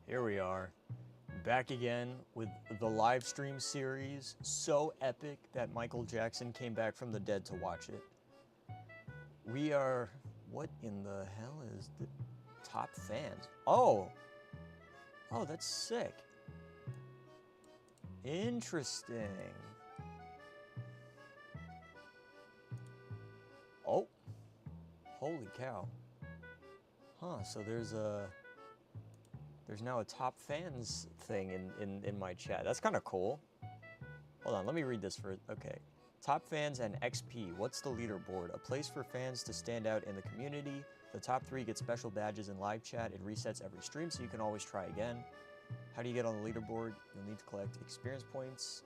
Here we are, back again with the live stream series. So epic that Michael Jackson came back from the dead to watch it. We are, what in the hell is the top fans? Oh, that's sick. Interesting. Oh, holy cow. Huh, so there's now a top fans thing in my chat. That's kind of cool. Hold on, let me read this for, okay. Top fans and XP, what's the leaderboard? A place for fans to stand out in the community. The top 3 get special badges in live chat. It resets every stream, so you can always try again. How do you get on the leaderboard? You'll need to collect experience points.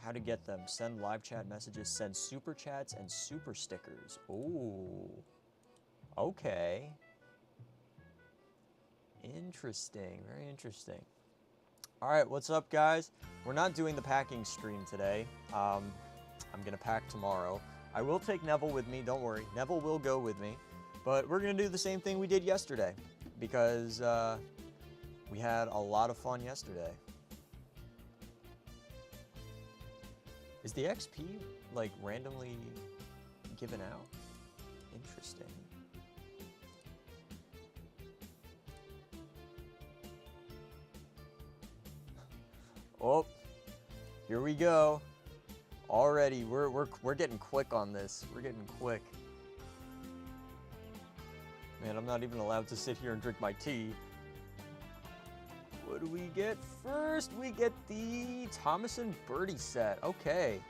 How to get them? Send live chat messages, send super chats, and super stickers. Ooh. Okay. Interesting, very interesting. All right, what's up, guys? We're not doing the packing stream today. I'm gonna pack tomorrow. I will take Neville with me, don't worry. Neville will go with me, but we're gonna do the same thing we did yesterday because we had a lot of fun yesterday. Is the XP like randomly given out? Interesting. Oh, here we go. Already, we're getting quick on this. We're getting quick. Man, I'm not even allowed to sit here and drink my tea. What do we get first? We get the Thomas and Birdie set. Okay,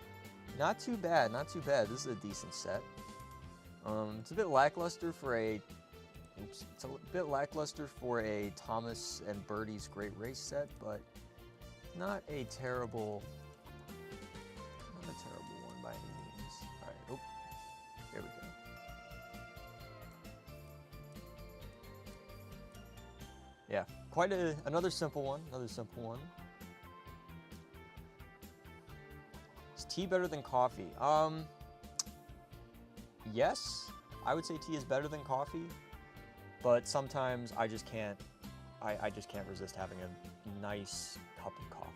not too bad, not too bad. This is a decent set. It's a bit lackluster for a. Oops, it's a bit lackluster for a Thomas and Birdie's Great Race set, but not a terrible one by any means. All right, oh, here we go. Yeah, quite another simple one. Is tea better than coffee? Yes, I would say tea is better than coffee, but sometimes I just can't. I just can't resist having a nice cup of coffee.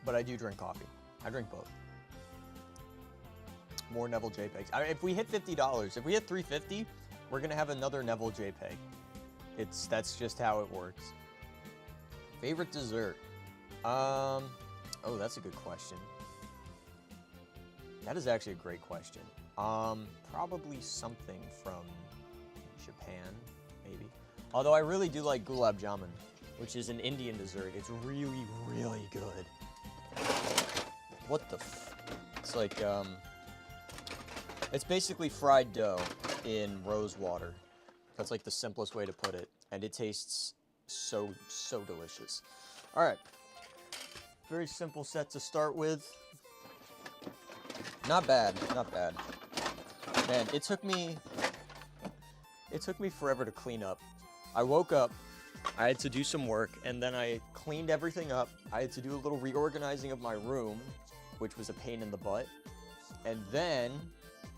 But I do drink coffee. I drink both. More Neville JPEGs. I mean, if we hit $50, if we hit $350, we're gonna have another Neville JPEG. That's just how it works. Favorite dessert? Oh, that's a good question. That is actually a great question. Probably something from Japan, maybe. Although I really do like gulab jamun, which is an Indian dessert. It's really, really good. What the f... It's like, it's basically fried dough in rose water. That's like the simplest way to put it. And it tastes so delicious. Alright. Very simple set to start with. Not bad, not bad. Man, it took me forever to clean up. I woke up, I had to do some work, and then I cleaned everything up. I had to do a little reorganizing of my room, which was a pain in the butt. And then,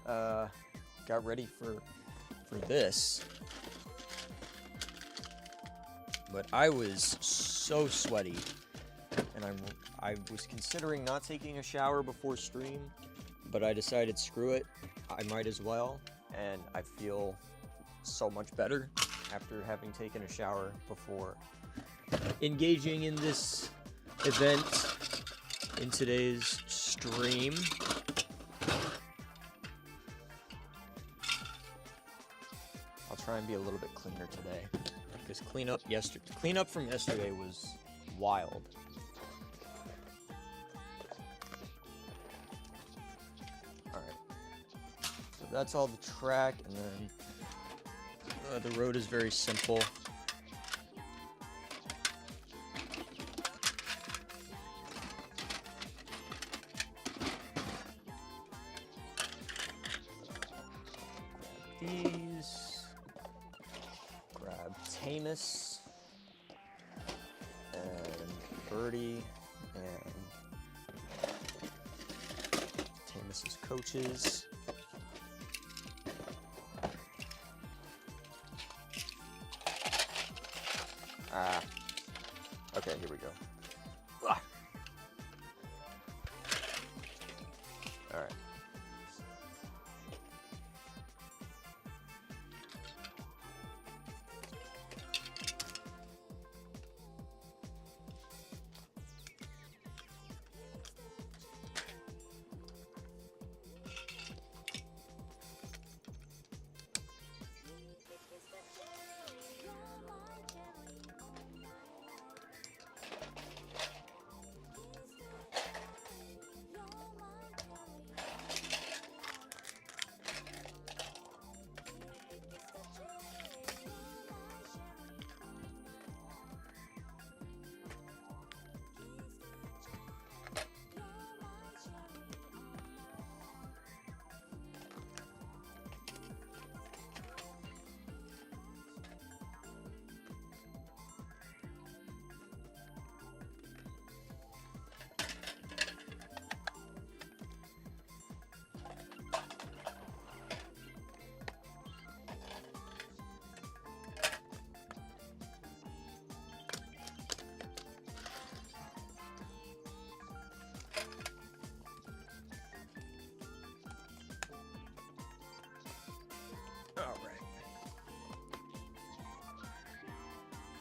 got ready for this. But I was so sweaty, and I was considering not taking a shower before stream, but I decided screw it, I might as well, and I feel so much better after having taken a shower before engaging in this event in today's stream. I'll try and be a little bit cleaner today, because cleanup from yesterday was wild. That's all the track, and then the road is very simple. Grab these. Grab Tamus and Birdie and Thomas's coaches. Okay, here we go. All right. All right.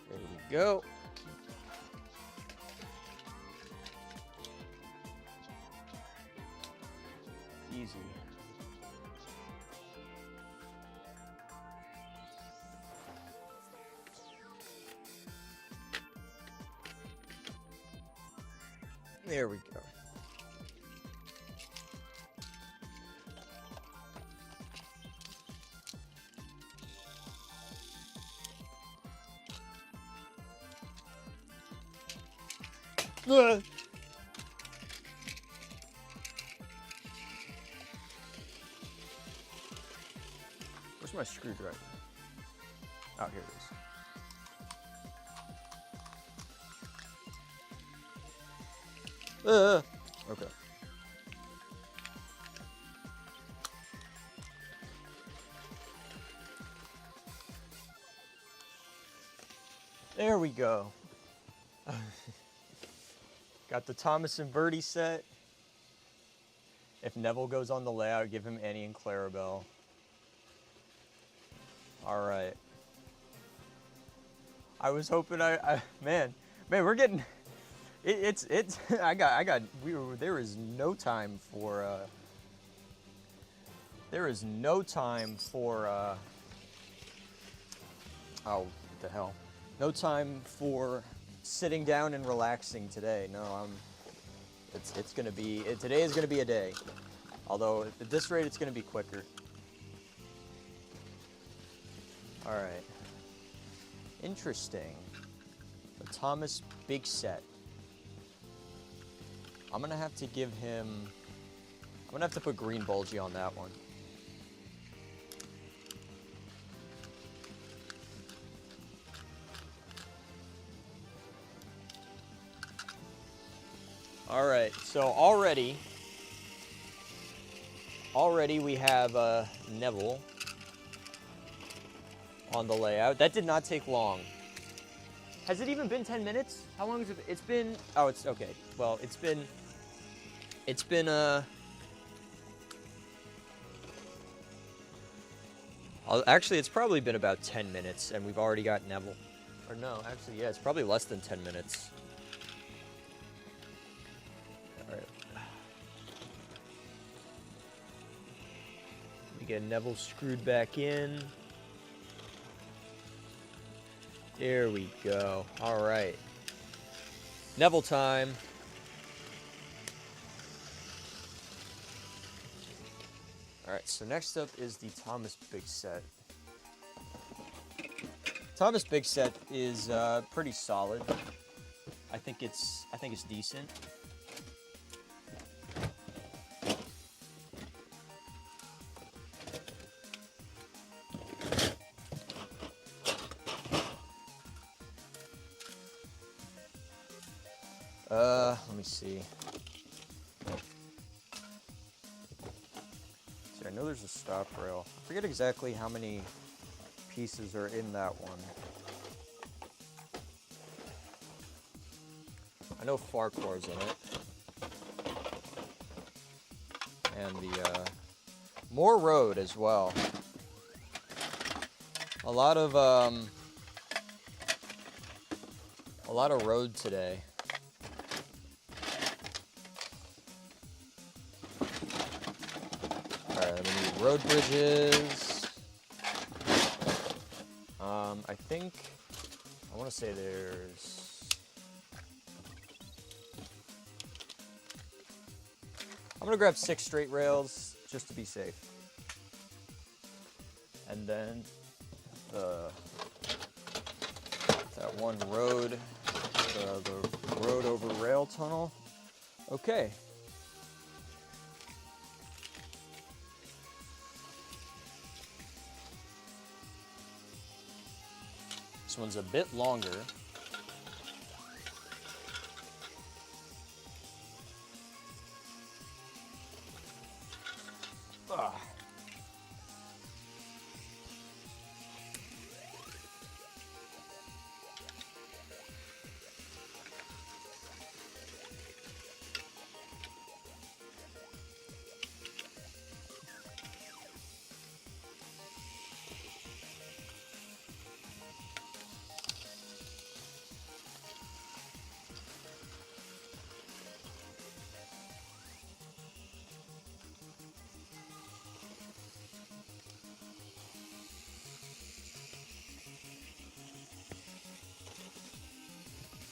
There we go. Easy. There we go. Where's my screwdriver? Oh, here it is. Okay. There we go. Got the Thomas and Birdie set. If Neville goes on the layout, give him Annie and Clarabelle. All right. I was hoping man, we're getting, it's, there is no time for, oh, what the hell. No time for sitting down and relaxing today. No, it's gonna be, today is gonna be a day. Although at this rate, it's gonna be quicker. All right. Interesting. The Thomas big set. I'm gonna have to give him, I'm gonna have to put green bulgy on that one. All right, so already we have Neville on the layout. That did not take long. Has it even been 10 minutes? How long has it been? It's been, oh, it's, okay. Well, actually, it's probably been about 10 minutes, and we've already got Neville. Or no, actually, yeah, it's probably less than 10 minutes. All right. We get Neville screwed back in. There we go. All right. Neville time. All right, so next up is the Thomas big set. Thomas big set is pretty solid. I think it's decent. Let me see. there's a stop rail. I forget exactly how many pieces are in that one. I know Farquhar's in it. And the more road as well. A lot of road today. All right, we need road bridges. I think I want to say there's. I'm gonna grab 6 straight rails just to be safe. And then that one road, the road over rail tunnel. Okay. This one's a bit longer. Ugh.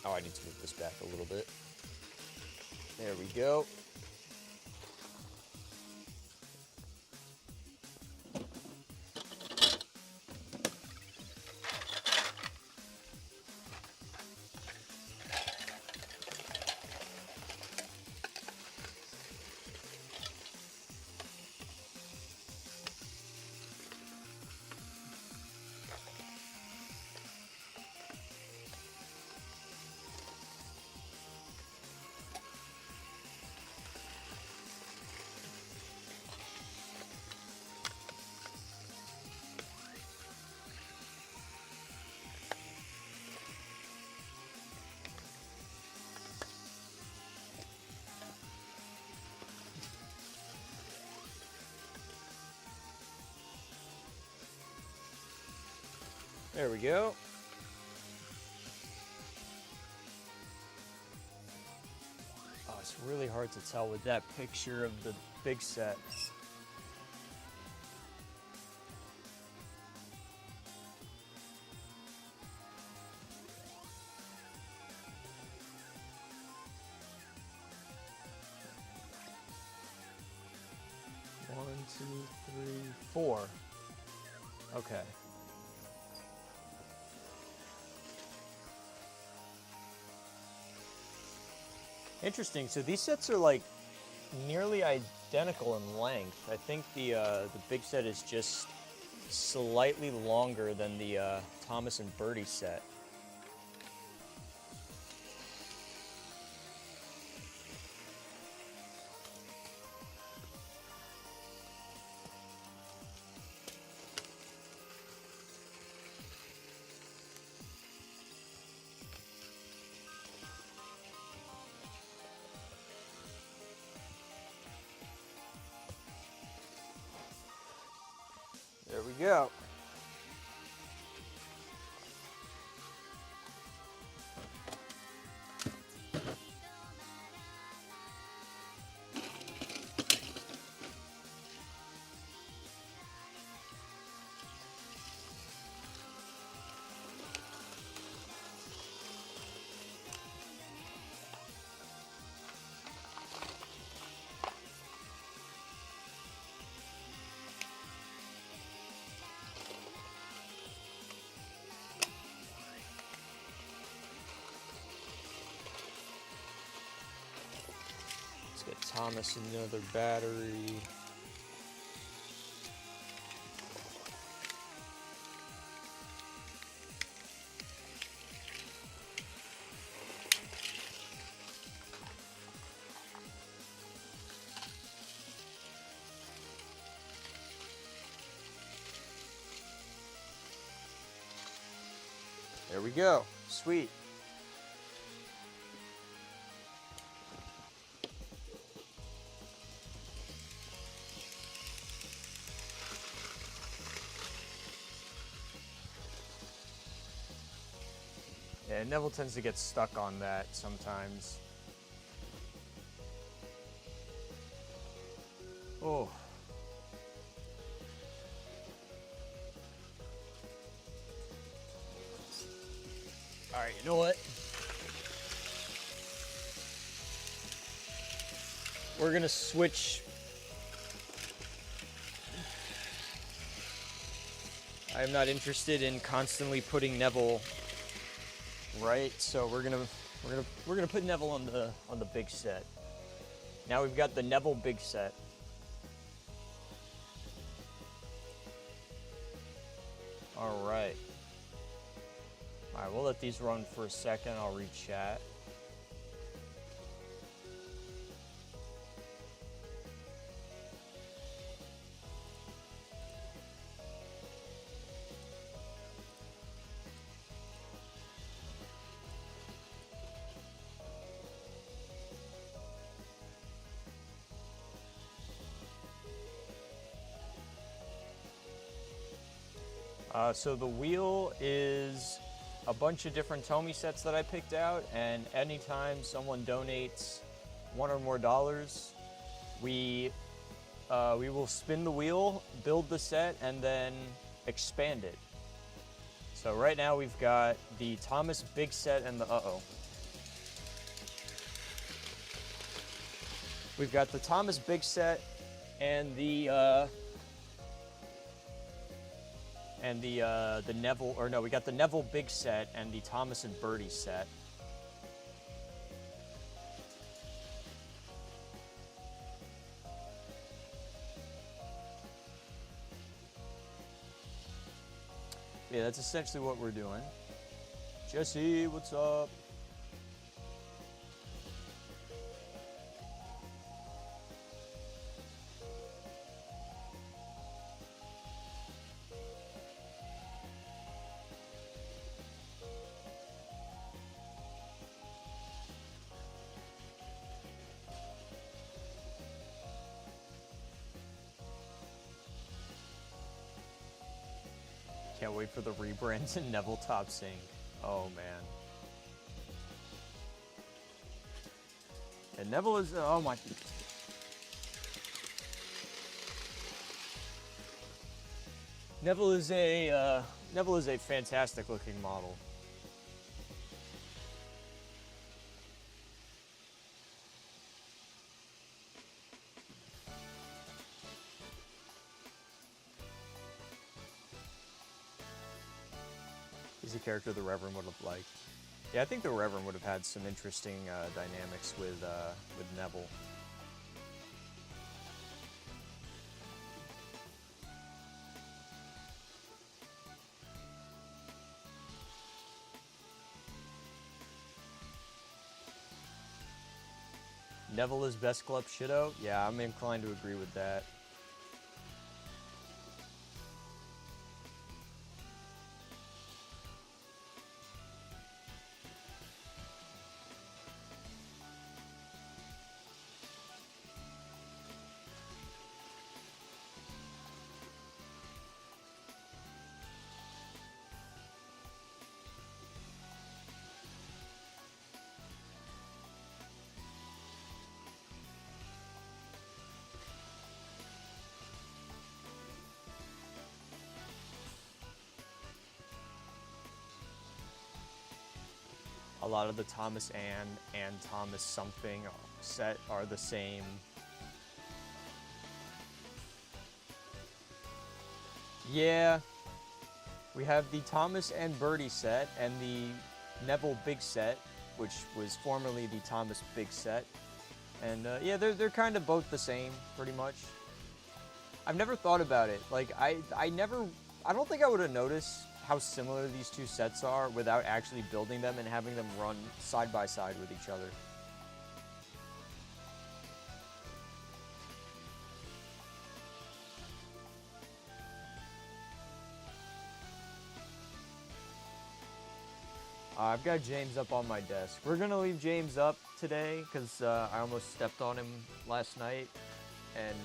Oh, I need to move this back a little bit. There we go. There we go. Oh, it's really hard to tell with that picture of the big set. One, two, three, 4. Okay. Interesting. So these sets are like nearly identical in length. I think the big set is just slightly longer than the Thomas and Birdie set. There we go. Let's get Thomas another battery. There we go. Sweet. Yeah, Neville tends to get stuck on that sometimes. Oh. All right, you know what? We're gonna switch. I'm not interested in constantly putting Neville right, so we're gonna put Neville on the big set. Now we've got the Neville big set. All right. All right, we'll let these run for a second. I'll read chat. So the wheel is a bunch of different Tomy sets that I picked out, and anytime someone donates $1 or more, we will spin the wheel, build the set, and then expand it. So right now we've got the Thomas big set and the we've got the Thomas big set and the Neville, or no, we got the Neville big set and the Thomas and Bertie set. Yeah, that's essentially what we're doing. Jesse, what's up? Can't wait for the rebrands and Neville top sync. Oh man. And Neville is, oh my. Neville is a fantastic looking model. He's a character the Reverend would have liked. Yeah, I think the Reverend would have had some interesting dynamics with Neville. Neville is best club Shido? Yeah, I'm inclined to agree with that. A lot of the Thomas and Thomas something set are the same. Yeah, we have the Thomas and Bertie set and the Neville big set, which was formerly the Thomas big set. And yeah, they're kind of both the same, pretty much. I've never thought about it. Like, I don't think I would have noticed how similar these two sets are without actually building them and having them run side by side with each other. I've got James up on my desk. We're gonna leave James up today because I almost stepped on him last night, and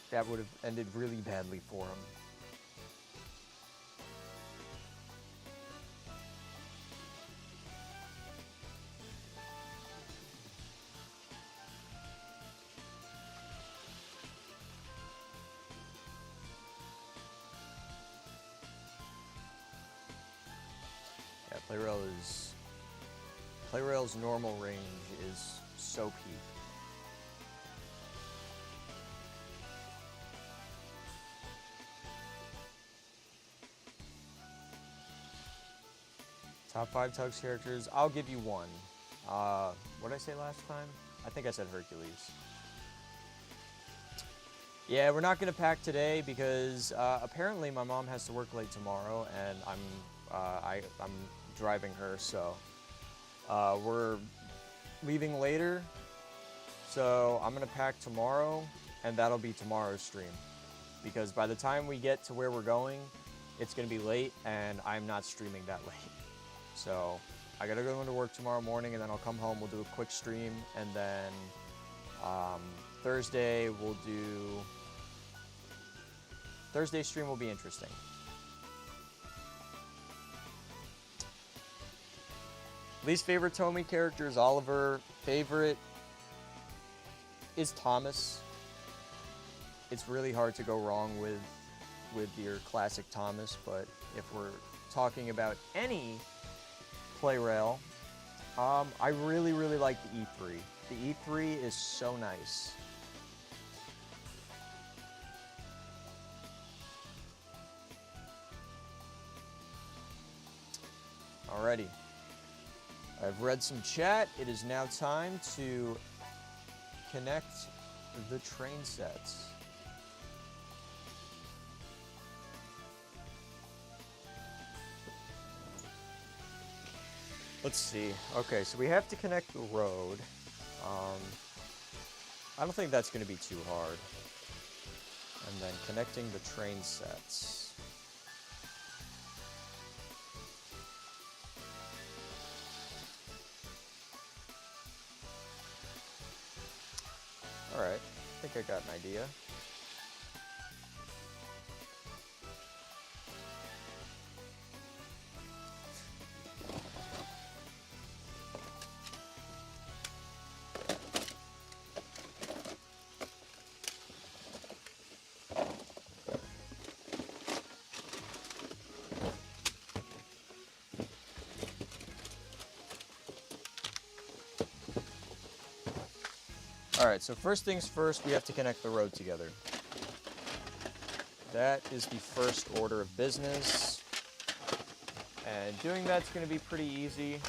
that would have ended really badly for him. Yeah, Play-Rail's normal range is so peak. Top 5 Tugs characters, I'll give you one. What did I say last time? I think I said Hercules. Yeah, we're not gonna pack today because apparently my mom has to work late tomorrow, and I'm driving her, so we're leaving later. So I'm gonna pack tomorrow, and that'll be tomorrow's stream. Because by the time we get to where we're going, it's gonna be late, and I'm not streaming that late. So I gotta go into work tomorrow morning, and then I'll come home, we'll do a quick stream, and then Thursday Thursday's stream will be interesting. Least favorite Tomy character is Oliver. Favorite is Thomas. It's really hard to go wrong with your classic Thomas, but if we're talking about any Play-Rail, I really like the E3. The E3 is so nice. Alrighty. I've read some chat. It is now time to connect the train sets. Let's see. Okay, so we have to connect the road. I don't think that's going to be too hard. And then connecting the train sets. Alright, I think I got an idea. Alright, so first things first, we have to connect the road together. That is the first order of business. And doing that's going to be pretty easy.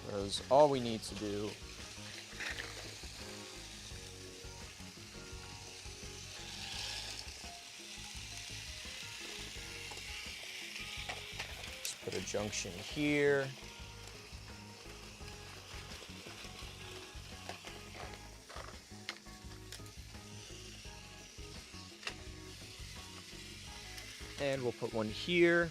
Because all we need to do is put a junction here. And we'll put one here.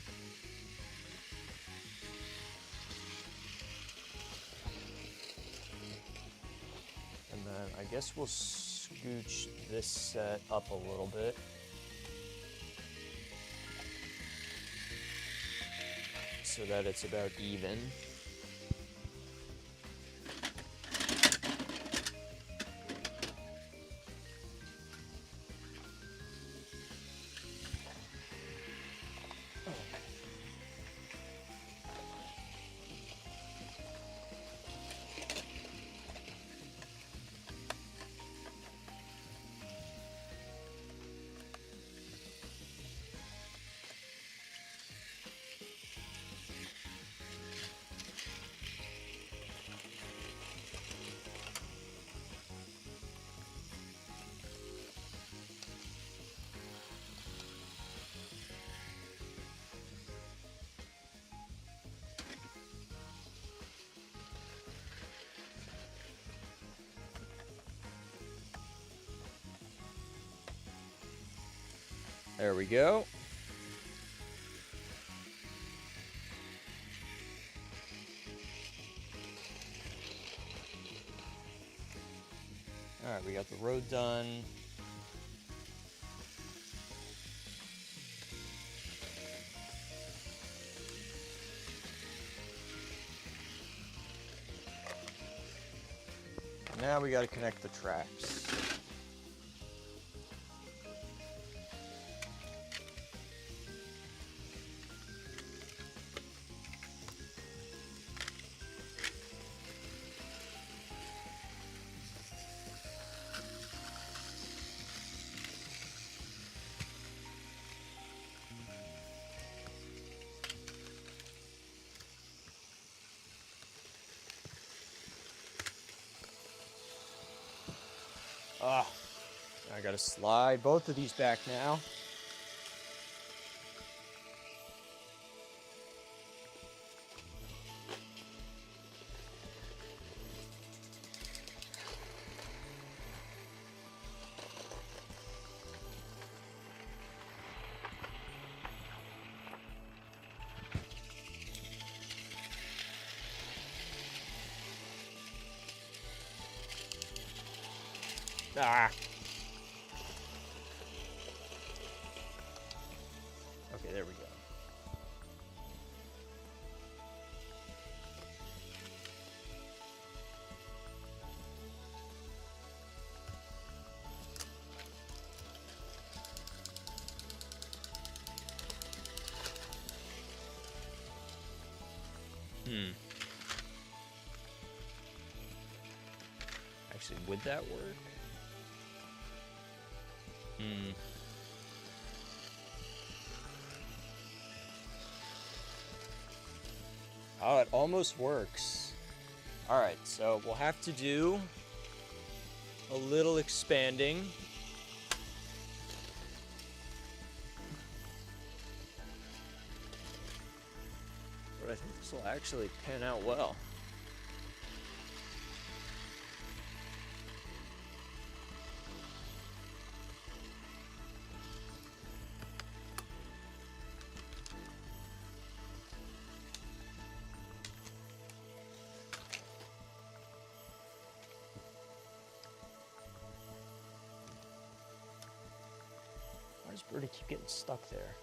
And then I guess we'll scooch this set up a little bit. So that it's about even. There we go. All right, we got the road done. Now we got to connect the tracks. Ah, I gotta slide both of these back now. Ah. Okay, there we go. Actually, would that work? Oh, it almost works. All right, so we'll have to do a little expanding. But I think this will actually pan out well. Why does Birdie keep getting stuck there?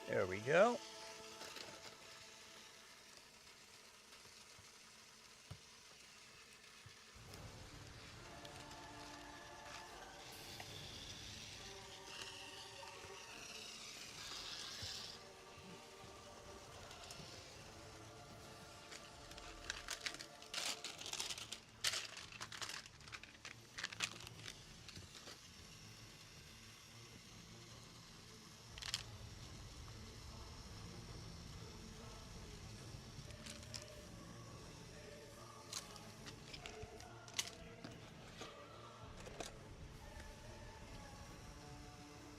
There we go.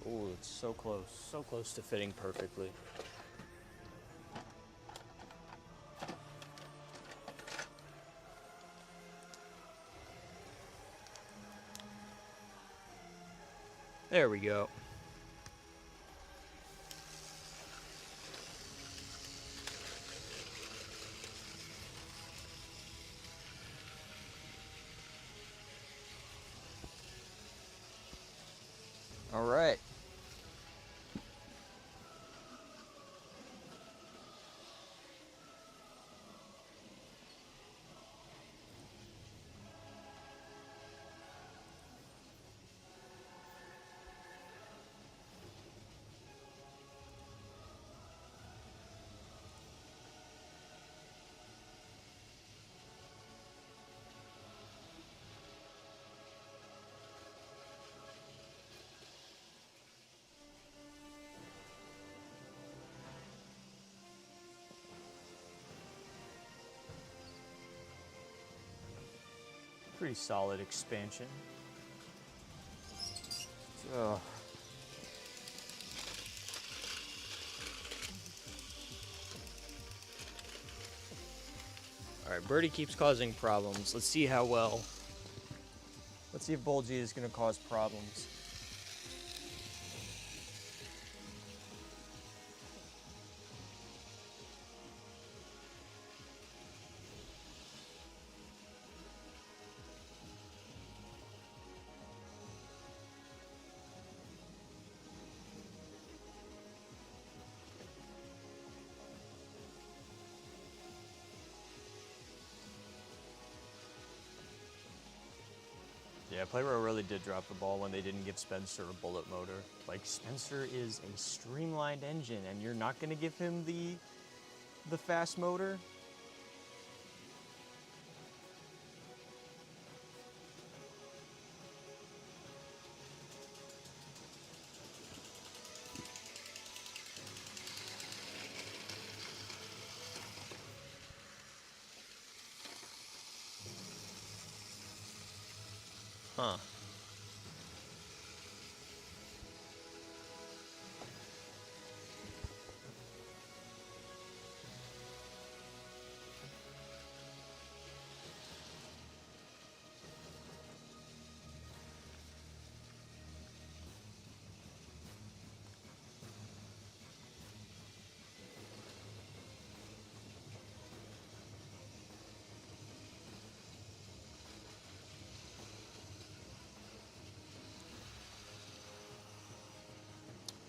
Oh, it's so close to fitting perfectly. There we go. All right. pretty solid expansion. Ugh. Alright, Birdie keeps causing problems. Let's see how well. Let's see if Bulgy is going to cause problems. Yeah, Playrow really did drop the ball when they didn't give Spencer a bullet motor. Like, Spencer is a streamlined engine, and you're not going to give him the fast motor? Huh.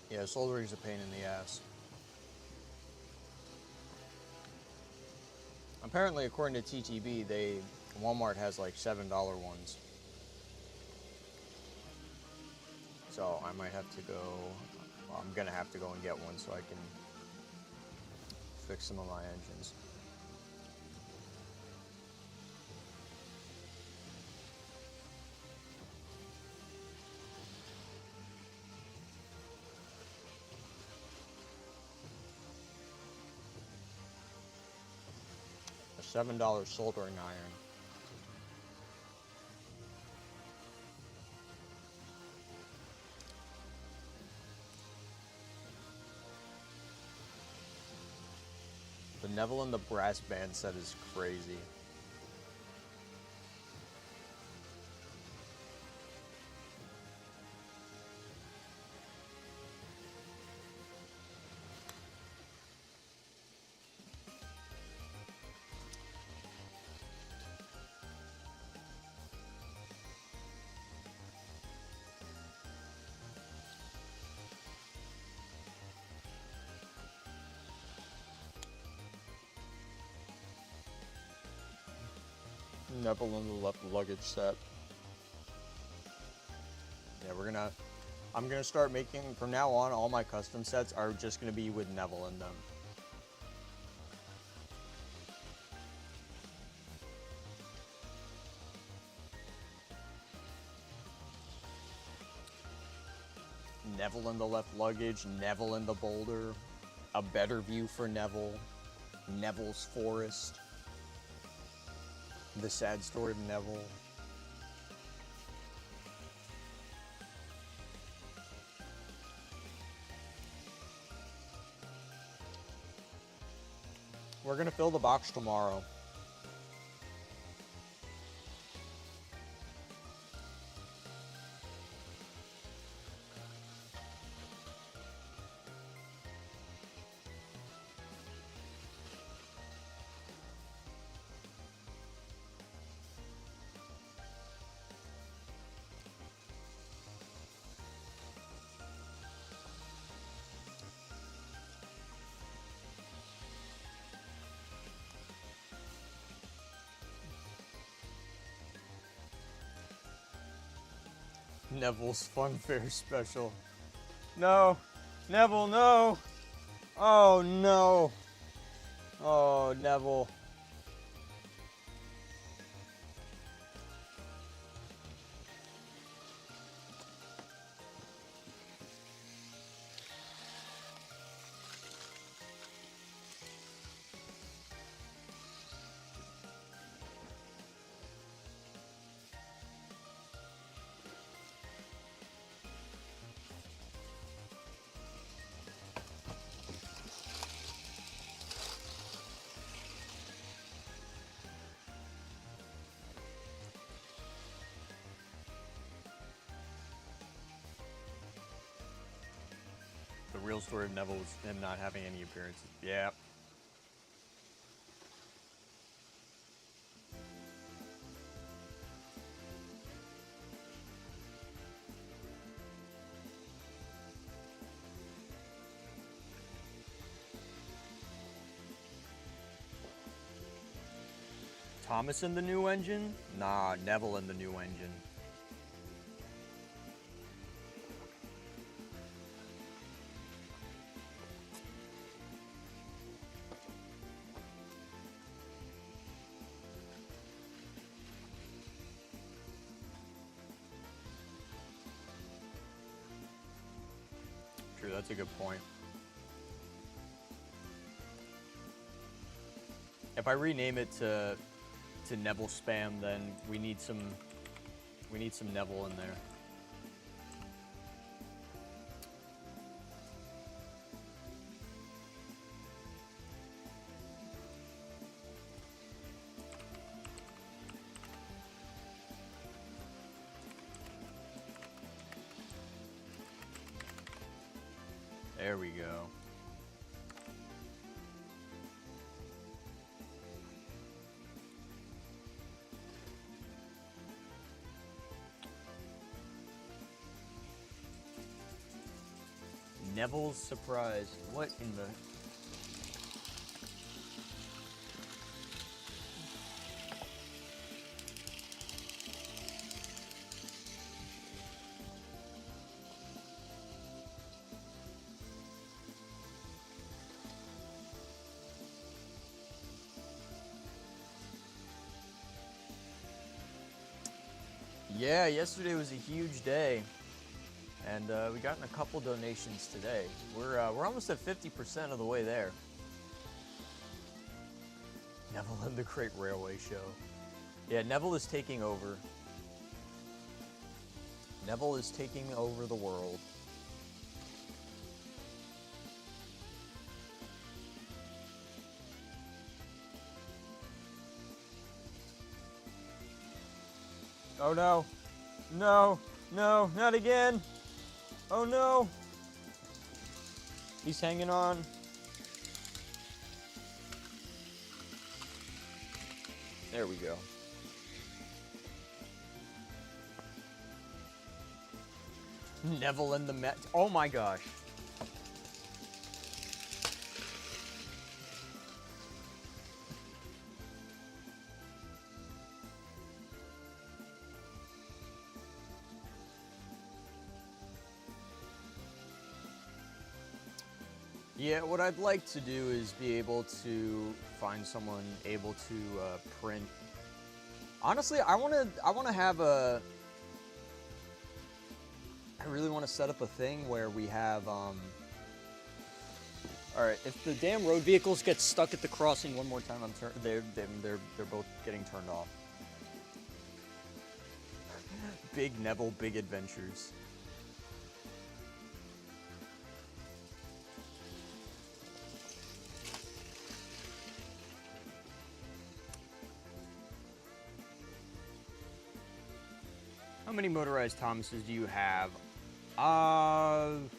Yeah, soldering's a pain in the ass. Apparently, according to TTB, Walmart has like $7 ones. So I might have to go, well, I'm gonna have to go and get one so I can fix some of my engines. A $7 soldering iron. The Neville and the brass band set is crazy. Neville in the left luggage set. Yeah, I'm gonna start making, from now on, all my custom sets are just gonna be with Neville in them. Neville in the left luggage, Neville in the boulder, a better view for Neville, Neville's forest, the sad story of Neville. We're gonna fill the box tomorrow. Neville's Fun Fair special. No! Neville, no! Oh, no! Oh, Neville. real story of Neville was him not having any appearances. Yeah. Thomas in the new engine? Nah, Neville in the new engine. True, that's a good point. If I rename it to Neville spam, then we need some Neville in there. There we go. Neville's surprise. What in the... Yeah, yesterday was a huge day. And we gotten a couple donations today. We're almost at 50% of the way there. Neville and the Great Railway Show. Yeah, Neville is taking over. Neville is taking over the world. Oh no. No, no, not again. Oh no! He's hanging on. There we go. Neville and the Met. Oh my gosh. Yeah, what I'd like to do is be able to find someone able to print. Honestly, I want to have a. I really want to set up a thing where we have. All right, if the damn road vehicles get stuck at the crossing one more time, they're both getting turned off. Big Neville, big adventures. How many motorized Thomases do you have? 1,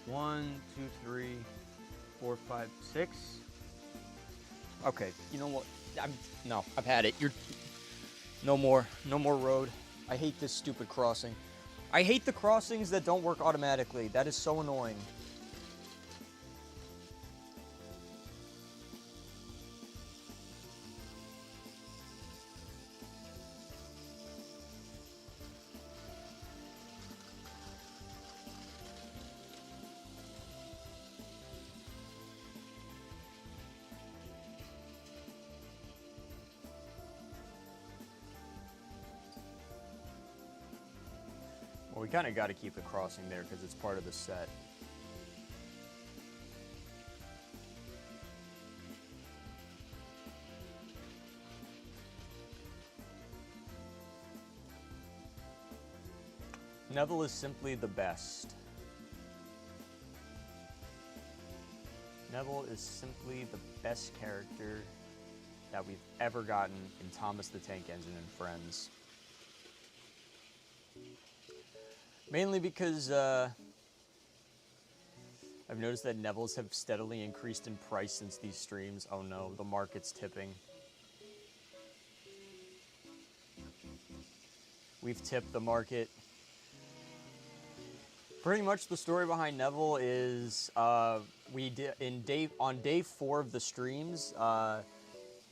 2, 3, 4, 5, 6. Okay, you know what? No, I've had it. No more road. I hate this stupid crossing. I hate the crossings that don't work automatically. That is so annoying. Well, we kind of got to keep the crossing there because it's part of the set. Neville is simply the best. Neville is simply the best character that we've ever gotten in Thomas the Tank Engine and Friends. Mainly because I've noticed that Neville's have steadily increased in price since these streams. Oh no, the market's tipping. We've tipped the market. Pretty much the story behind Neville is we did on day 4 of the streams.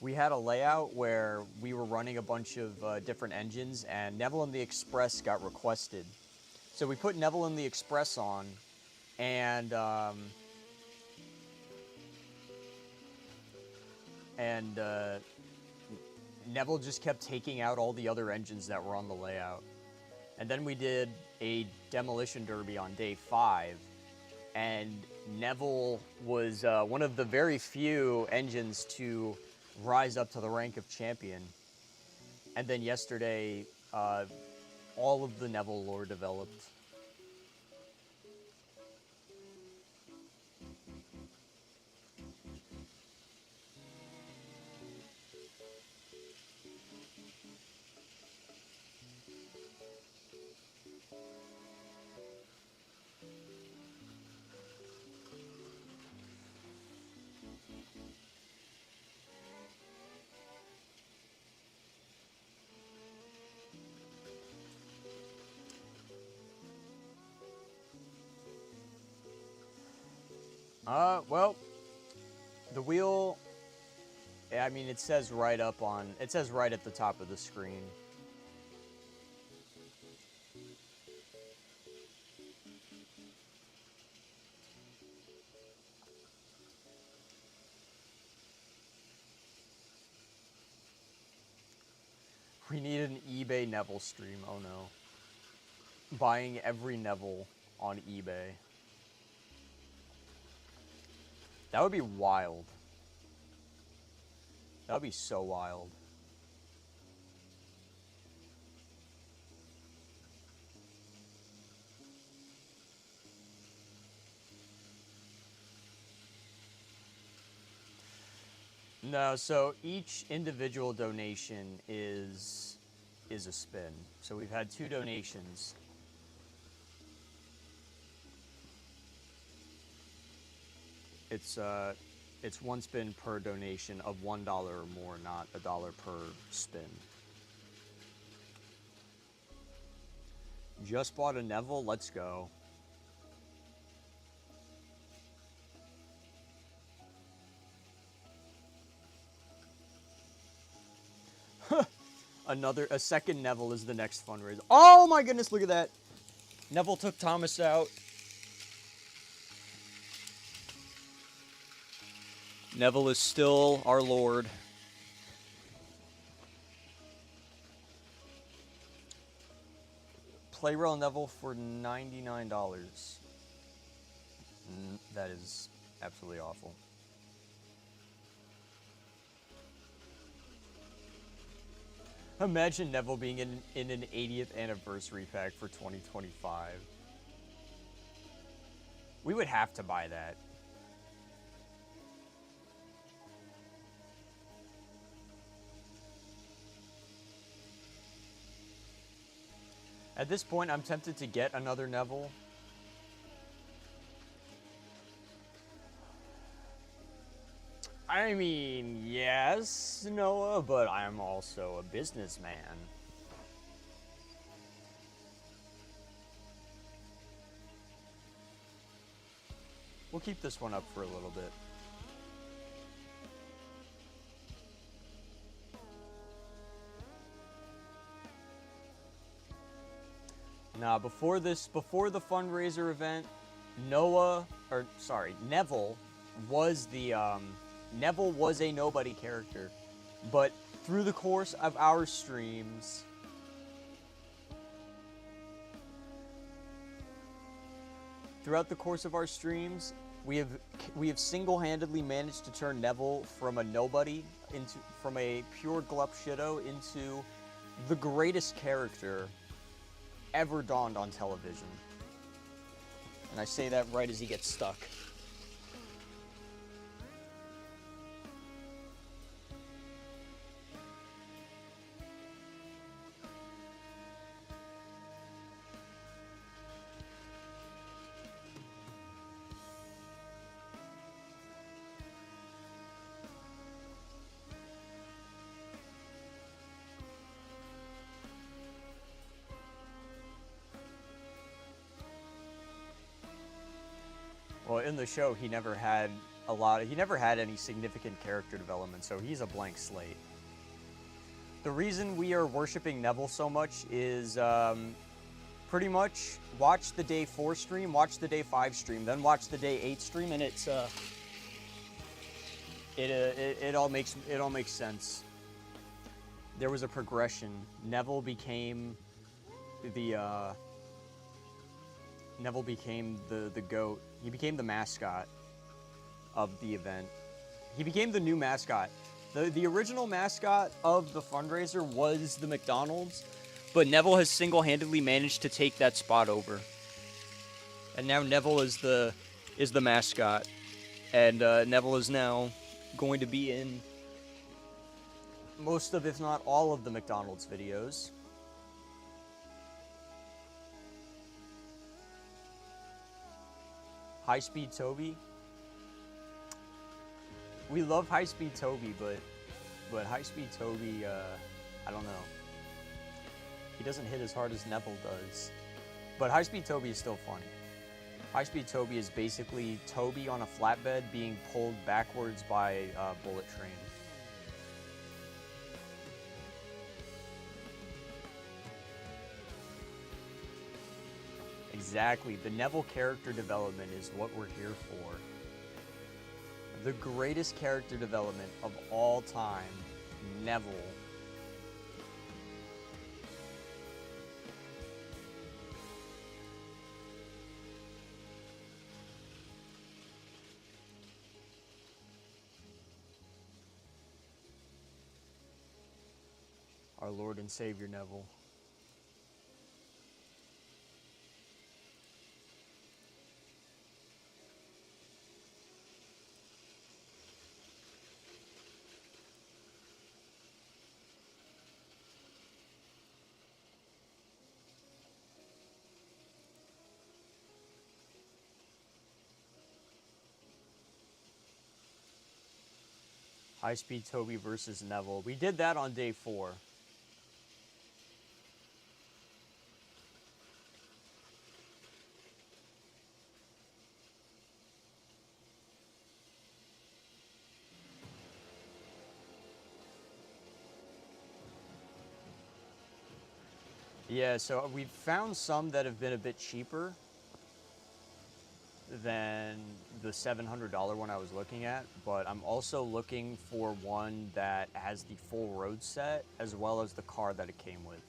We had a layout where we were running a bunch of different engines, and Neville and the Express got requested. So we put Neville and the Express on, and Neville just kept taking out all the other engines that were on the layout. And then we did a demolition derby on day 5, and Neville was one of the very few engines to rise up to the rank of champion. And then yesterday, all of the Neville lore developed. Well, the wheel, I mean, it says right at the top of the screen. We need an eBay Neville stream, oh no. Buying every Neville on eBay. That would be wild. That would be so wild. No, so each individual donation is a spin. So we've had 2 donations. It's 1 spin per donation of $1 or more, not $1 per spin. Just bought a Neville, let's go. A second Neville is the next fundraiser. Oh my goodness, look at that. Neville took Thomas out. Neville is still our lord. Playrail Neville for $99. That is absolutely awful. Imagine Neville being in an 80th anniversary pack for 2025. We would have to buy that. At this point, I'm tempted to get another Neville. I mean, yes, Noah, but I'm also a businessman. We'll keep this one up for a little bit. Now, before the fundraiser event, Neville was Neville was a nobody character, but through the course of our streams, we have single-handedly managed to turn Neville from a nobody from a pure glup shitto into the greatest character ever dawned on television. And I say that right as he gets stuck. in the show, he never had he never had any significant character development, so he's a blank slate. The reason we are worshiping Neville so much is pretty much watch the day 4 stream, watch the day 5 stream, then watch the day 8 stream, and it's it all makes sense. There was a progression. Neville became the GOAT. He became the mascot of the event. He became the new mascot. The original mascot of the fundraiser was the McDonald's, but Neville has single-handedly managed to take that spot over. And now Neville is the mascot, and Neville is now going to be in most of, if not all of, the McDonald's videos. High Speed Toby. We love High Speed Toby, but High Speed Toby, I don't know. He doesn't hit as hard as Neville does. But High Speed Toby is still funny. High Speed Toby is basically Toby on a flatbed being pulled backwards by a bullet train. Exactly. The Neville character development is what we're here for. The greatest character development of all time, Neville. Our Lord and Savior Neville. High Speed Toby versus Neville. We did that on day 4. Yeah, so we've found some that have been a bit cheaper than the $700 one I was looking at, but I'm also looking for one that has the full road set as well as the car that it came with.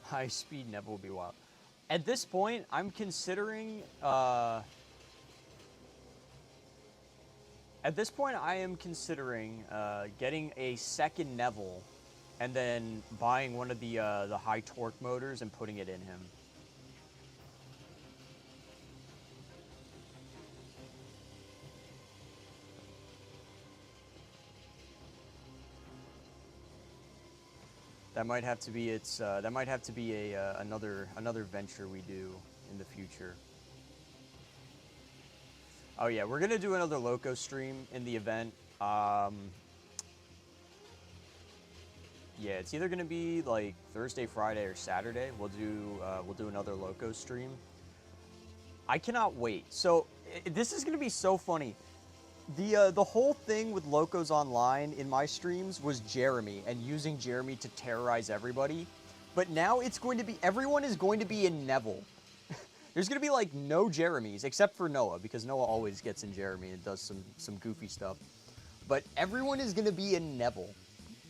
High Speed Neville will be wild. At this point, I'm considering, I am considering getting a second Neville and then buying one of the high torque motors and putting it in him. That might have to be another venture we do in the future. Oh yeah, we're gonna do another Loco stream in the event. Yeah, it's either gonna be like Thursday, Friday, or Saturday. We'll do another Loco stream. I cannot wait. So this is gonna be so funny. The whole thing with Locos Online in my streams was Jeremy and using Jeremy to terrorize everybody. But now it's going to be, everyone is going to be in Neville. There's going to be like no Jeremys except for Noah, because Noah always gets in Jeremy and does some goofy stuff. But everyone is going to be in Neville.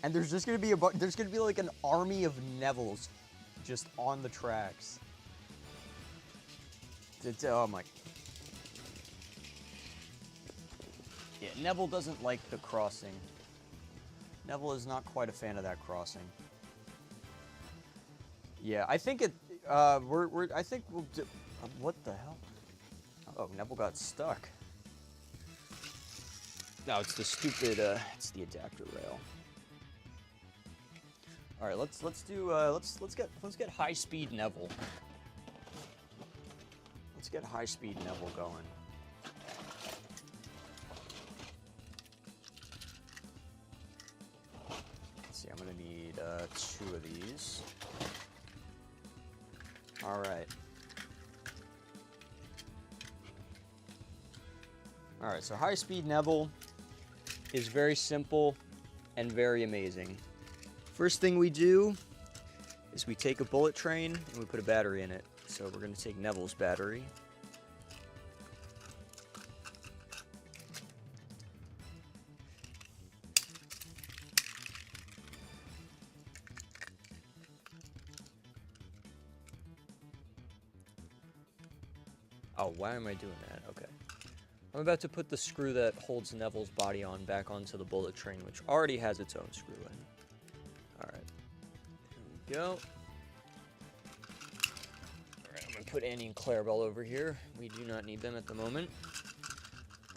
And there's just going to be there's going to be like an army of Nevilles just on the tracks. Oh my. Yeah, Neville doesn't like the crossing. Neville is not quite a fan of that crossing. Yeah, I think I think we'll do, what the hell? Oh, Neville got stuck. No, it's the stupid, it's the adapter rail. All right, let's get High Speed Neville. get high-speed Neville going. Let's see, I'm gonna need 2 of these. All right. All right, so high-speed Neville is very simple and very amazing. First thing we do is we take a bullet train and we put a battery in it. So we're going to take Neville's battery. Oh, why am I doing that? Okay. I'm about to put the screw that holds Neville's body on back onto the bullet train, which already has its own screw in. Alright. There we go. Alright, I'm going to put Annie and Clarabelle over here. We do not need them at the moment.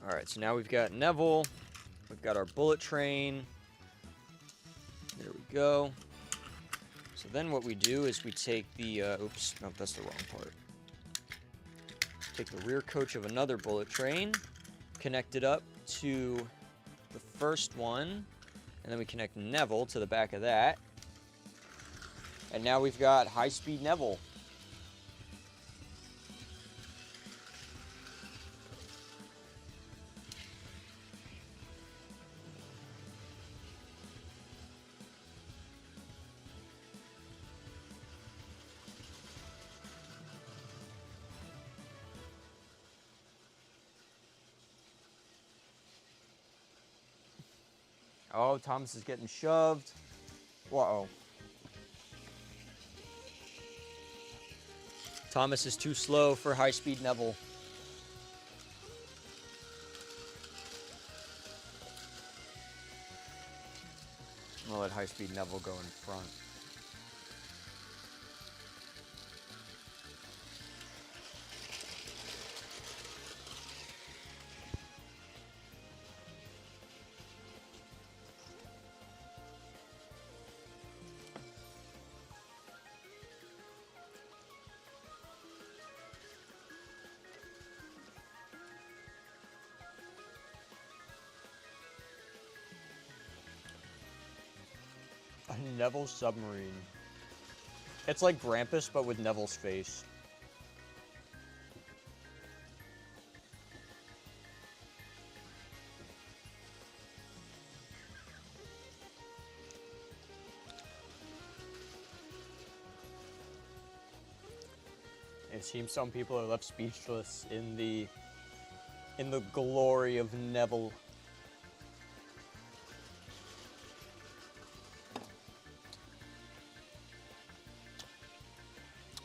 Alright, so now we've got Neville. We've got our bullet train. There we go. So then what we do is we take the... oops, no, that's the wrong part. Take the rear coach of another bullet train, connect it up to the first one, and then we connect Neville to the back of that. And now we've got high-speed Neville. Oh, Thomas is getting shoved. Uh-oh. Thomas is too slow for high-speed Neville. I'm gonna let high-speed Neville go in front. A Neville submarine. It's like Grampus, but with Neville's face. It seems some people are left speechless in the glory of Neville.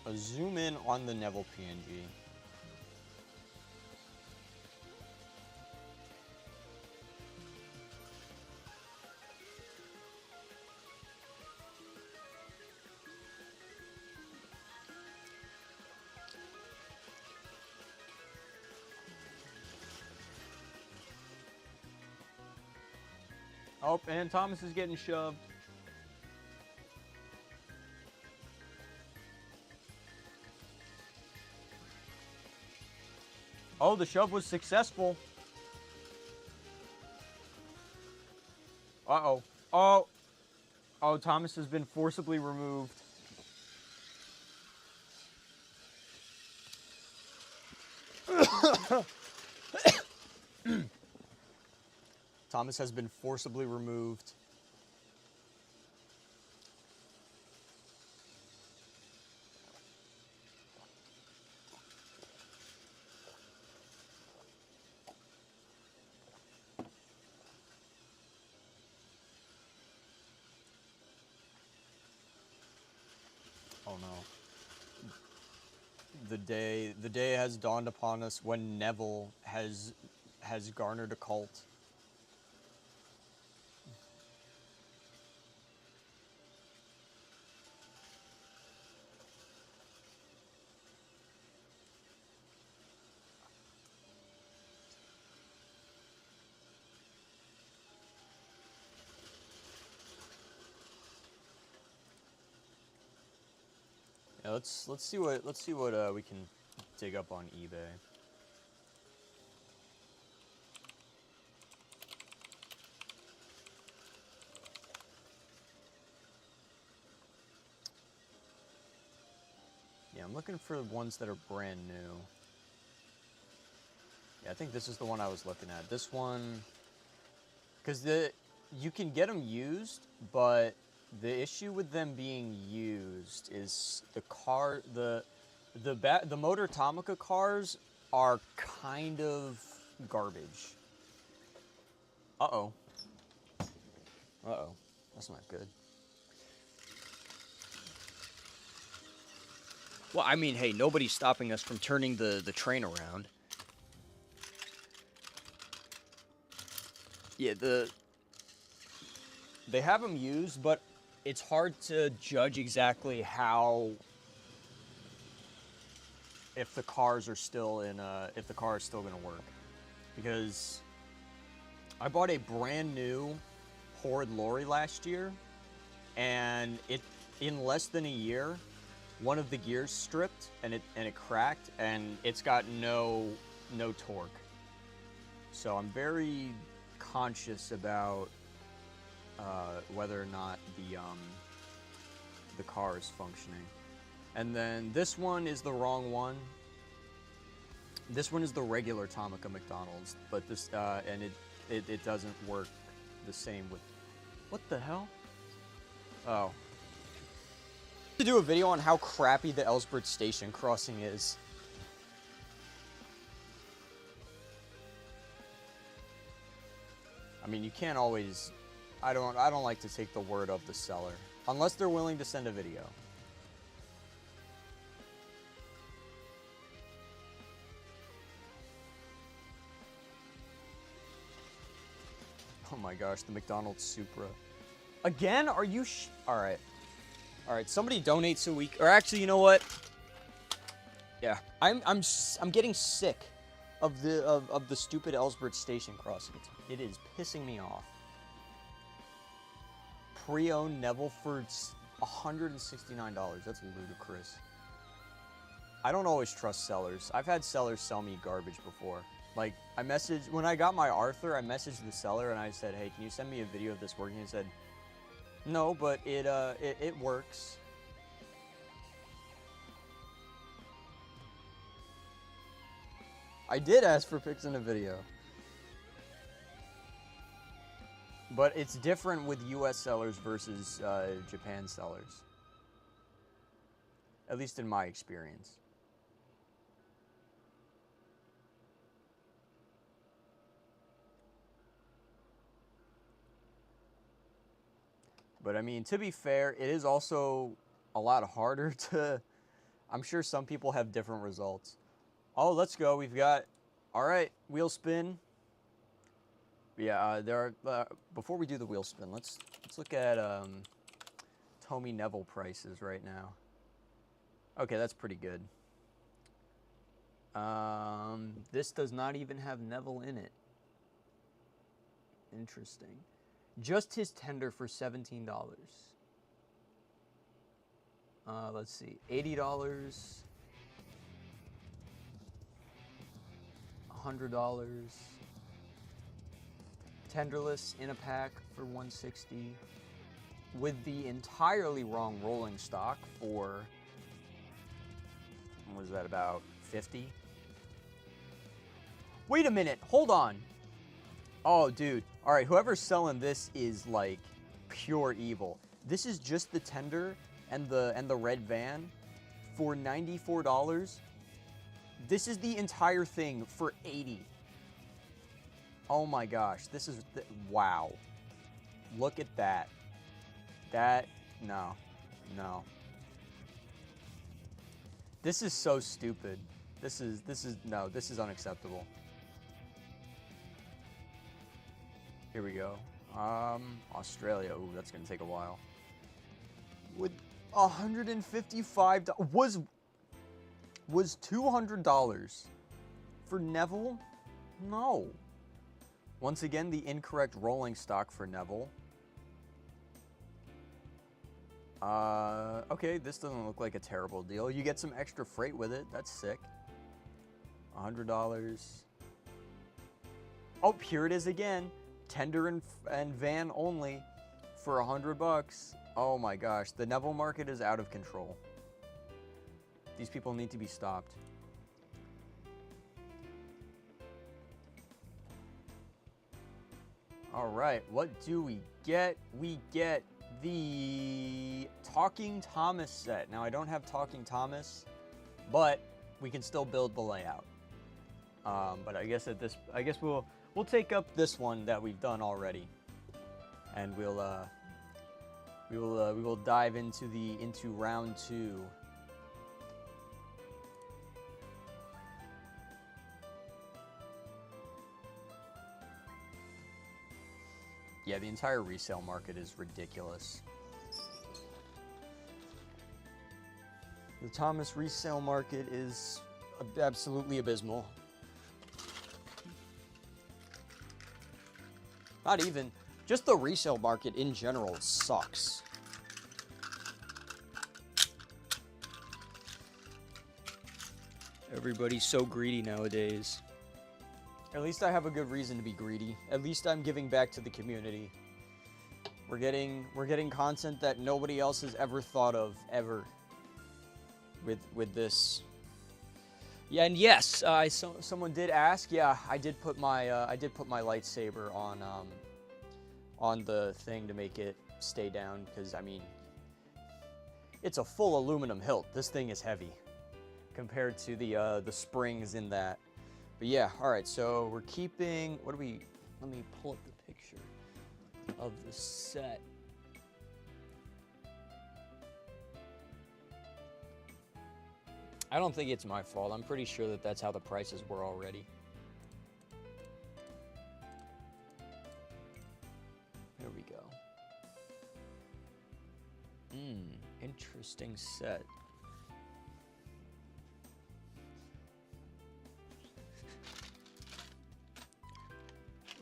A zoom in on the Neville PNG. Oh, and Thomas is getting shoved. Oh, the shove was successful. Uh-oh. Oh. Oh, Thomas has been forcibly removed. Thomas has been forcibly removed. Oh no. The day has dawned upon us when Neville has garnered a cult. Yeah, let's see what we can dig up on eBay. Yeah, I'm looking for ones that are brand new. Yeah, I think this is the one I was looking at. This one, because you can get them used, but the issue with them being used is the motor Tomica cars are kind of garbage. Uh-oh. Uh-oh. That's not good. Well, I mean, hey, nobody's stopping us from turning the train around. Yeah, they have them used, but it's hard to judge exactly if the cars are still if the car is still gonna work. Because I bought a brand new Horde lorry last year, and in less than a year, one of the gears stripped and it cracked, and it's got no torque. So I'm very conscious about whether or not the car is functioning. And then this one is the wrong one. This one is the regular Tomica McDonald's, but this and it doesn't work the same with. What the hell? Oh. To do a video on how crappy the Ellsworth Station crossing is. I mean, you can't always. I don't like to take the word of the seller unless they're willing to send a video. Oh my gosh, the McDonald's Supra. Again? Are you Alright. Alright, somebody donate so we... Or actually, you know what? Yeah. I'm getting sick of the stupid Ellsworth Station crossing. It is pissing me off. Pre-owned Neville for $169. That's ludicrous. I don't always trust sellers. I've had sellers sell me garbage before. Like, when I got my Arthur, I messaged the seller and I said, hey, can you send me a video of this working? He said, no, but it works. I did ask for pics in a video. But it's different with US sellers versus Japan sellers. At least in my experience. But I mean, to be fair, it is also a lot harder to... I'm sure some people have different results. Oh, let's go. We've got... Alright, wheel spin. Yeah, there are... before we do the wheel spin, let's look at Neville prices right now. Okay, that's pretty good. This does not even have Neville in it. Interesting. Just his tender for $17. Let's see, $80, $100, tenderless in a pack for $160, with the entirely wrong rolling stock for, what was that, about $50? Wait a minute, hold on. Oh, dude. All right, whoever's selling this is like pure evil. This is just the tender and the red van for $94. This is the entire thing for $80. Oh my gosh, this is wow. Look at that. No. This is so stupid. This is unacceptable. Here we go. Australia. Ooh, that's gonna take a while. With $155 was $200 for Neville? No. Once again, the incorrect rolling stock for Neville. Okay, this doesn't look like a terrible deal. You get some extra freight with it. That's sick. $100. Oh, here it is again. Tender and van only for $100. Oh my gosh, the Neville market is out of control. These people need to be stopped. All right, what do we get? We get the Talking Thomas set. Now, I don't have Talking Thomas, but we can still build the layout. But I guess we'll take up this one that we've done already, and we will dive into round 2. Yeah, the entire resale market is ridiculous. The Thomas resale market is absolutely abysmal. Not even, just the resale market in general sucks. Everybody's so greedy nowadays. At least I have a good reason to be greedy. At least I'm giving back to the community. We're getting content that nobody else has ever thought of ever. With this. Yeah, and yes, someone did ask. Yeah, I did put my lightsaber on the thing to make it stay down, because I mean, it's a full aluminum hilt. This thing is heavy compared to the springs in that. But yeah, all right, so we're keeping, let me pull up the picture of the set. I don't think it's my fault. I'm pretty sure that that's how the prices were already. There we go. Interesting set.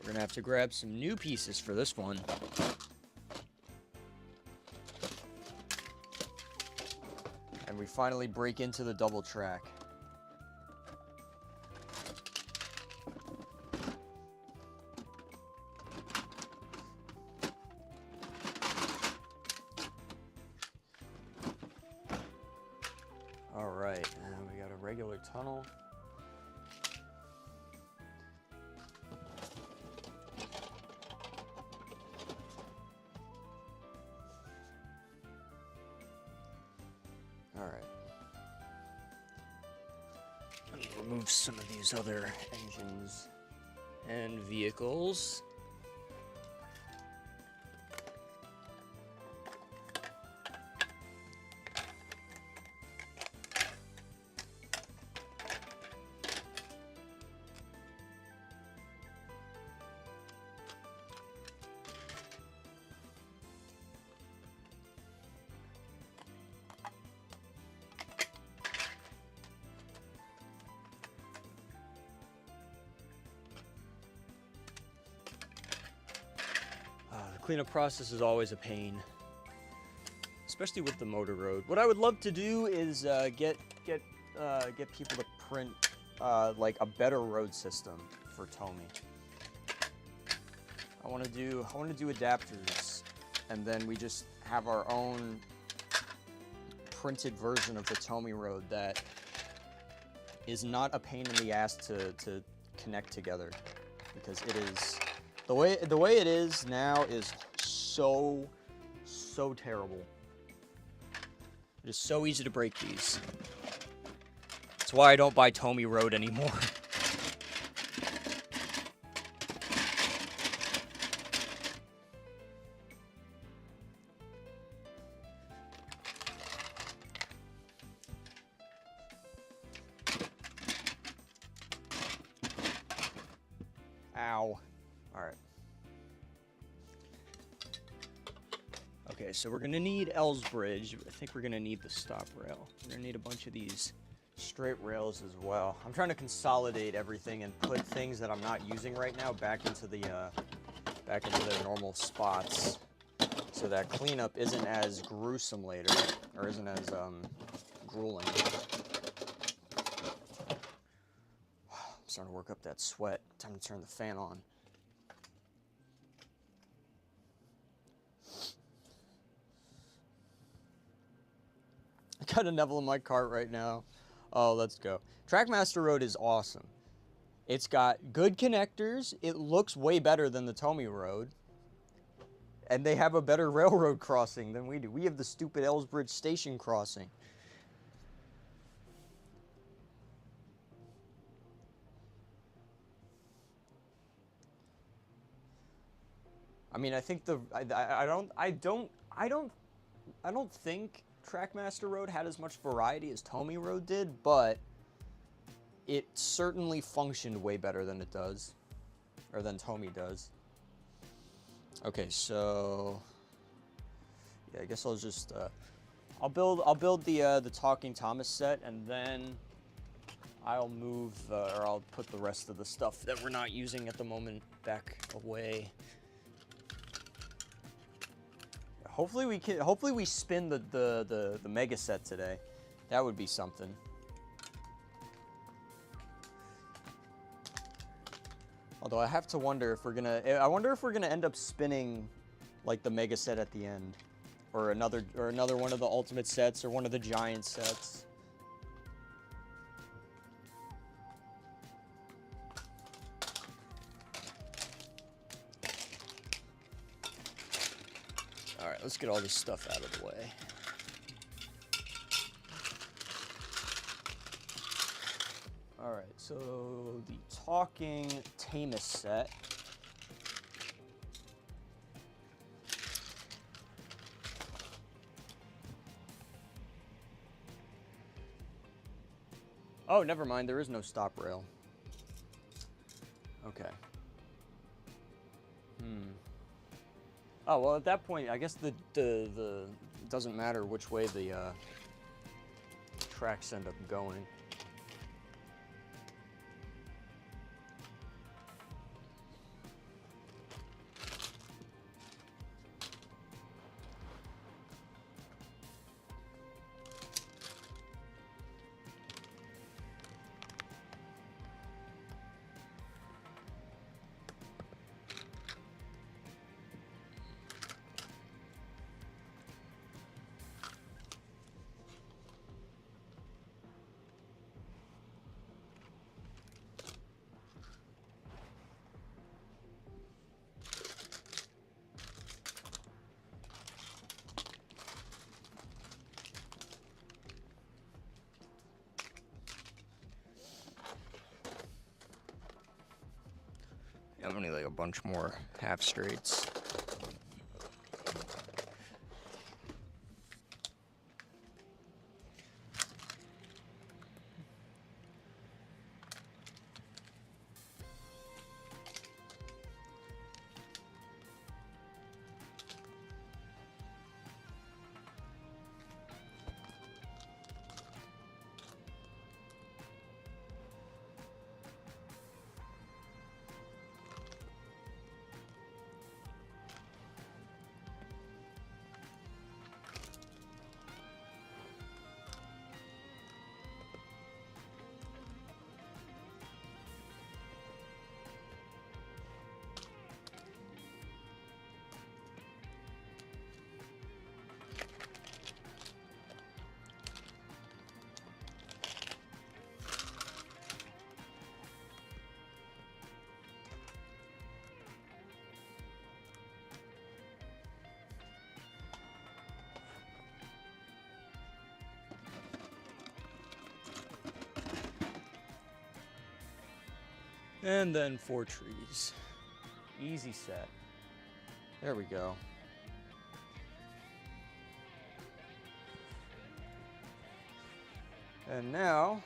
We're gonna have to grab some new pieces for this one. And we finally break into the double track. All right, and we got a regular tunnel. Remove some of these other engines and vehicles. Cleanup process is always a pain, especially with the motor road. What I would love to do is get people to print like a better road system for Tomy. I want to do adapters, and then we just have our own printed version of the Tomy road that is not a pain in the ass to connect together, because it is. The way it is now is so terrible. It is so easy to break these. That's why I don't buy Tomy Road anymore. Ow. Alright. Okay, so we're gonna need Ellsbridge. I think we're gonna need the stop rail. We're gonna need a bunch of these straight rails as well. I'm trying to consolidate everything and put things that I'm not using right now back into their normal spots, so that cleanup isn't as gruesome later, or isn't as grueling. starting to work up that sweat. Time to turn the fan on. I got a Neville in my cart right now. Oh, let's go. Trackmaster Road is awesome. It's got good connectors. It looks way better than the Tomica Road. And they have a better railroad crossing than we do. We have the stupid Ellsbridge Station crossing. I mean, I think I don't think Trackmaster Road had as much variety as Tomica Road did, but it certainly functioned way better than it does, or than Tomica does. Okay, so yeah, I guess I'll just I'll build the Talking Thomas set, and then I'll move or I'll put the rest of the stuff that we're not using at the moment back away. Hopefully we spin the mega set today. That would be something. Although I have to wonder if we're gonna end up spinning like the mega set at the end, or another one of the ultimate sets, or one of the giant sets. All right, let's get all this stuff out of the way. All right, so the Talking Thomas set. Oh, never mind, there is no stop rail. Okay. Oh, well, at that point, I guess the it doesn't matter which way the tracks end up going. I'm gonna need like a bunch more half straights. And then 4 trees. Easy set. There we go. And now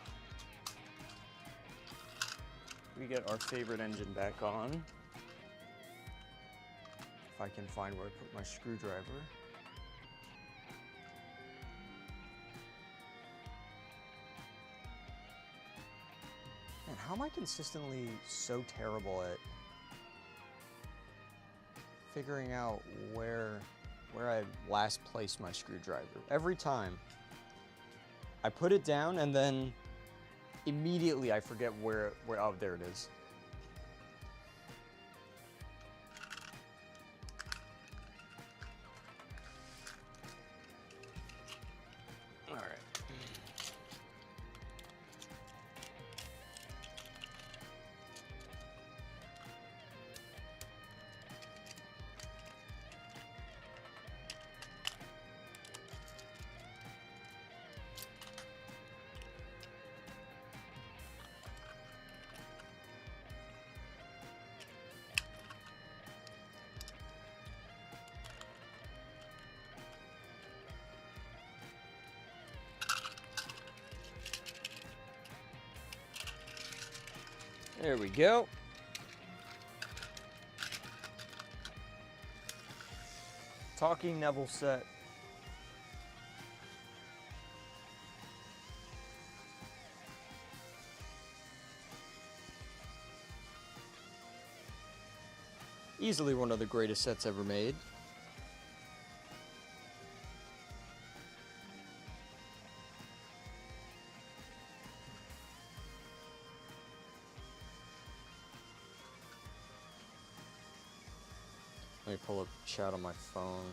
we get our favorite engine back on. If I can find where I put my screwdriver. Man, how am I consistently so terrible at figuring out where I last placed my screwdriver? Every time I put it down and then immediately I forget where, oh, there it is. All right. There we go. Talking Neville set. Easily one of the greatest sets ever made. Let me pull up chat on my phone.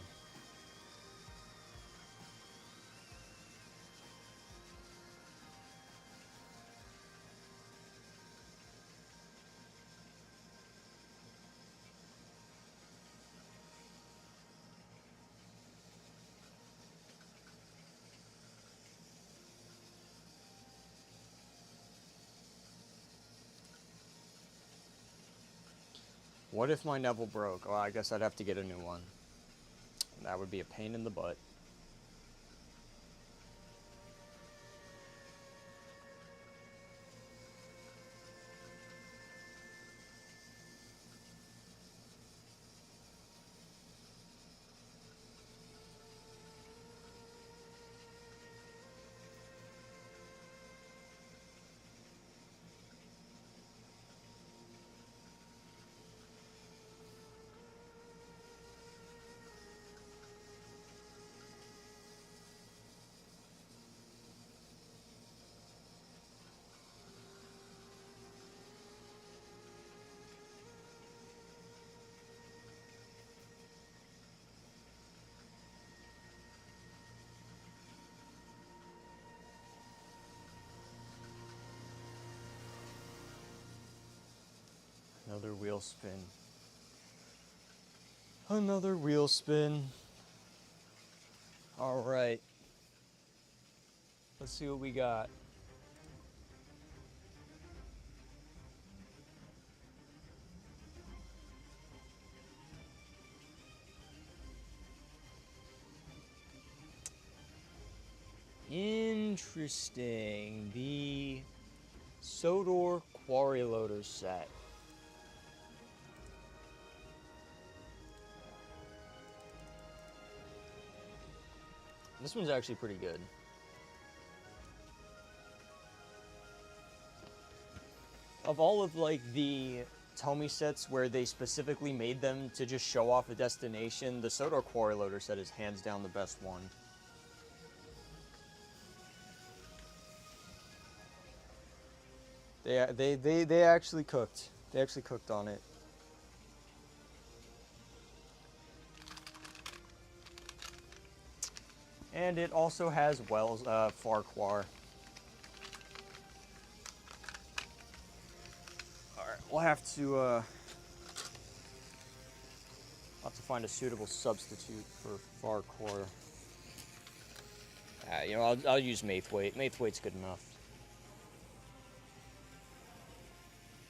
What if my Neville broke? Well, I guess I'd have to get a new one. That would be a pain in the butt. Another wheel spin. Another wheel spin. All right. Let's see what we got. Interesting. The Sodor Quarry Loader set. This one's actually pretty good. Of all of like the Tomy sets where they specifically made them to just show off a destination, the Sodor Quarry Loader set is hands down the best one. They actually cooked. They actually cooked on it. And it also has Wells, Farquhar. Alright, we'll have to find a suitable substitute for Farquhar. You know, I'll use Maithwaite. Maithwaite's good enough.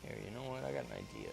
Here, you know what? I got an idea.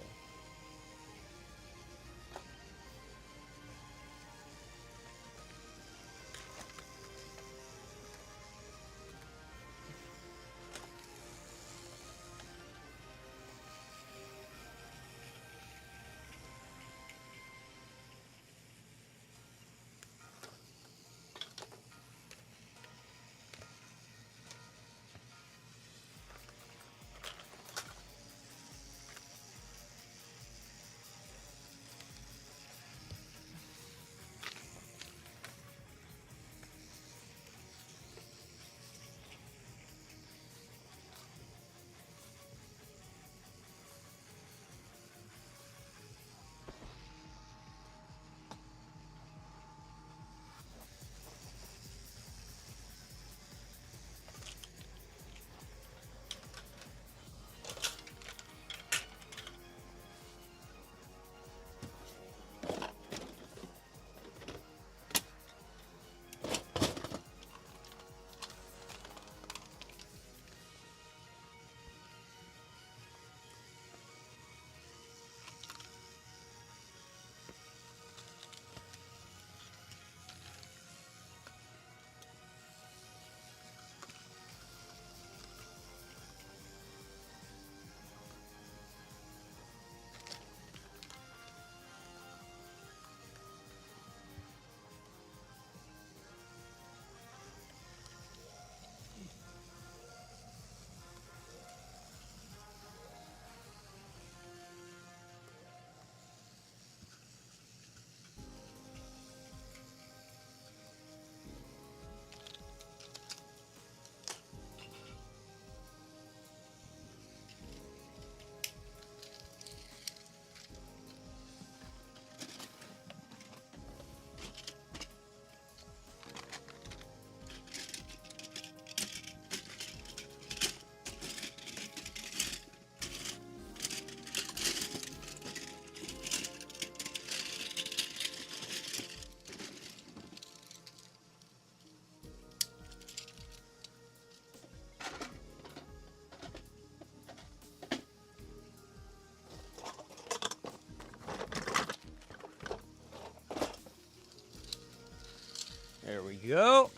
we go.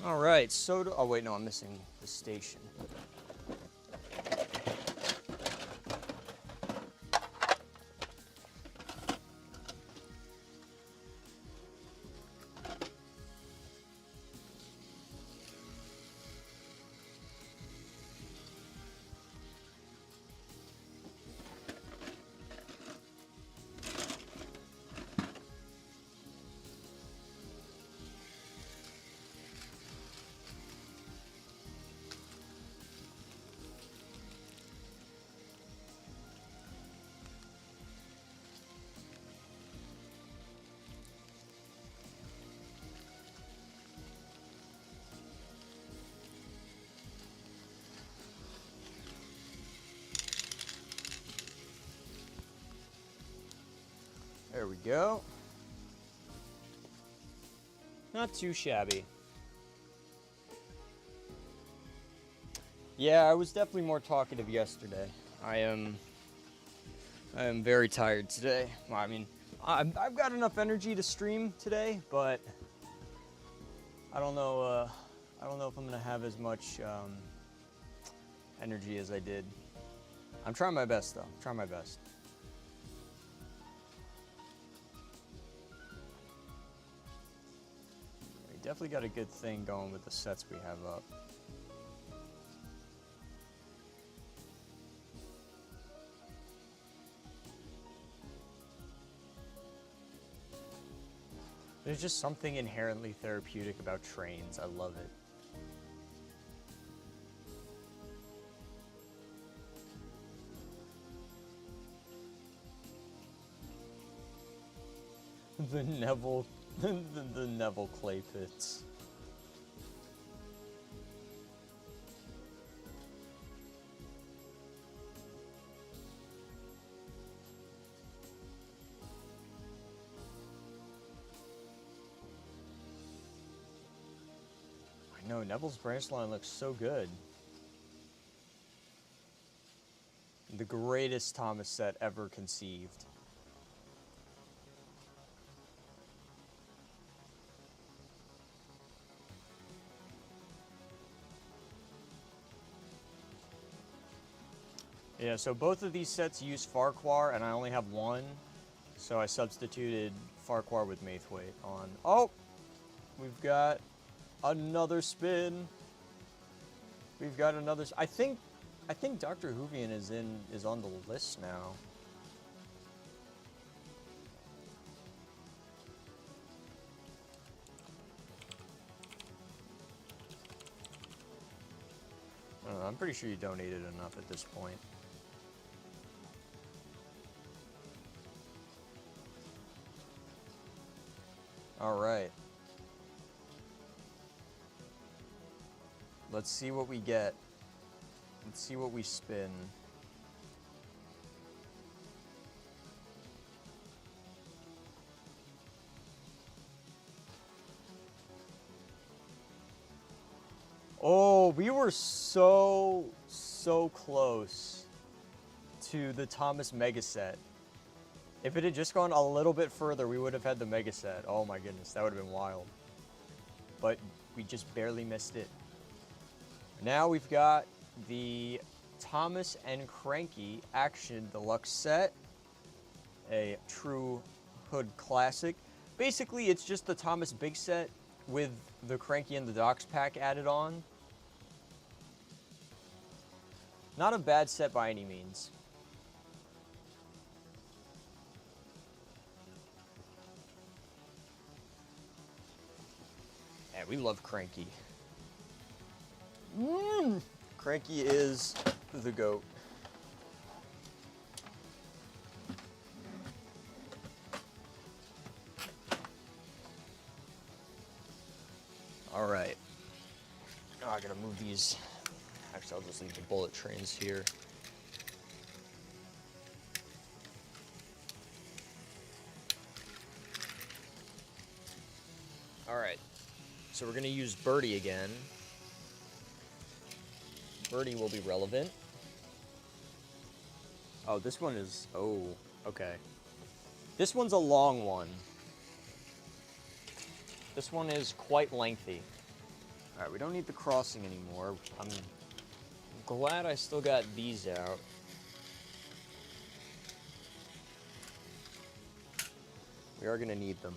All right, soda. Oh, wait, no, I'm missing the station. There we go. Not too shabby. Yeah, I was definitely more talkative yesterday. I am very tired today. Well, I mean, I've got enough energy to stream today, but I don't know. I don't know if I'm gonna have as much energy as I did. I'm trying my best, though. I'm trying my best. We definitely got a good thing going with the sets we have up. There's just something inherently therapeutic about trains. I love it. The Neville, the Neville clay pits. I know, Neville's branch line looks so good. The greatest Thomas set ever conceived. Yeah, so both of these sets use Farquhar, and I only have one, so I substituted Farquhar with Maithwaite on. Oh, we've got another spin. We've got another. I think Dr. Hoovian is on the list now. I don't know, I'm pretty sure you donated enough at this point. All right. Let's see what we get. Let's see what we spin. Oh, we were so close to the Thomas Mega Set. If it had just gone a little bit further, we would have had the Mega Set. Oh my goodness, that would have been wild. But we just barely missed it. Now we've got the Thomas and Cranky Action Deluxe Set. A true hood classic. Basically, it's just the Thomas Big Set with the Cranky and the Docks pack added on. Not a bad set by any means. Yeah, we love Cranky. Cranky is the GOAT. All right. Oh, I gotta move these. Actually, I'll just leave the bullet trains here. All right. So we're gonna use Birdie again. Birdie will be relevant. Oh, this one is... Oh, okay. This one's a long one. This one is quite lengthy. All right, we don't need the crossing anymore. I'm glad I still got these out. We are gonna need them.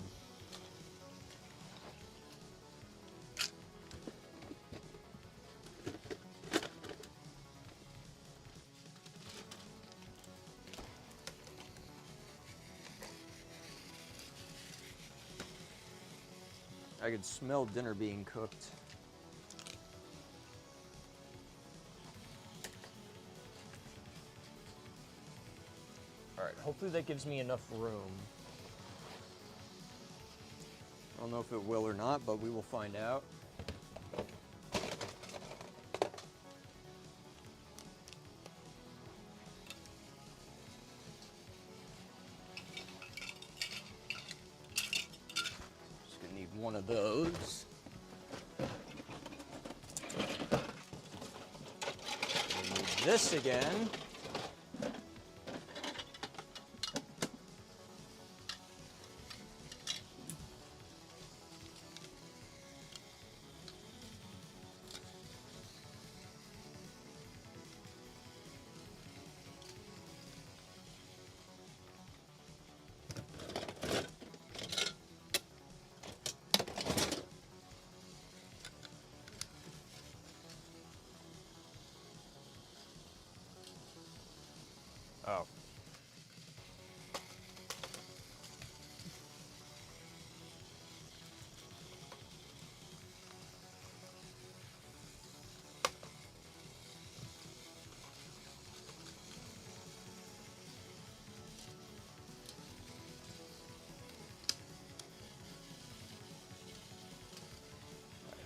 I could smell dinner being cooked. All right, hopefully that gives me enough room. I don't know if it will or not, but we will find out. One of those. We need this again. Oh.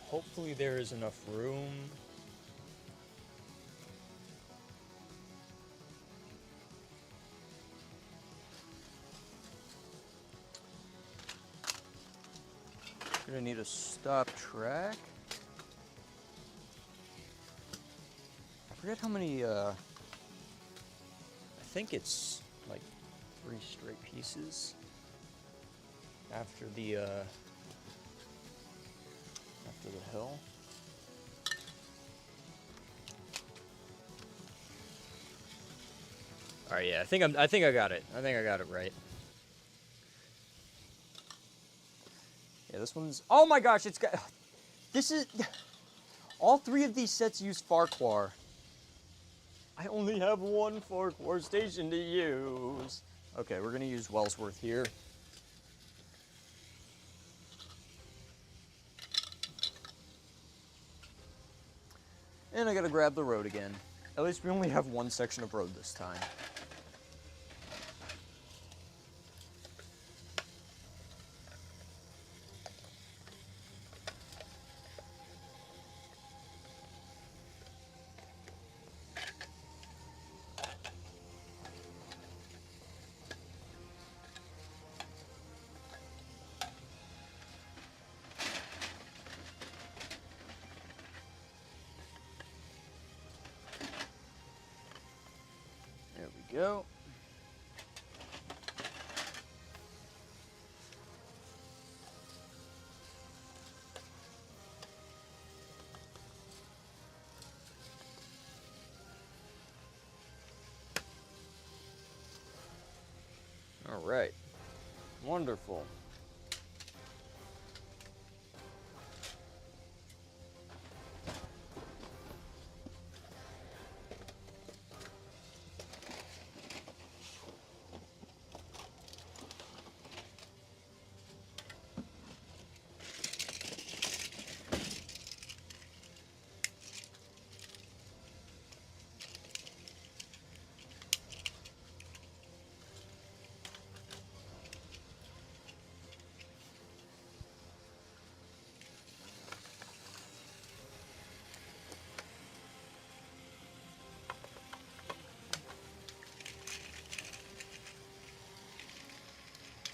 Hopefully there is enough room. Gonna need a stop track. I forget how many, I think it's like 3 straight pieces after the hill. All right, yeah, I think I got it. I think I got it right. Yeah, this one's, oh my gosh, it's got, this is, all 3 of these sets use Farquhar. I only have 1 Farquhar station to use. Okay, we're gonna use Wellsworth here. And I gotta grab the road again. At least we only have 1 section of road this time. There we go. All right. Wonderful.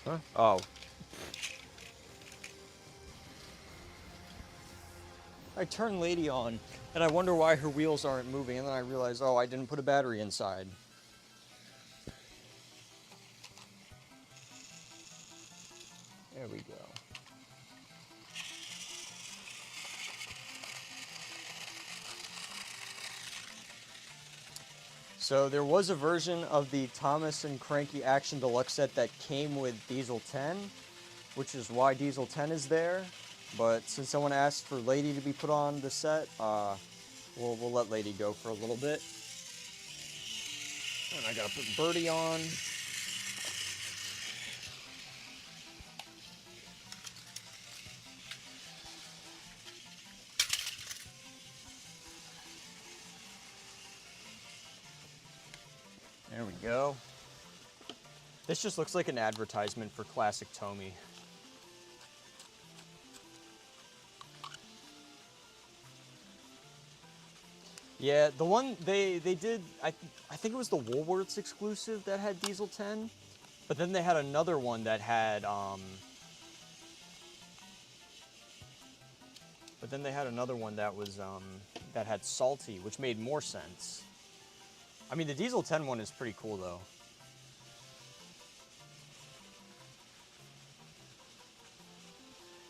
Huh? Oh. I turn Lady on, and I wonder why her wheels aren't moving, and then I realize, oh, I didn't put a battery inside. There we go. So there was a version of the Thomas and Cranky Action Deluxe set that came with Diesel 10, which is why Diesel 10 is there. But since someone asked for Lady to be put on the set, we'll let Lady go for a little bit. And I gotta put Birdie on. There we go. This just looks like an advertisement for classic Tomy. Yeah, the one they did, I think it was the Woolworths exclusive that had Diesel 10, but then they had another one that had that was that had Salty, which made more sense. I mean, the Diesel 10 one is pretty cool though.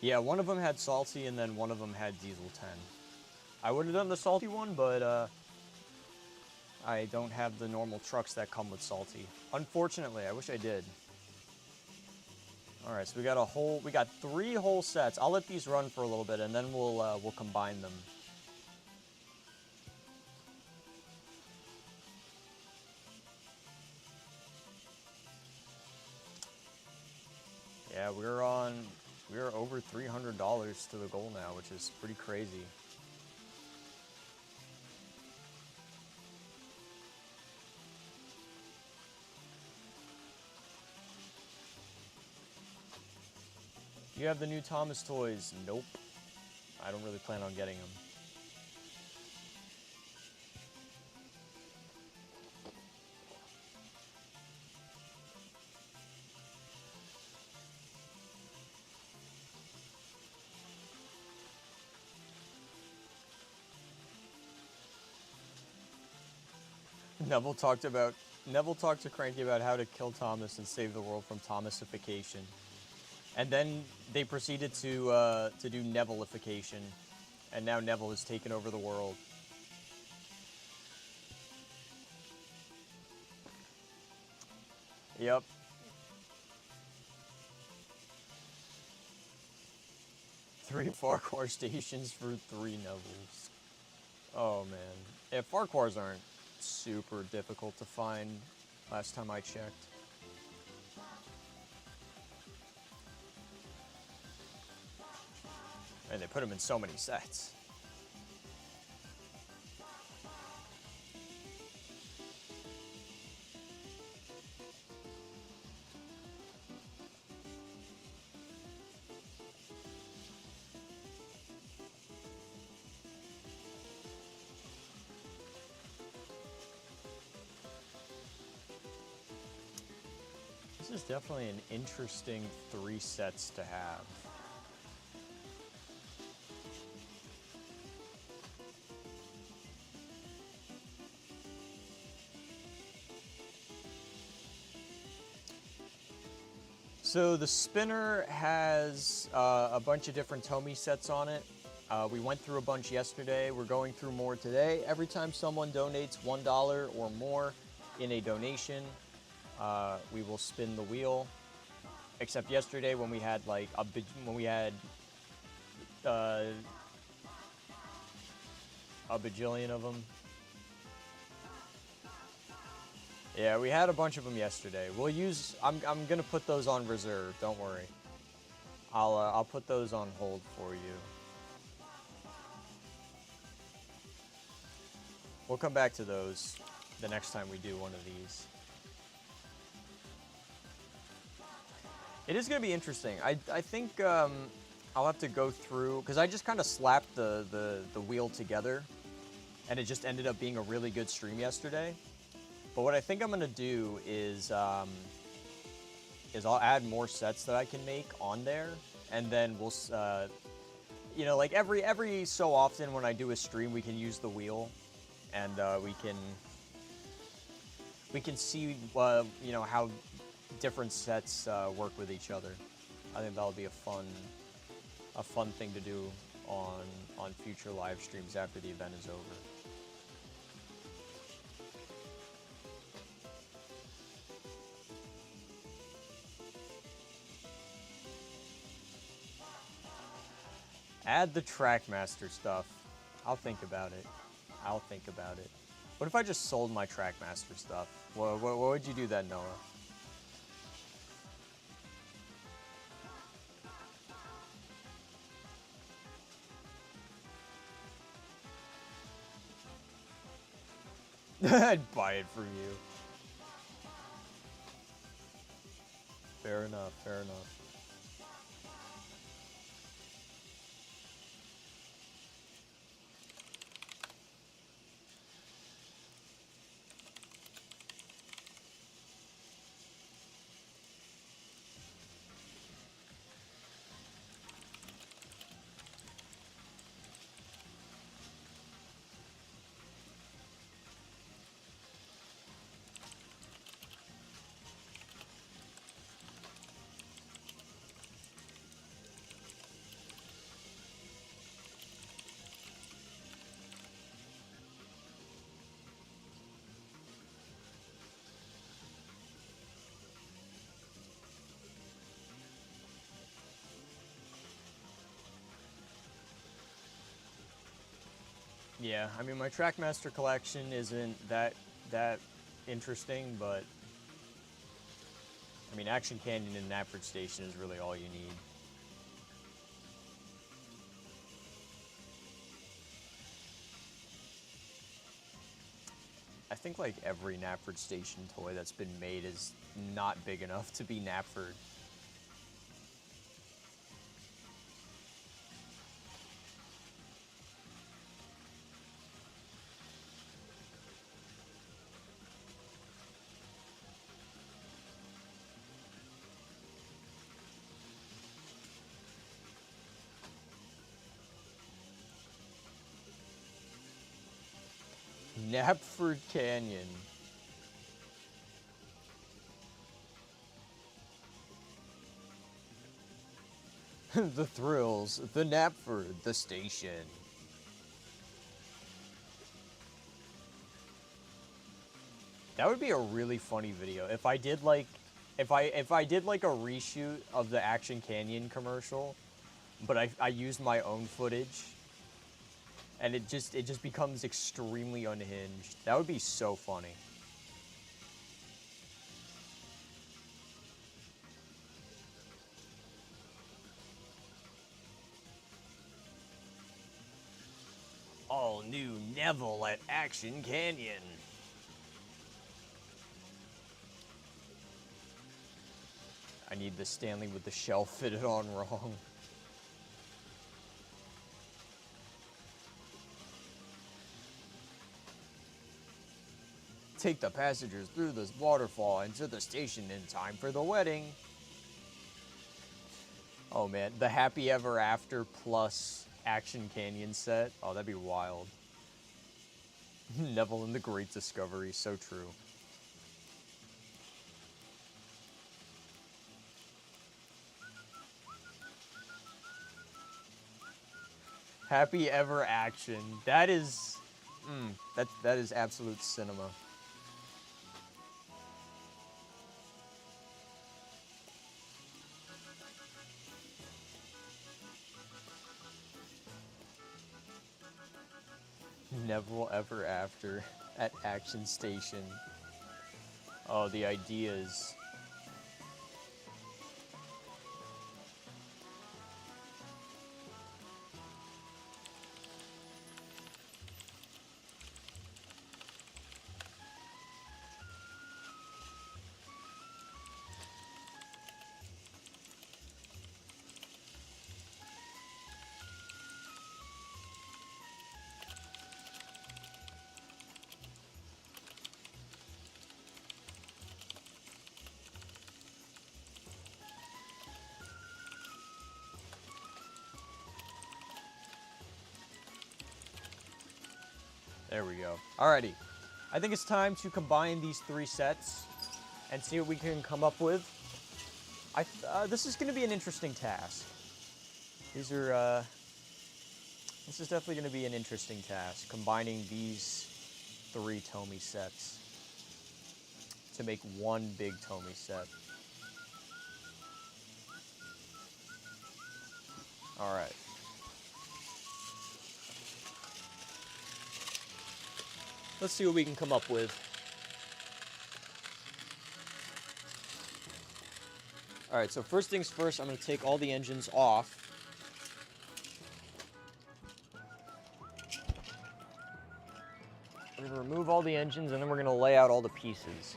Yeah, one of them had Salty and then one of them had Diesel 10. I would have done the Salty one, but I don't have the normal trucks that come with Salty. Unfortunately, I wish I did. All right, so we got 3 whole sets. I'll let these run for a little bit and then we'll combine them. Yeah, we're over $300 to the goal now, which is pretty crazy. You have the new Thomas toys? Nope. I don't really plan on getting them. Neville talked to Cranky about how to kill Thomas and save the world from Thomasification. And then they proceeded to do Nevilleification, and now Neville has taken over the world. Yep. Three Farquhar stations for 3 Nevilles. Oh man. Yeah, Farquhars aren't super difficult to find last time I checked. And they put them in so many sets. This is definitely an interesting 3 sets to have. So the spinner has a bunch of different Tomy sets on it. We went through a bunch yesterday. We're going through more today. Every time someone donates $1 or more in a donation, we will spin the wheel. Except yesterday when we had like a bajillion of them. Yeah, we had a bunch of them yesterday. I'm gonna put those on reserve. Don't worry. I'll put those on hold for you. We'll come back to those the next time we do one of these. It is gonna be interesting. I think I'll have to go through because I just kind of slapped the wheel together, and it just ended up being a really good stream yesterday. But what I think I'm gonna do is I'll add more sets that I can make on there, and then we'll, you know, like every so often when I do a stream, we can use the wheel, and we can see, you know, how different sets work with each other. I think that'll be a fun thing to do on future live streams after the event is over. add the Trackmaster stuff. I'll think about it. I'll think about it. What if I just sold my Trackmaster stuff? What would you do then, Noah? I'd buy it from you. Fair enough, fair enough. Yeah, I mean, my Trackmaster collection isn't that interesting, but I mean, Action Canyon and Knapford Station is really all you need. I think like every Knapford Station toy that's been made is not big enough to be Knapford. Knapford Canyon. The thrills, the Knapford, the station. That would be a really funny video if I did like, if I did like a reshoot of the Action Canyon commercial, but I used my own footage, and it just becomes extremely unhinged. That would be so funny. All new Neville at Action Canyon. I need the Stanley with the shell fitted on wrong. Take the passengers through this waterfall and to the station in time for the wedding. Oh man, the Happy Ever After plus Action Canyon set. Oh, that'd be wild. Neville and the Great Discovery, so true. Happy Ever Action. That is, that is absolute cinema. Neville Ever After at Action Station. Oh, the ideas. There we go. Alrighty. I think it's time to combine these three sets and see what we can come up with. This is going to be an interesting task. These are, this is definitely going to be an interesting task, combining these three Tomy sets to make one big Tomy set. Alright. Let's see what we can come up with. All right, so first things first, I'm going to take all the engines off. We're going to remove all the engines, and then we're going to lay out all the pieces.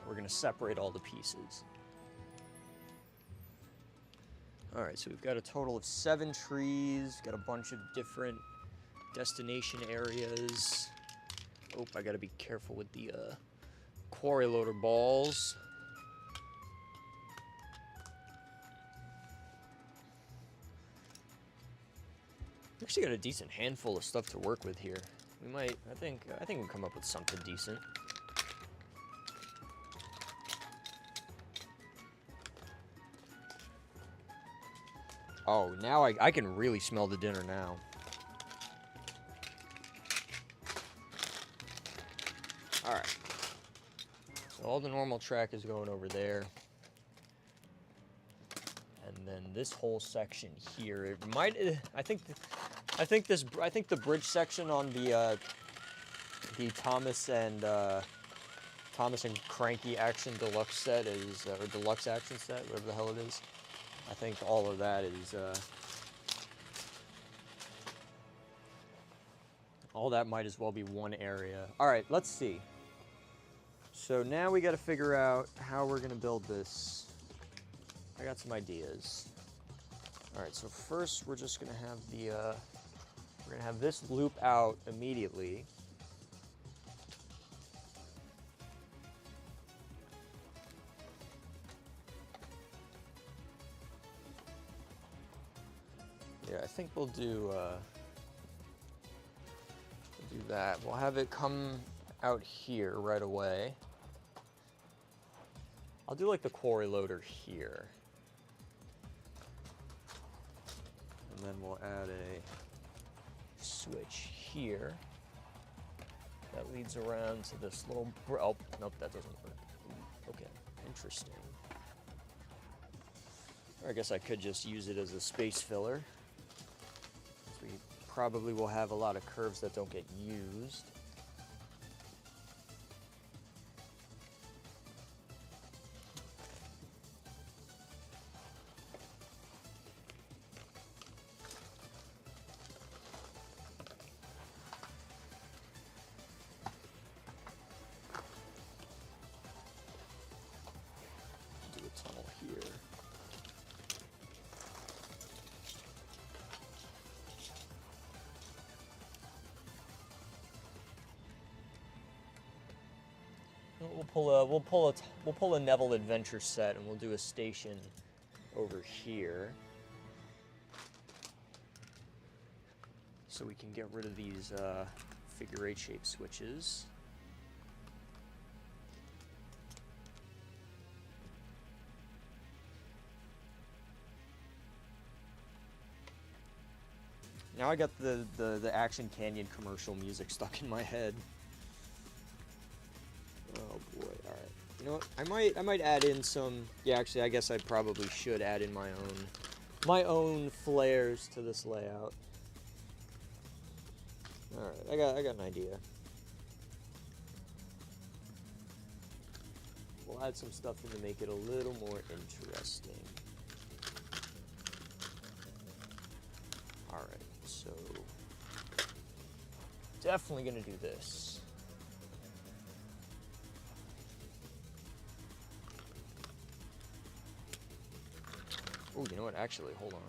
We're going to separate all the pieces. All right, so we've got a total of 7 trees, got a bunch of different destination areas. Oh, I got to be careful with the quarry loader balls. We actually got a decent handful of stuff to work with here. We might, I think we'll come up with something decent. Oh, now I can really smell the dinner now. All right. So all the normal track is going over there. And then this whole section here, it might, I think the bridge section on the Thomas and Cranky Action Deluxe set is, or Deluxe Action set, whatever the hell it is. I think all of that is, all that might as well be one area. All right, let's see. So now we got to figure out how we're gonna build this. I got some ideas. All right, so first we're just gonna have the, we're gonna have this loop out immediately. Yeah, I think we'll do that. We'll have it come out here right away. I'll do like the quarry loader here. And then we'll add a switch here. That leads around to this little, oh, nope, that doesn't work. Okay, interesting. Or I guess I could just use it as a space filler. We probably will have a lot of curves that don't get used. Do a tunnel here. We'll pull a Neville adventure set, and we'll do a station over here, so we can get rid of these figure 8 shape switches. Now I got the Action Canyon commercial music stuck in my head. Oh boy, alright. You know what? I might add in some, yeah, actually I guess I probably should add in my own flares to this layout. Alright, I got an idea. We'll add some stuff in to make it a little more interesting. Alright, so definitely gonna do this. Oh, you know what? Actually, hold on.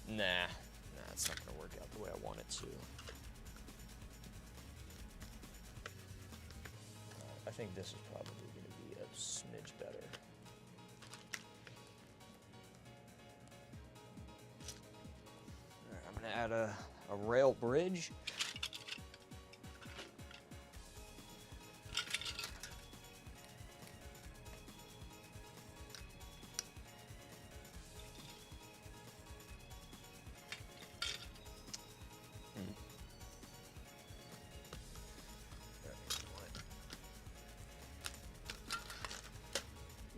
Nah, it's not gonna work out the way I want it to. I think this is probably gonna be a smidge better. Alright, I'm gonna add a rail bridge.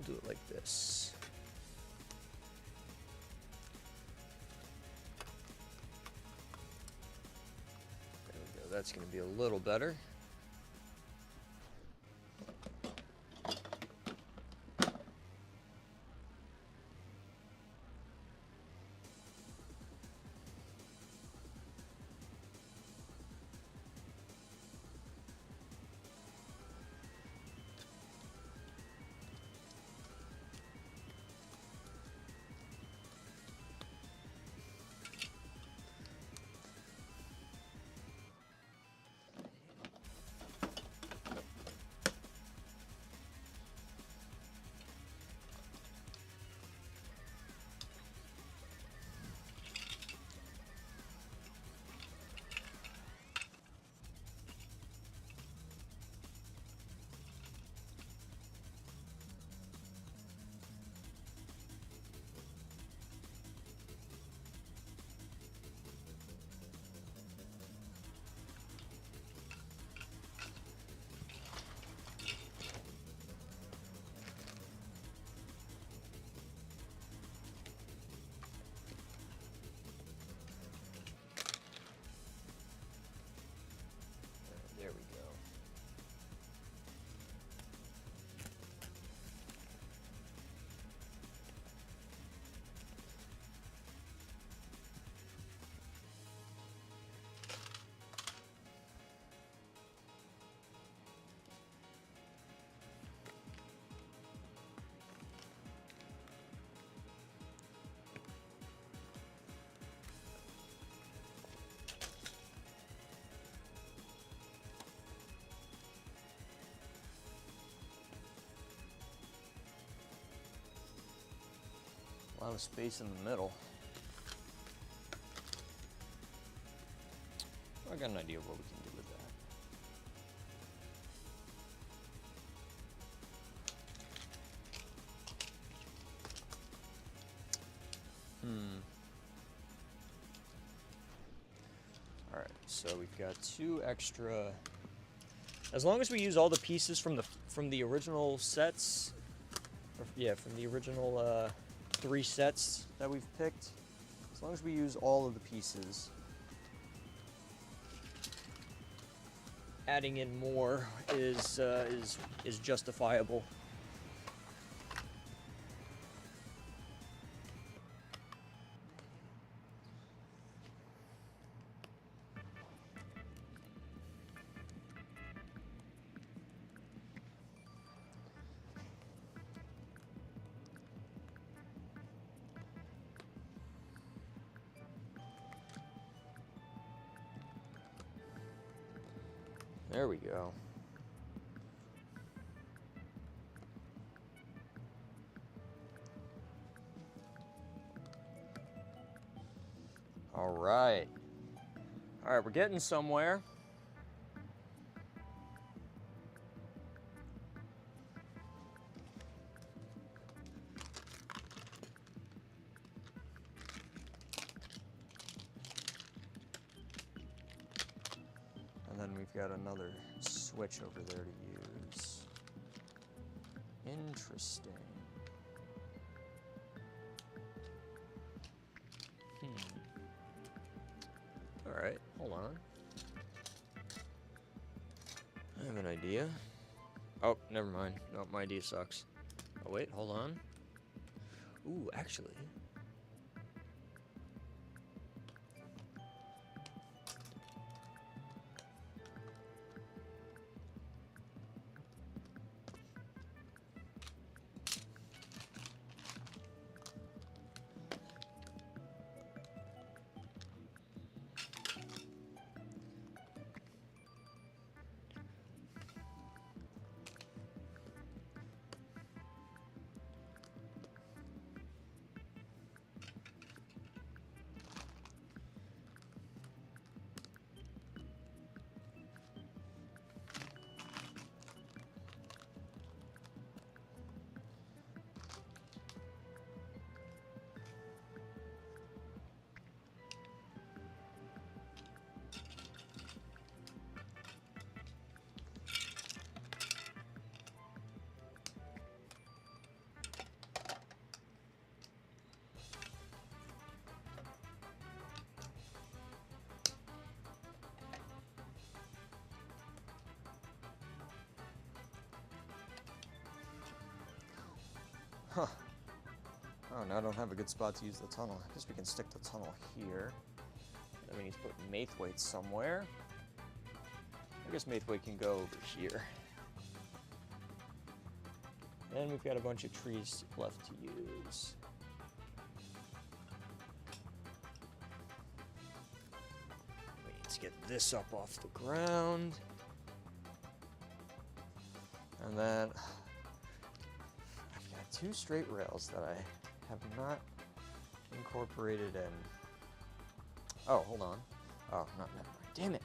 Do it like this. that's going to be a little better. There we go. A lot of space in the middle. I got an idea of what we can do with that. Alright, so we've got 2 extra. As long as we use all the pieces from the original sets, or, yeah, from the original 3 sets that we've picked, as long as we use all of the pieces, adding in more is justifiable. There we go. All right. All right, we're getting somewhere. And then we've got another switch over there to use. Interesting. All right, hold on. I have an idea. Oh, never mind. No, my idea sucks. Oh, wait, hold on. Ooh, actually. Huh. Oh, now I don't have a good spot to use the tunnel. I guess we can stick the tunnel here. Then we need to put Maithwaite somewhere. I guess Maithwaite can go over here. And we've got a bunch of trees left to use. We need to get this up off the ground. And then I've got 2 straight rails that I have not incorporated in. Oh, hold on. Oh, not never mind. Damn it.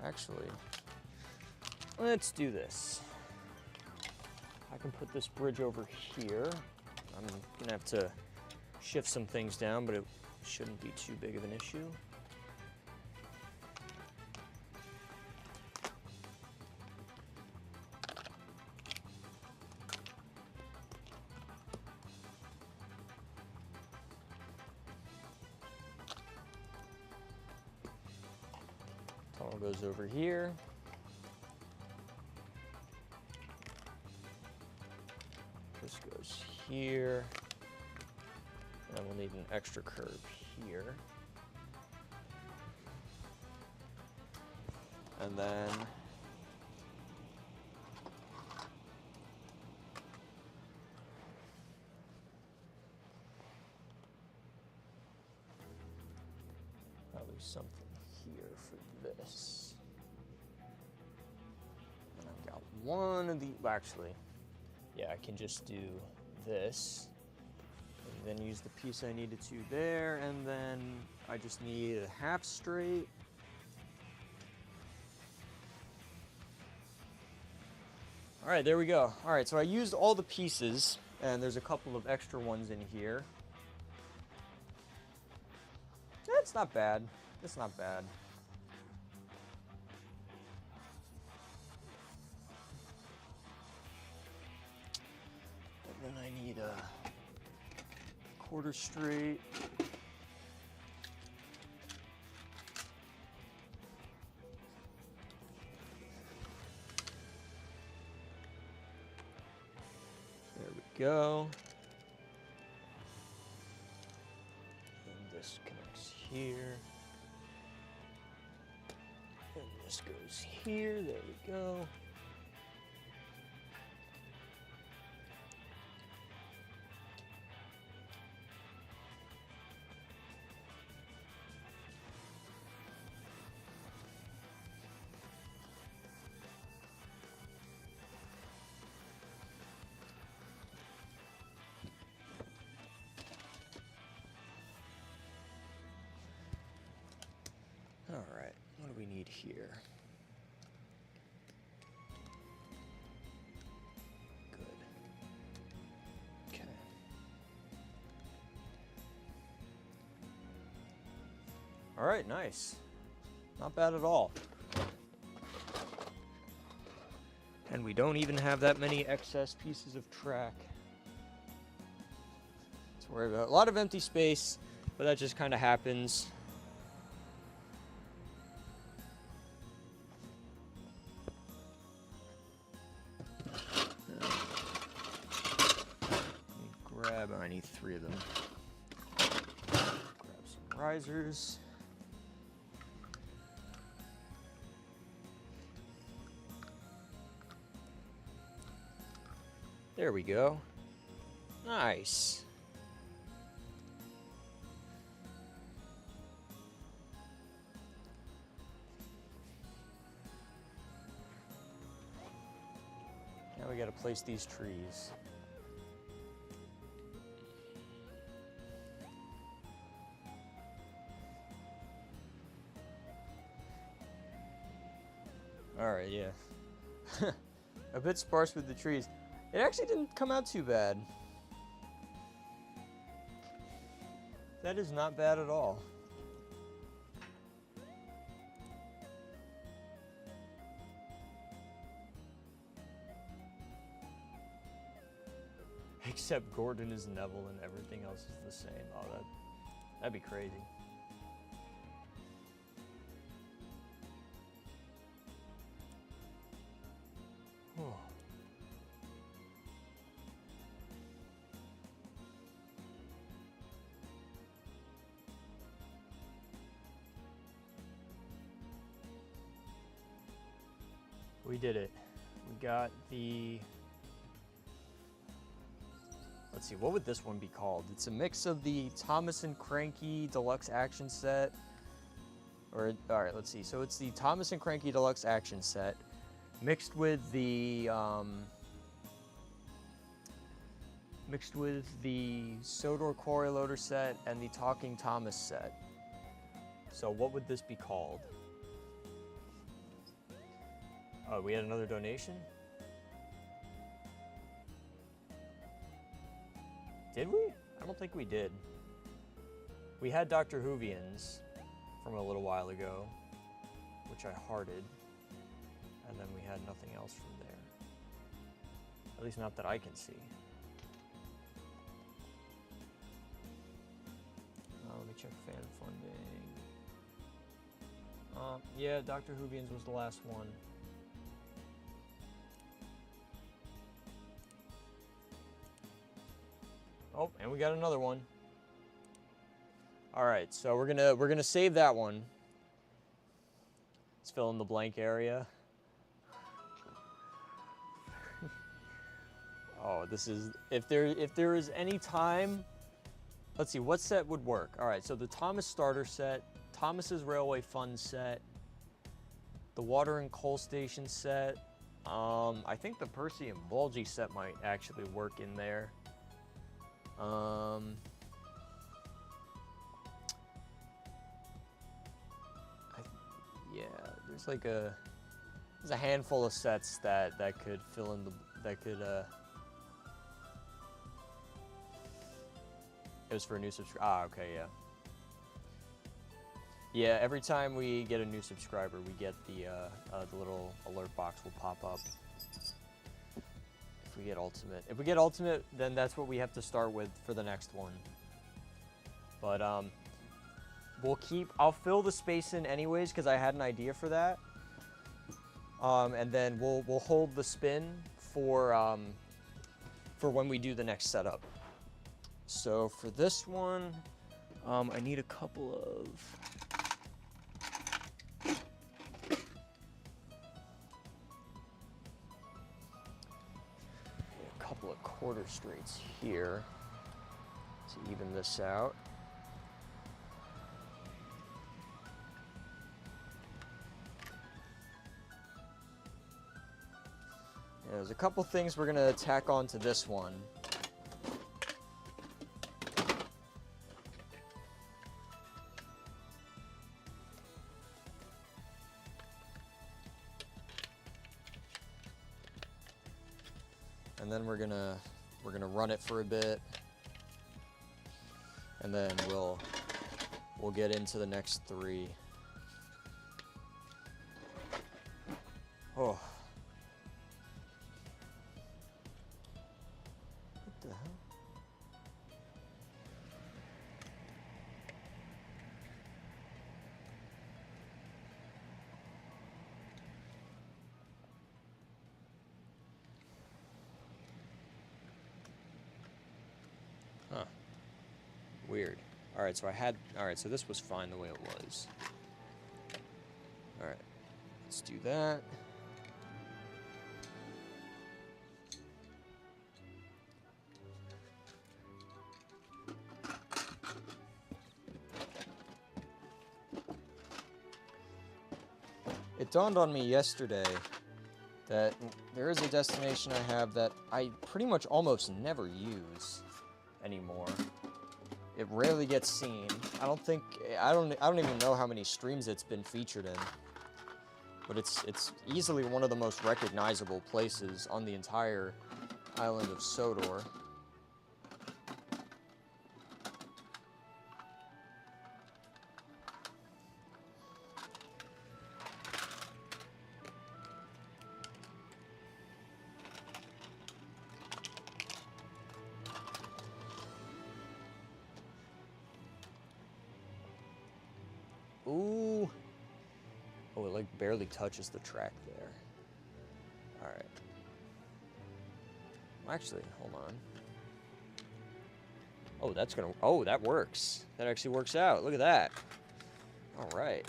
Actually, let's do this. I can put this bridge over here. I'm gonna have to shift some things down, but it shouldn't be too big of an issue. Tunnel goes over here. This goes here. And we'll need an extra curve here. And then probably something here for this. And I've got one of the, actually, yeah, I can just do this. And then use the piece I needed to there, and then I just need a half straight. All right, there we go. All right, so I used all the pieces, and there's a couple of extra ones in here. It's not bad. It's not bad. And then I need a quarter straight. There we go. And this connects here. And this goes here. There we go. All right, what do we need here? Good. Okay. All right, nice. Not bad at all. And we don't even have that many excess pieces of track to worry about. A lot of empty space, but that just kind of happens. I need 3 of them. Grab some risers. There we go. Nice. Now we gotta place these trees. All right, yeah. A bit sparse with the trees. It actually didn't come out too bad. That is not bad at all. Except Gordon is Neville and everything else is the same. Oh, that'd be crazy. We did it. We got the... Let's see, what would this one be called? It's a mix of the Thomas and Cranky Deluxe Action Set. Or, all right, let's see. So it's the Thomas and Cranky Deluxe Action Set mixed with the Sodor Quarry Loader set and the Talking Thomas set. So what would this be called? Oh, we had another donation? Did we? I don't think we did. We had Dr. Whovians from a little while ago, which I hearted, and then we had nothing else from there. At least not that I can see. Let me check fan funding. Yeah, Dr. Whovians was the last one. Oh, and we got another one. All right, so we're gonna save that one. Let's fill in the blank area. Oh, this is if there is any time. Let's see, what set would work? All right, so the Thomas starter set, Thomas's Railway Fund set, the Water and Coal Station set. I think the Percy and Bulgy set might actually work in there. Yeah, there's like there's a handful of sets that could fill in it was for a new subscriber. Ah, okay, yeah. Yeah, every time we get a new subscriber, we get the little alert box will pop up. If we get ultimate. If we get ultimate, then that's what we have to start with for the next one. But I'll fill the space in anyways because I had an idea for that. And then we'll hold the spin for when we do the next setup. So for this one, I need a couple of quarter straights here to even this out. Yeah, there's a couple things we're gonna tack onto this one. And then we're gonna run it for a bit, and then we'll get into the next three. Oh, what the hell? Huh. Weird. Alright, so this was fine the way it was. Alright, let's do that. It dawned on me yesterday that there is a destination I have that I pretty much almost never use anymore. It rarely gets seen. I don't even know how many streams it's been featured in. But it's easily one of the most recognizable places on the entire island of Sodor. Ooh. Oh, it like barely touches the track there. All right. Actually, hold on. Oh, that works. That actually works out. Look at that. All right.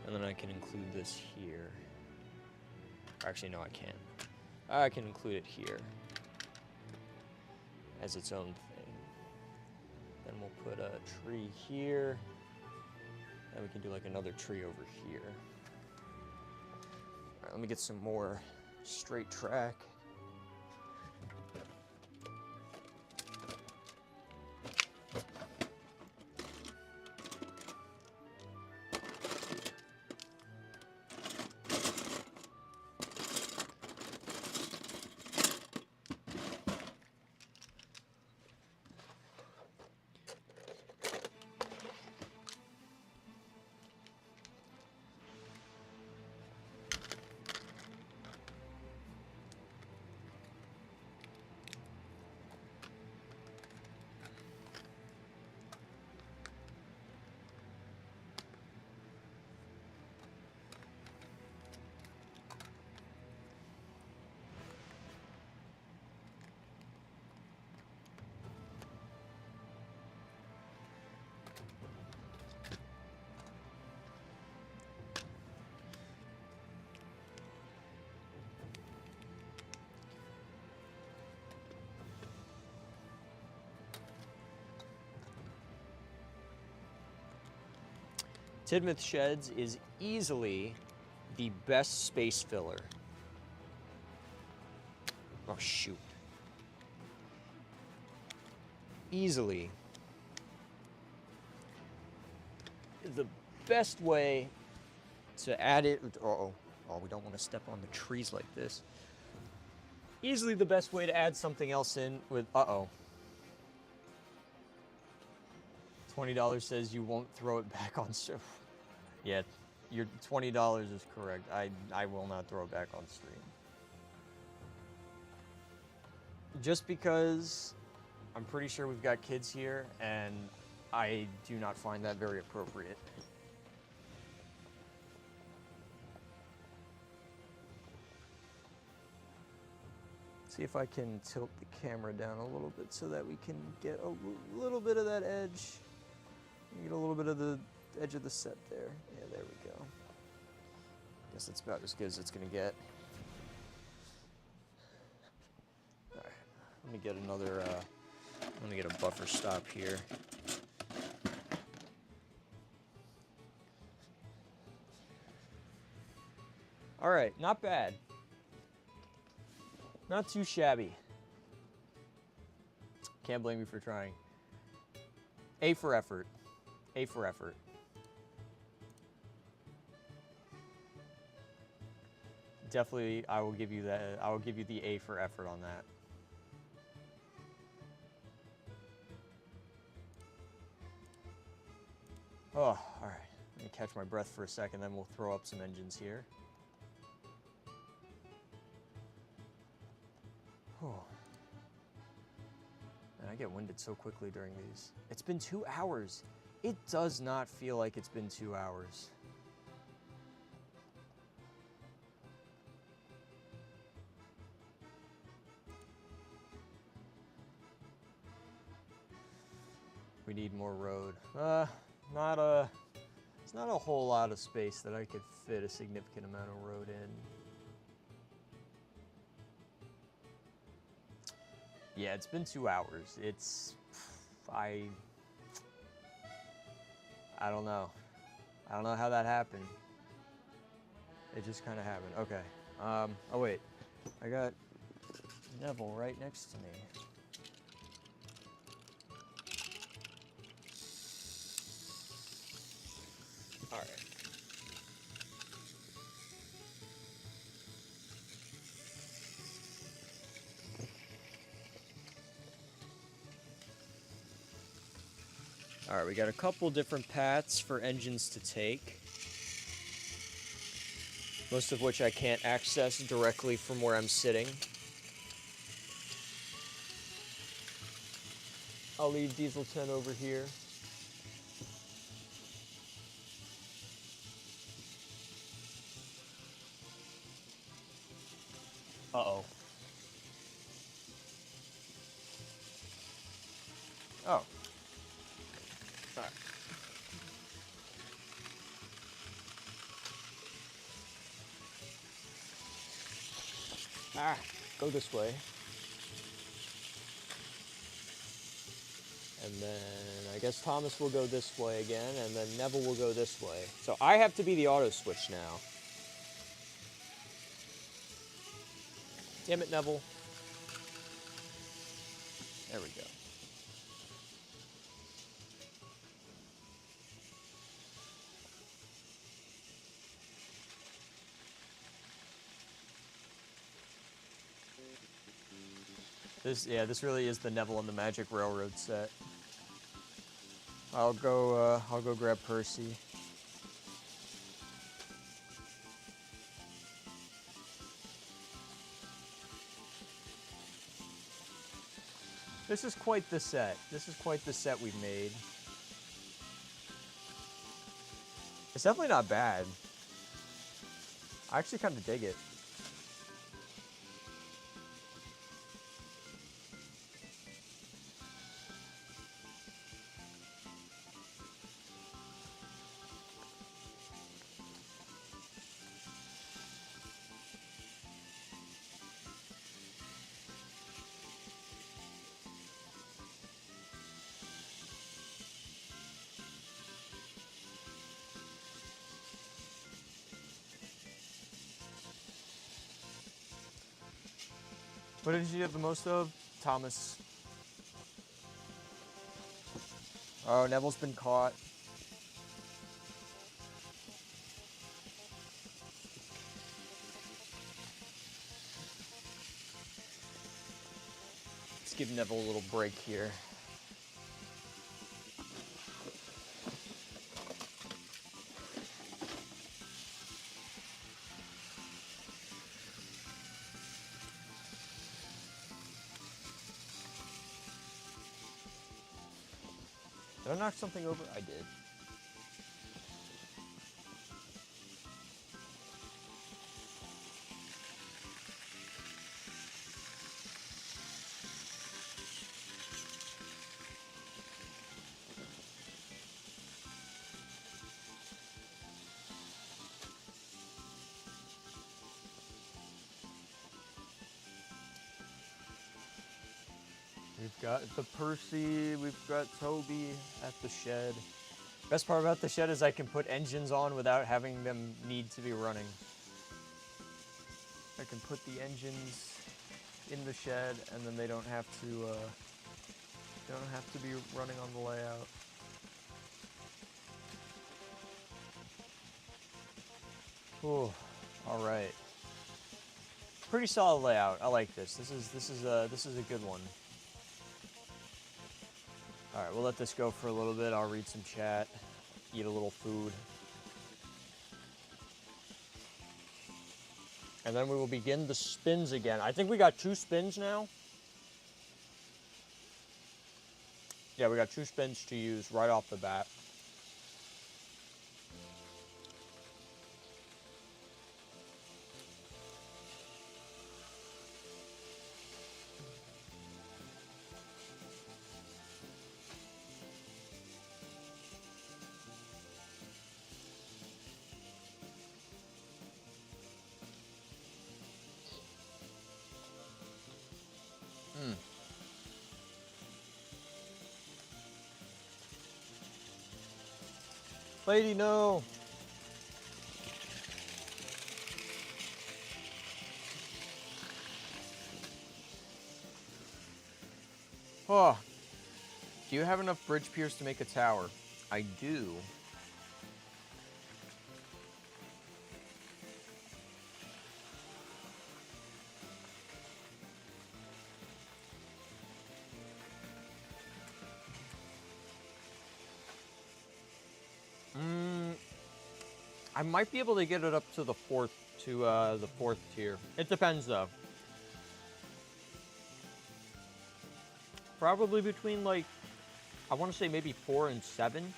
And then I can include this here. Actually, no, I can't. I can include it here as its own thing. Then we'll put a tree here. And we can do like another tree over here. All right, let me get some more straight track. Tidmouth Sheds is easily the best space filler. Oh, shoot. Easily the best way to add it. Oh, we don't want to step on the trees like this. Easily the best way to add something else in with, $20 says you won't throw it back on stream. Yeah, your $20 is correct. I will not throw it back on stream. Just because I'm pretty sure we've got kids here, and I do not find that very appropriate. See if I can tilt the camera down a little bit so that we can get a little bit of that edge. Get a little bit of the edge of the set there. Yeah, there we go. Guess that's about as good as it's gonna get. All right, let me get another, let me get a buffer stop here. All right, not bad. Not too shabby. Can't blame you for trying. A for effort. A for effort. Definitely, I will give you that. I will give you the A for effort on that. Oh, all right. Let me catch my breath for a second, then we'll throw up some engines here. Oh. Man, I get winded so quickly during these. It's been 2 hours. It does not feel like it's been 2 hours. We need more road. It's not a whole lot of space that I could fit a significant amount of road in. Yeah, it's been 2 hours. I don't know. I don't know how that happened. It just kind of happened. Okay. Oh wait, I got Neville right next to me. All right. All right, we got a couple different paths for engines to take, most of which I can't access directly from where I'm sitting. I'll leave Diesel 10 over here. Uh-oh. Oh. All right. Ah, go this way. And then I guess Thomas will go this way again, and then Neville will go this way. So I have to be the auto switch now. Damn it, Neville. There we go. This really is the Neville and the Magic Railroad set. I'll go grab Percy. This is quite the set. This is quite the set we've made. It's definitely not bad. I actually kind of dig it. What did you have the most of? Thomas. Oh, Neville's been caught. Let's give Neville a little break here. Did I knock something over? I did. We've got the Percy, we've got Toby at the shed. Best part about the shed is I can put engines on without having them need to be running. I can put the engines in the shed and then they don't have to be running on the layout. Ooh, all right. Pretty solid layout. I like this. This is a good one. All right, we'll let this go for a little bit. I'll read some chat, eat a little food. And then we will begin the spins again. I think we got 2 spins now. Yeah, we got 2 spins to use right off the bat. Lady, no. Oh. Do you have enough bridge piers to make a tower? I do. I might be able to get it up to the fourth tier. It depends though. Probably between like, I want to say maybe 4 and 7.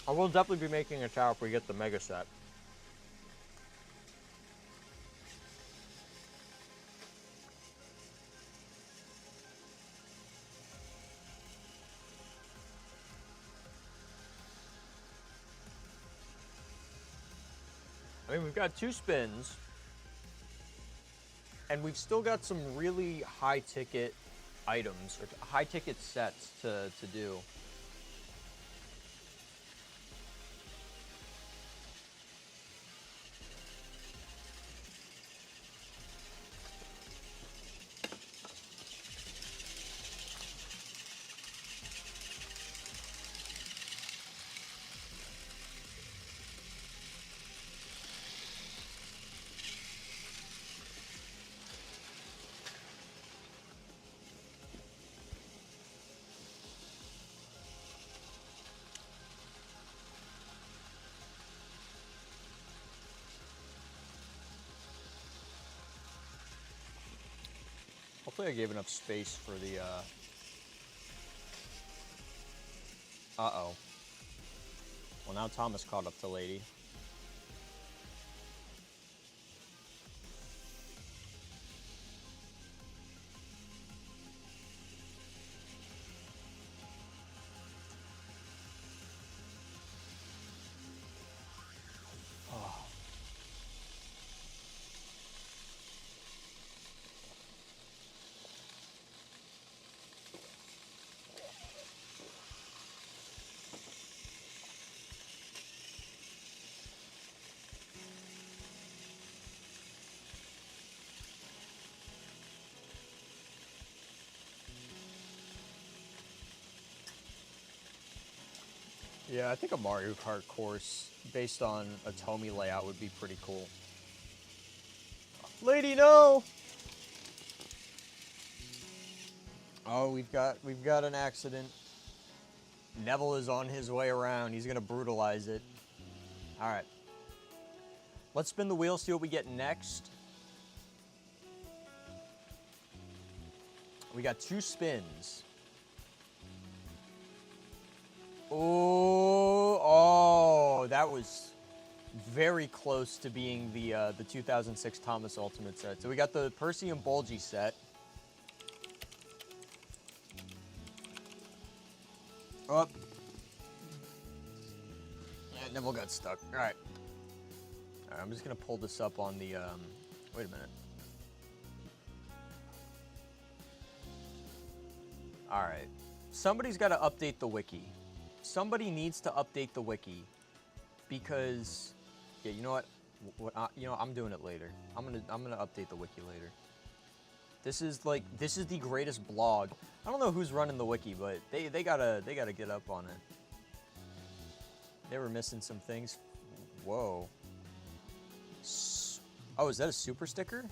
I will definitely be making a tower if we get the mega set. I mean, we've got 2 spins, and we've still got some really high-ticket items, or high-ticket sets to do. Hopefully I gave enough space for the, uh-oh. Well, now Thomas caught up to Lady. Yeah, I think a Mario Kart course based on a Tomy layout would be pretty cool. Lady, no! Oh, we've got an accident. Neville is on his way around. He's gonna brutalize it. All right. Let's spin the wheel, see what we get next. We got 2 spins. Oh, that was very close to being the 2006 Thomas Ultimate set. So we got the Percy and Bulgy set. Oh. Yeah, Neville got stuck. All right. All right, I'm just gonna pull this up on the. Wait a minute. All right. Somebody's got to update the wiki. Somebody needs to update the wiki, because, yeah, you know what? I'm doing it later. I'm gonna update the wiki later. This is the greatest blog. I don't know who's running the wiki, but they gotta get up on it. They were missing some things. Whoa. Oh, is that a super sticker?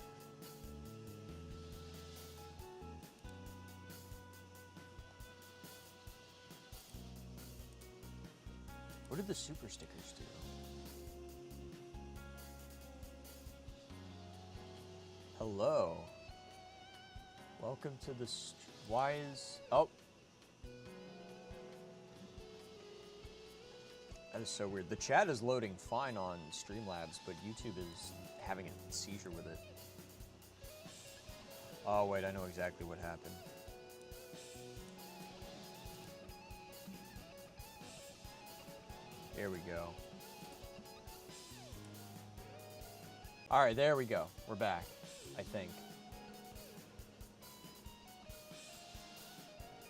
What did the super stickers do? Hello. Welcome to the... Why is... Oh. That is so weird. The chat is loading fine on Streamlabs, but YouTube is having a seizure with it. Oh, wait, I know exactly what happened. There we go. All right, there we go. We're back, I think.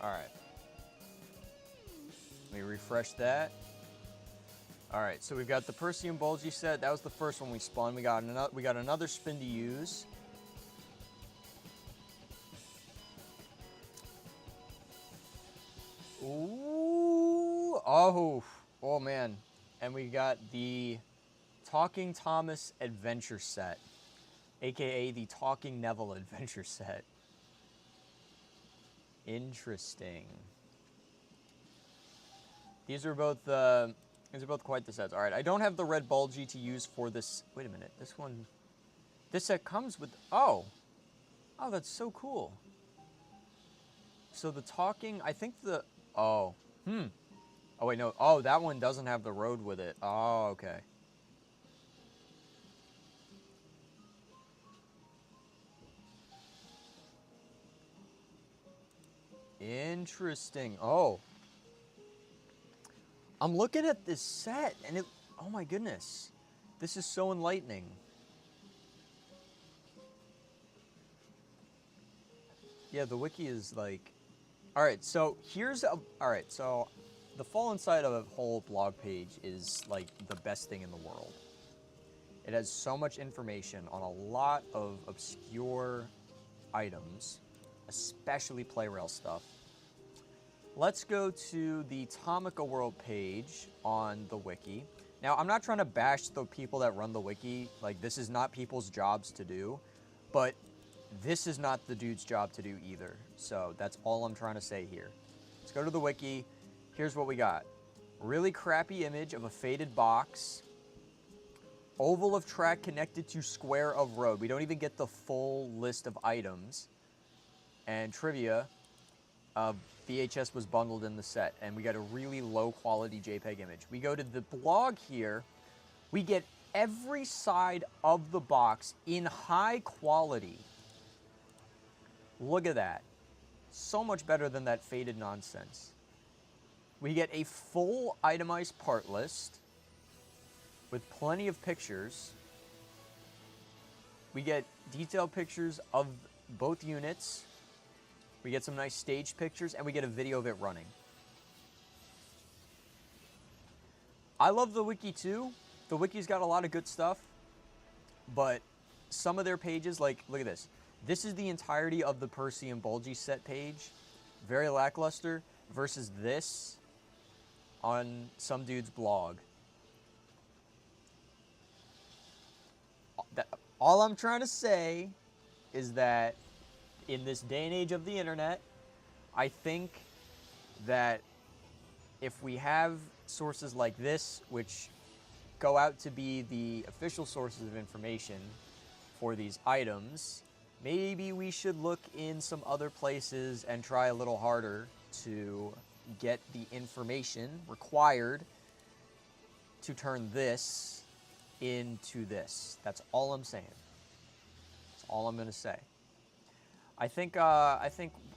All right. Let me refresh that. All right, so we've got the Percy and Bulgy set. That was the first one we spun. We got another spin to use. Ooh, oh man. And we got the Talking Thomas Adventure Set, aka the Talking Neville Adventure Set. Interesting. These are both quite the sets. All right, I don't have the red Bulgy to use for this. Wait a minute, this set comes with, oh, that's so cool. So the talking, I think the, oh, Oh, wait, no. Oh, that one doesn't have the road with it. Oh, okay. Interesting. Oh. I'm looking at this set, and it... Oh, my goodness. This is so enlightening. Yeah, the wiki is, like... Alright, so here's a... Alright, so... The Fallen Side of a whole blog page is, like, the best thing in the world. It has so much information on a lot of obscure items, especially Playrail stuff. Let's go to the Tomica World page on the wiki. Now, I'm not trying to bash the people that run the wiki. Like, this is not people's jobs to do, but this is not the dude's job to do either. So that's all I'm trying to say here. Let's go to the wiki. Here's what we got. Really crappy image of a faded box. Oval of track connected to square of road. We don't even get the full list of items. And trivia, VHS was bundled in the set. And we got a really low quality JPEG image. We go to the blog here. We get every side of the box in high quality. Look at that. So much better than that faded nonsense. We get a full itemized part list with plenty of pictures. We get detailed pictures of both units. We get some nice stage pictures, and we get a video of it running. I love the wiki too. The wiki's got a lot of good stuff, but some of their pages, like, look at this. This is the entirety of the Percy and Bulgy set page. Very lackluster. Versus this on some dude's blog. All I'm trying to say is that in this day and age of the internet, I think that if we have sources like this, which go out to be the official sources of information for these items, maybe we should look in some other places and try a little harder to get the information required to turn this into this. That's all I'm saying. That's all I'm going to say. I think I'm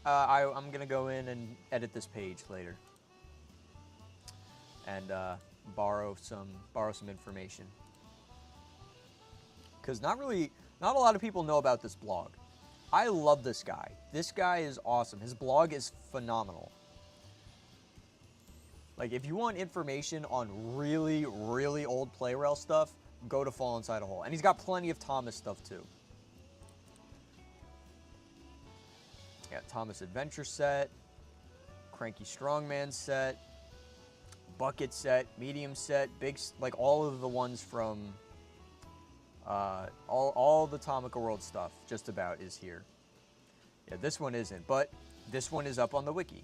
going to go in and edit this page later and borrow some information. Because not a lot of people know about this blog. I love this guy. This guy is awesome. His blog is phenomenal. Like, if you want information on really, really old Playrail stuff, go to Fall Inside a Hole. And he's got plenty of Thomas stuff, too. Yeah, Thomas Adventure set, Cranky Strongman set, Bucket set, Medium set, big, like all of the ones from all the Tomica World stuff, just about, is here. Yeah, this one isn't, but this one is up on the wiki.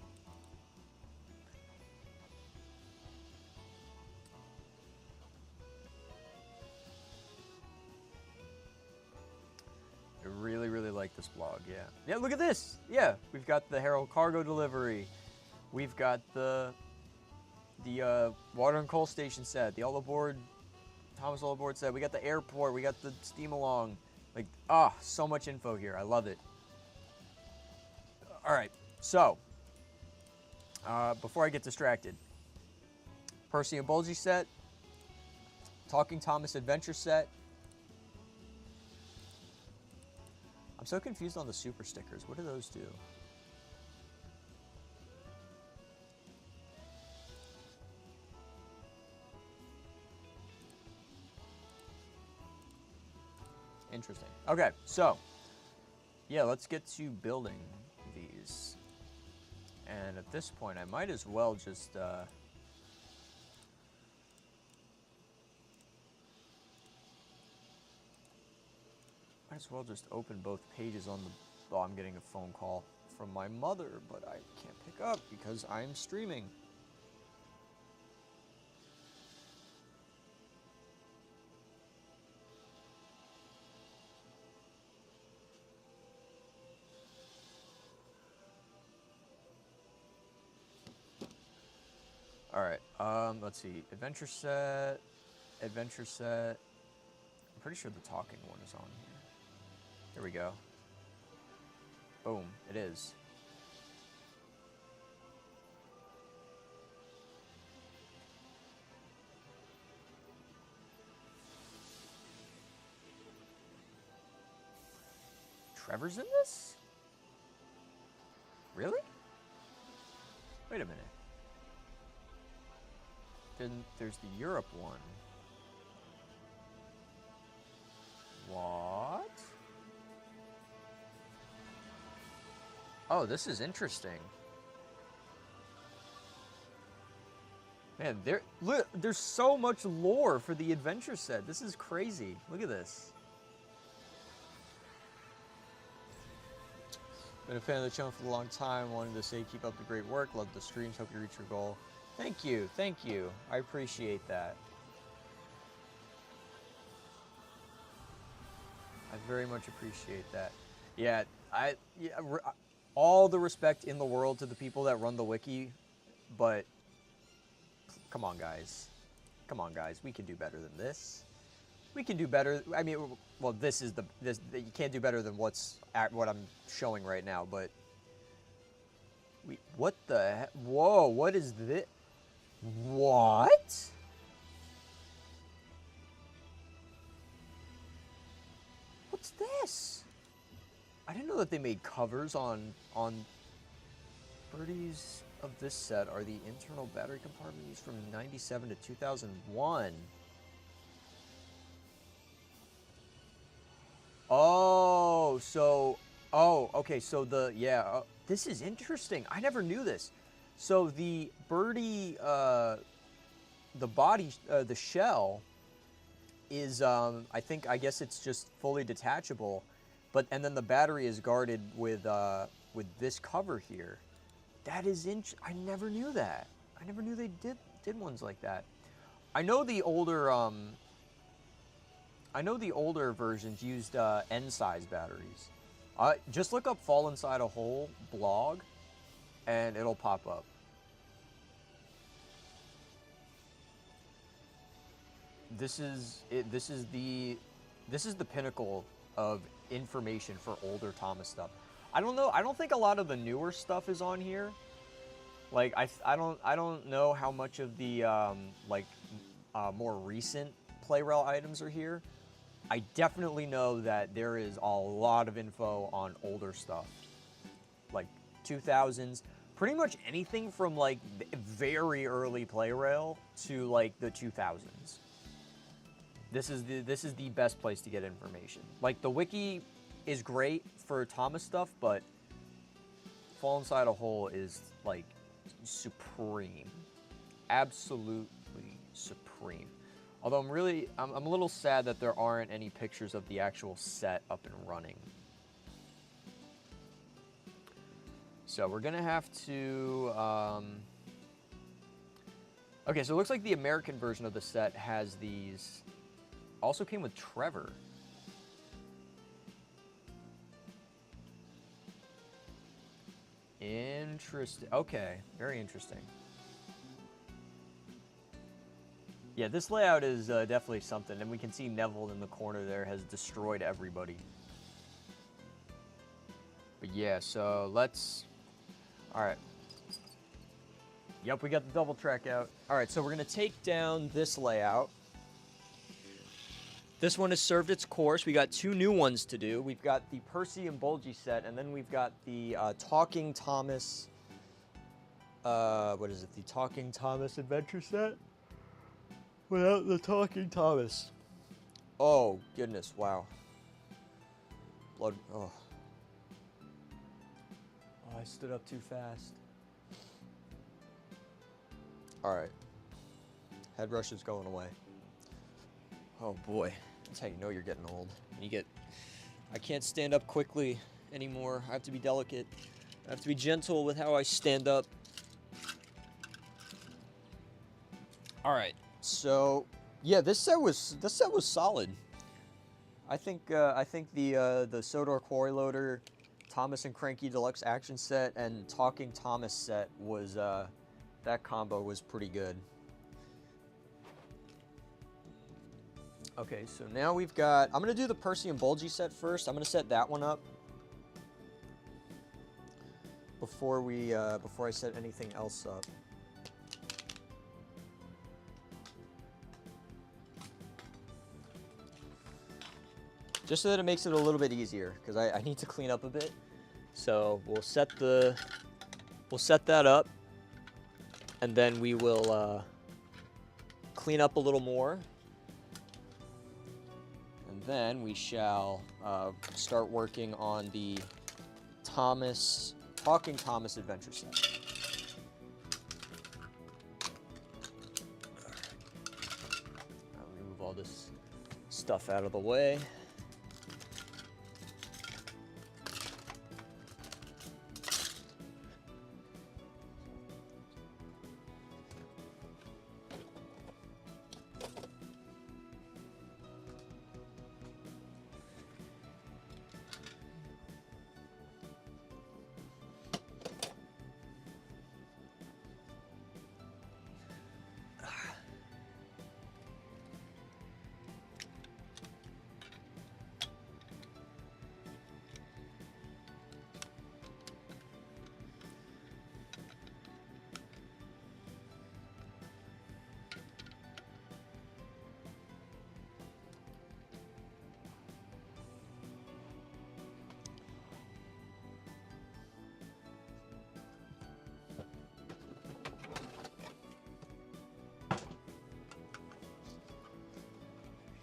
I really, really like this blog, yeah. Yeah, look at this! Yeah, we've got the Herald Cargo Delivery. We've got the Water and Coal Station set, the All Aboard, Thomas All Aboard set. We got the airport, we got the Steam Along. Like, so much info here. I love it. Alright, so, before I get distracted, Percy and Bulgy set, Talking Thomas Adventure set. I'm so confused on the super stickers. What do those do? Interesting. Okay, so, yeah, let's get to building these. And at this point, I might as well just, might as well just open both pages on the... Oh, I'm getting a phone call from my mother, but I can't pick up because I'm streaming. All right. Let's see. Adventure set. Adventure set. I'm pretty sure the talking one is on here. There we go. Boom. It is. Trevor's in this? Really? Wait a minute. Then there's the Europe one. What? Oh, this is interesting. Man, there's so much lore for the adventure set. This is crazy. Look at this. Been a fan of the channel for a long time. Wanted to say keep up the great work. Love the streams. Hope you reach your goal. Thank you. Thank you. I appreciate that. I very much appreciate that. Yeah, all the respect in the world to the people that run the wiki, but come on, guys. Come on, guys. We can do better than this. We can do better. I mean, well, this you can't do better than what I'm showing right now, but what the heck? Whoa, what is this? What? What's this? I didn't know that they made covers on birdies of this set are the internal battery compartment used from 97 to 2001. Oh, so, okay, so this is interesting. I never knew this. So the birdie, the body, the shell is, I guess it's just fully detachable, and then the battery is guarded with this cover here. That is I never knew that. I never knew they did ones like that. I know the older versions used N-size batteries. Just look up "Fall Inside a Hole" blog, and it'll pop up. This is the pinnacle of information for older Thomas stuff. I don't know. I don't think a lot of the newer stuff is on here. Like I don't know how much of the more recent Play-Rel items are here. I definitely know that there is a lot of info on older stuff, like 2000s, pretty much anything from like very early Play-Rel to like the 2000s. This is the best place to get information. Like the wiki is great for Thomas stuff, but Fall Inside a Hole is like supreme, absolutely supreme. Although I'm a little sad that there aren't any pictures of the actual set up and running. So we're gonna have to, okay, so it looks like the American version of the set has these, also came with Trevor. Interesting, okay, very interesting. Yeah, this layout is definitely something, and we can see Neville in the corner there has destroyed everybody. But yeah, so let's... Alright. Yep, we got the double track out. Alright, so we're going to take down this layout. This one has served its course. We got two new ones to do. We've got the Percy and Bulgy set, and then we've got the Talking Thomas... what is it? The Talking Thomas Adventure set? Without the Talking Thomas. Oh, goodness, wow. Blood, oh. Oh, I stood up too fast. Alright. Head rush is going away. Oh boy, that's how you know you're getting old. I can't stand up quickly anymore. I have to be delicate. I have to be gentle with how I stand up. Alright. So, yeah, this set was solid. I think the Sodor Quarry Loader, Thomas and Cranky Deluxe Action set, and Talking Thomas set was that combo was pretty good. Okay, so now we've got, I'm gonna do the Percy and Bulgy set first. I'm gonna set that one up before I set anything else up. Just so that it makes it a little bit easier, because I need to clean up a bit. So we'll set that up, and then we will clean up a little more. And then we shall start working on the Talking Thomas Adventure set. I'll remove all this stuff out of the way.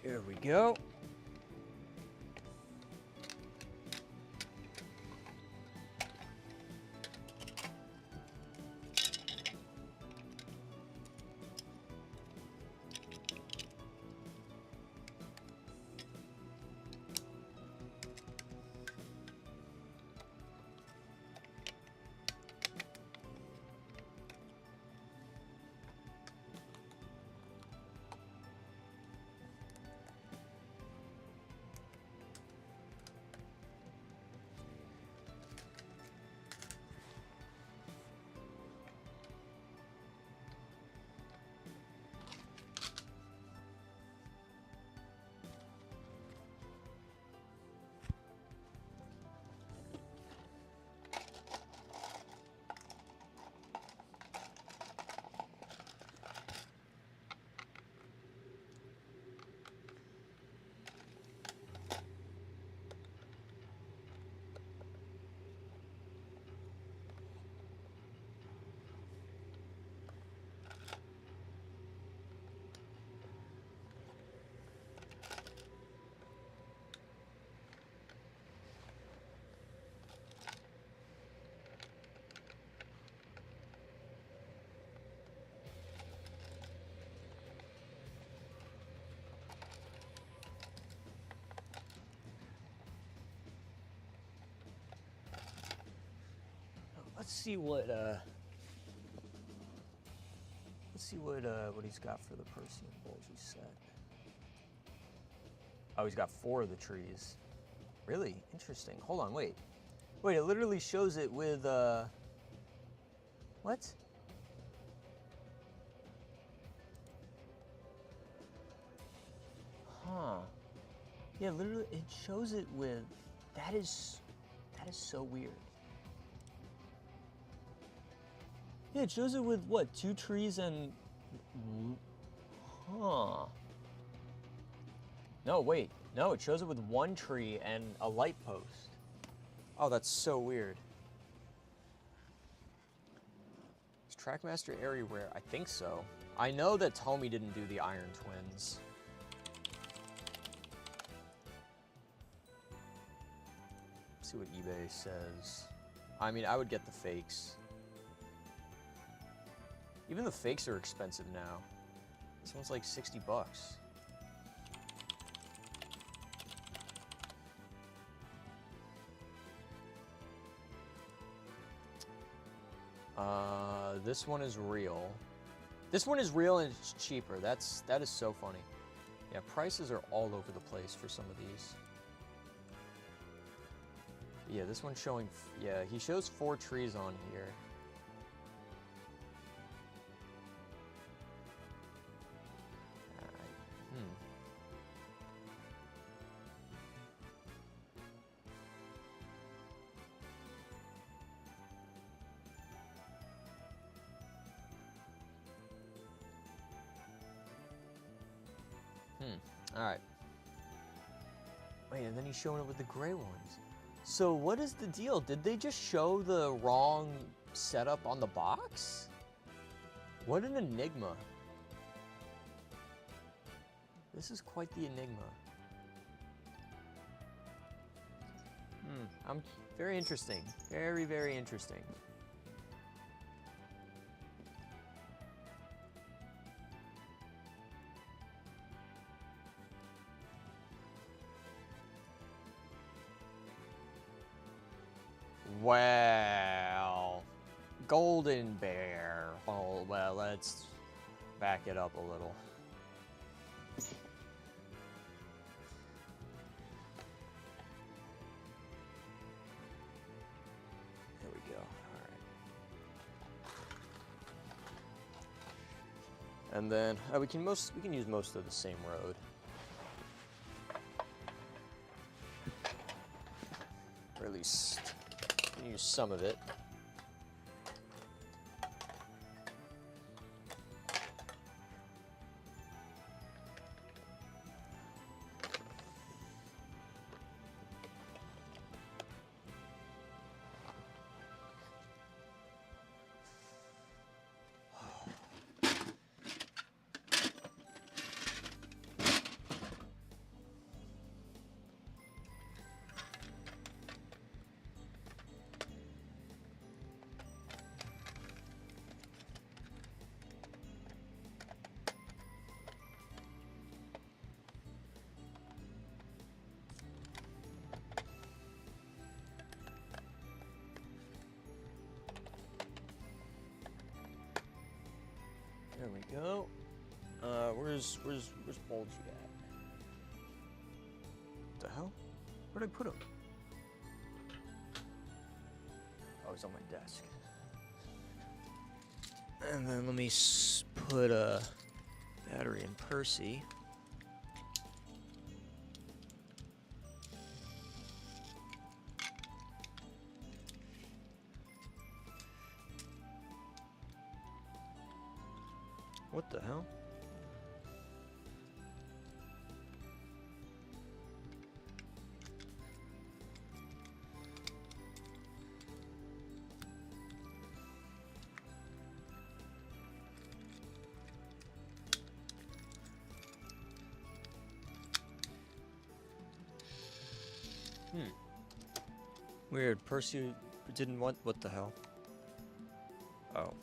Here we go. Let's see what he's got for the Percy and Bulgy set. Oh, he's got 4 of the trees. Really interesting. Hold on, wait. It literally shows it with what? Huh. Yeah, literally it shows it with, that is so weird. Yeah, it shows it with what, 2 trees and, huh. No, wait, no, it shows it with 1 tree and a light post. Oh, that's so weird. Is Trackmaster Everywhere? I think so. I know that Tomy didn't do the Iron Twins. Let's see what eBay says. I mean, I would get the fakes. Even the fakes are expensive now. This one's like 60 bucks. This one is real. This one is real and it's cheaper. That is so funny. Yeah, prices are all over the place for some of these. Yeah, this one's showing, yeah, he shows 4 trees on here. Alright. Wait, and then he's showing it with the gray ones. So what is the deal? Did they just show the wrong setup on the box? What an enigma. This is quite the enigma. I'm very interesting. Very, very interesting. Well, golden bear. Oh, well, let's back it up a little. There we go. All right. And then we can use most of the same road. Or at least use some of it. There we go. Where's Bulgy at? The hell? Where'd I put him? Oh, he's on my desk. And then let me put a battery in Percy. What the hell? Weird. Percy didn't want. What the hell? Oh.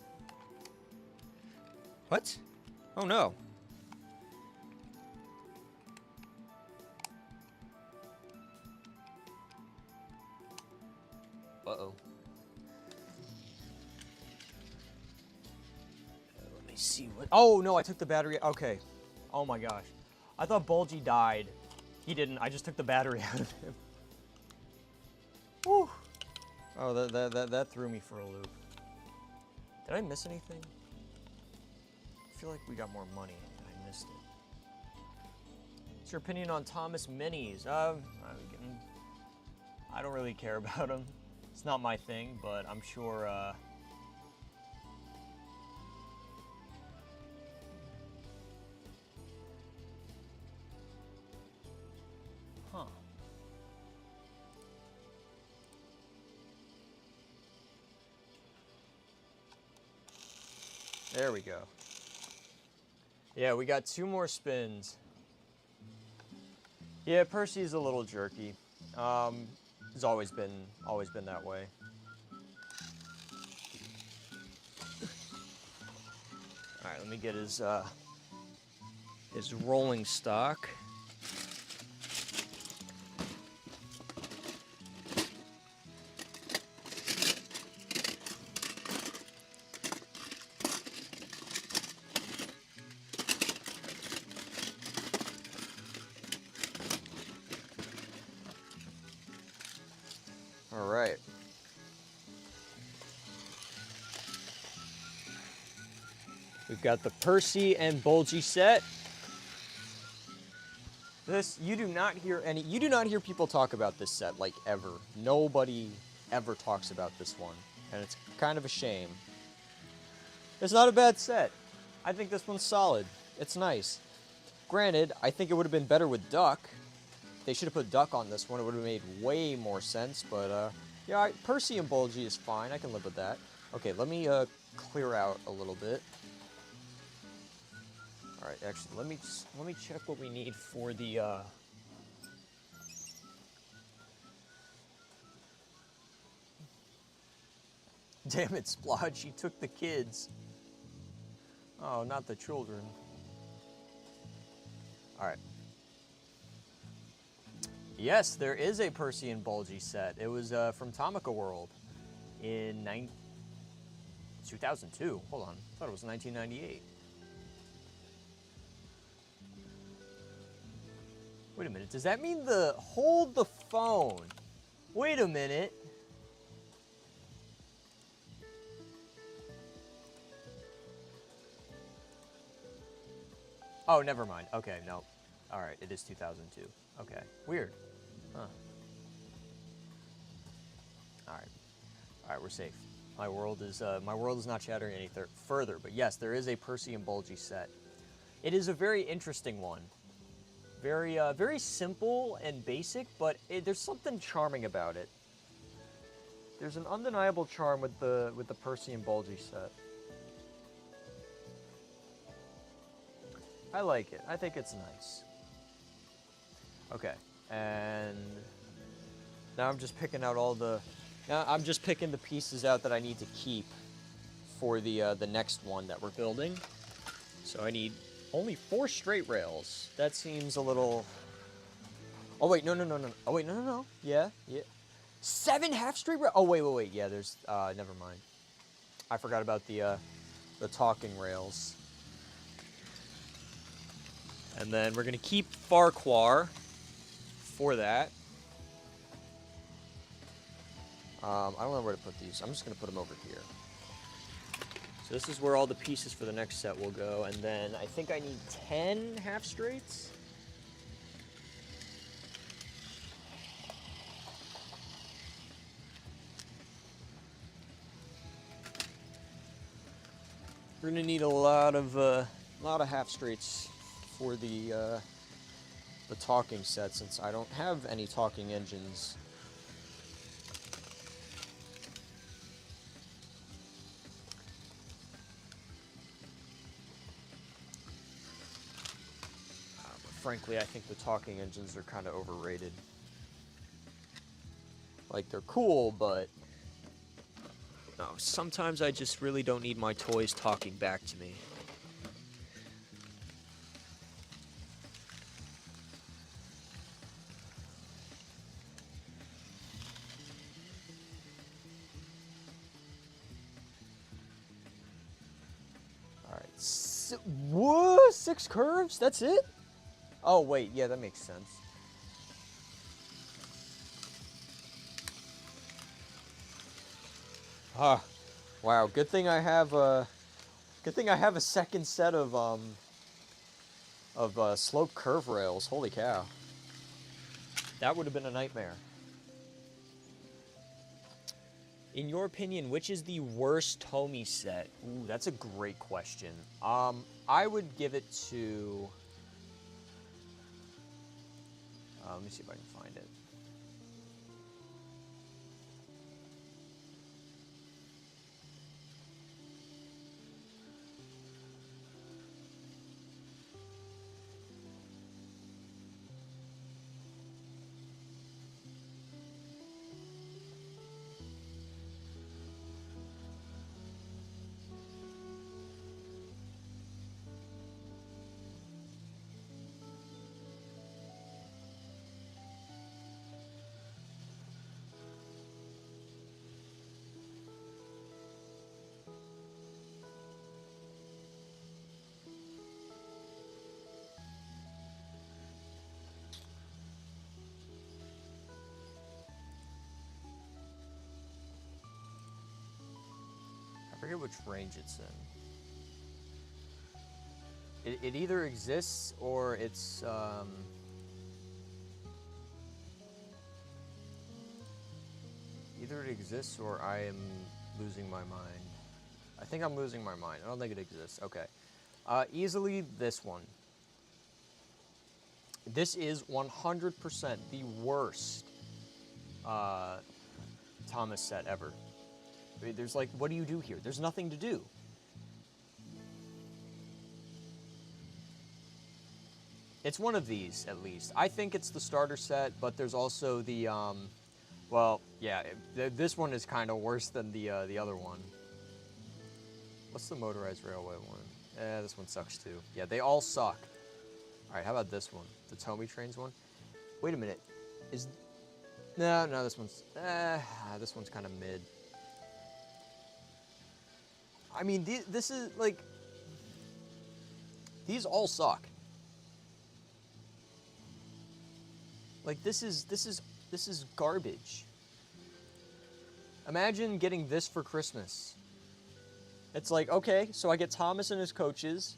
What? Oh no. Uh-oh. Let me see what... Oh no, I took the battery... Okay. Oh my gosh. I thought Bulgy died. He didn't. I just took the battery out of him. Whew. Oh, that threw me for a loop. Did I miss anything? I feel like we got more money and I missed it. What's your opinion on Thomas Minis? I don't really care about them. It's not my thing, but I'm sure huh. There we go. Yeah, we got 2 more spins. Yeah, Percy's a little jerky. He's always been that way. All right, let me get his rolling stock. All right. We've got the Percy and Bulgy set. This, you do not hear people talk about this set, like, ever. Nobody ever talks about this one, and it's kind of a shame. It's not a bad set. I think this one's solid. It's nice. Granted, I think it would have been better with duck. They should have put duck on this one. It would have made way more sense, but, yeah, Percy and Bulgy is fine. I can live with that. Okay, let me, clear out a little bit. Alright, actually, let me check what we need for the, Damn it, Splodge, she took the kids. Oh, not the children. Alright. Yes, there is a Percy and Bulgy set. It was from Tomica World in 2002. Hold on, I thought it was 1998. Wait a minute, does that mean hold the phone? Wait a minute. Oh, never mind. Okay, no. All right, it is 2002. Okay, weird. Huh. All right, we're safe. My world is not shattering any further. But yes, there is a Percy and Bulgy set. It is a very interesting one. Very, very simple and basic, but there's something charming about it. There's an undeniable charm with the Percy and Bulgy set. I like it. I think it's nice. Okay, and now I'm just picking out I'm just picking the pieces out that I need to keep for the next one that we're building. So I need only 4 straight rails. That seems a little... Oh wait, no. Oh wait, no. Yeah. 7 half straight rails. Oh wait. Yeah, there's never mind. I forgot about the talking rails. And then we're gonna keep Farquhar for that. I don't know where to put these. I'm just gonna put them over here. So this is where all the pieces for the next set will go. And then I think I need 10 half straights. We're gonna need a lot of half straights for the talking set, since I don't have any talking engines. But frankly, I think the talking engines are kind of overrated. Like, they're cool, but no, sometimes I just really don't need my toys talking back to me. What? 6 curves? That's it? Oh, wait. Yeah, that makes sense. Ah, wow. Good thing I have a second set of slope curve rails. Holy cow. That would have been a nightmare. In your opinion, which is the worst Tomy set? Ooh, that's a great question. I would give it to... let me see if I can find it. I forget which range it's in. It either exists or it's either it exists or I am losing my mind. I think I'm losing my mind. I don't think it exists. Okay. Easily this one. This is 100% the worst Thomas set ever. I mean, there's like, what do you do here? There's nothing to do. It's one of these, at least. I think it's the starter set, but there's also the, well, yeah, this one is kind of worse than the other one. What's the motorized railway one? This one sucks too. Yeah, they all suck. All right, how about this one? The Tomy Trains one? Wait a minute. No, this one's kind of mid. I mean, this is like, these all suck. Like, this is garbage. Imagine getting this for Christmas. It's like, okay, so I get Thomas and his coaches,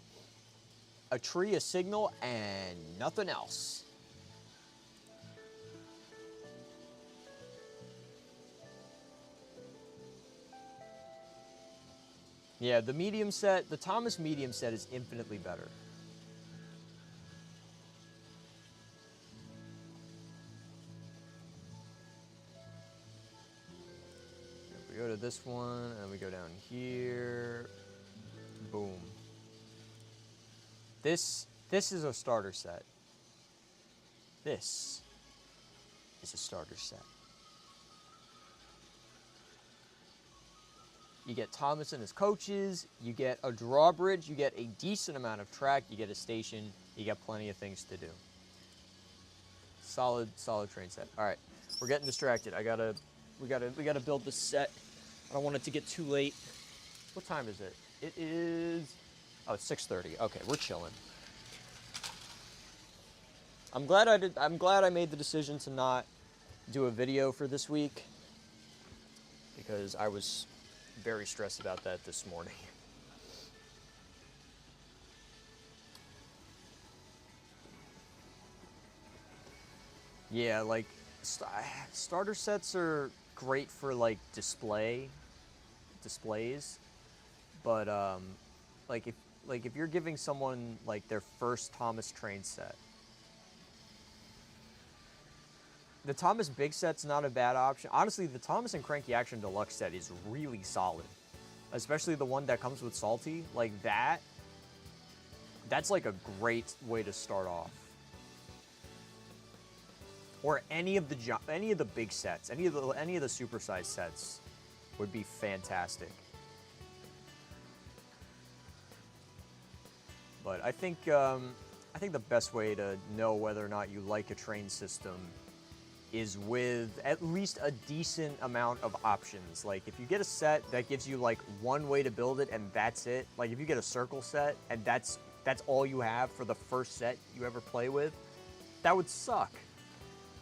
a tree, a signal, and nothing else. Yeah, the medium set, the Thomas medium set is infinitely better. We go to this one, and we go down here. Boom. This is a starter set. This is a starter set. You get Thomas and his coaches, you get a drawbridge, you get a decent amount of track, you get a station, you get plenty of things to do. Solid train set. All right, we're getting distracted. We gotta build this set. I don't want it to get too late. What time is it? It is, oh, it's 6:30. Okay, we're chilling. I'm glad I made the decision to not do a video for this week, because I was very stressed about that this morning. Yeah, like, starter sets are great for, like, displays, but, like, if you're giving someone, like, their first Thomas train set, the Thomas big set's not a bad option. Honestly, the Thomas and Cranky Action Deluxe set is really solid, especially the one that comes with Salty. Like, that's like a great way to start off. Or any of the big sets, any of the supersized sets would be fantastic. But I think the best way to know whether or not you like a train system is with at least a decent amount of options. Like, if you get a set that gives you like one way to build it and that's it, like if you get a circle set and that's all you have for the first set you ever play with, that would suck.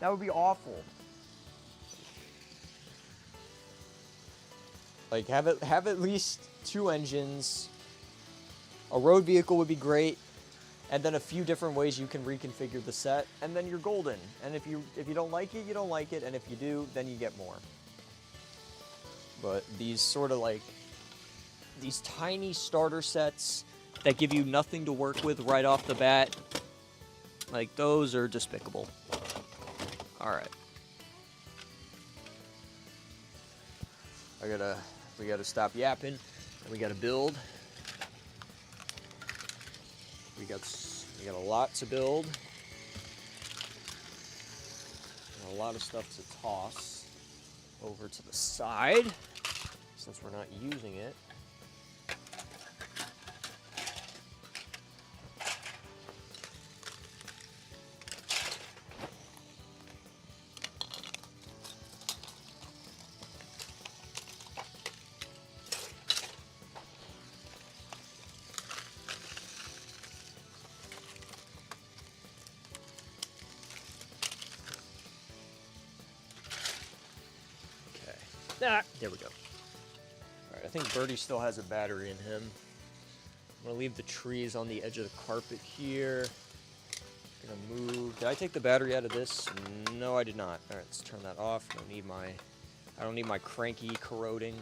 That would be awful. Like, have at least 2 engines. A road vehicle would be great, and then a few different ways you can reconfigure the set, and then you're golden. And if you don't like it, you don't like it, and if you do, then you get more. But these sort of like, these tiny starter sets that give you nothing to work with right off the bat, like, those are despicable. All right. We gotta stop yapping, and we gotta build. We got a lot to build, and a lot of stuff to toss over to the side, since we're not using it. There we go. All right, I think Birdie still has a battery in him. I'm gonna leave the trees on the edge of the carpet here. Gonna move. Did I take the battery out of this? No, I did not. All right, let's turn that off. I don't need my cranky corroding.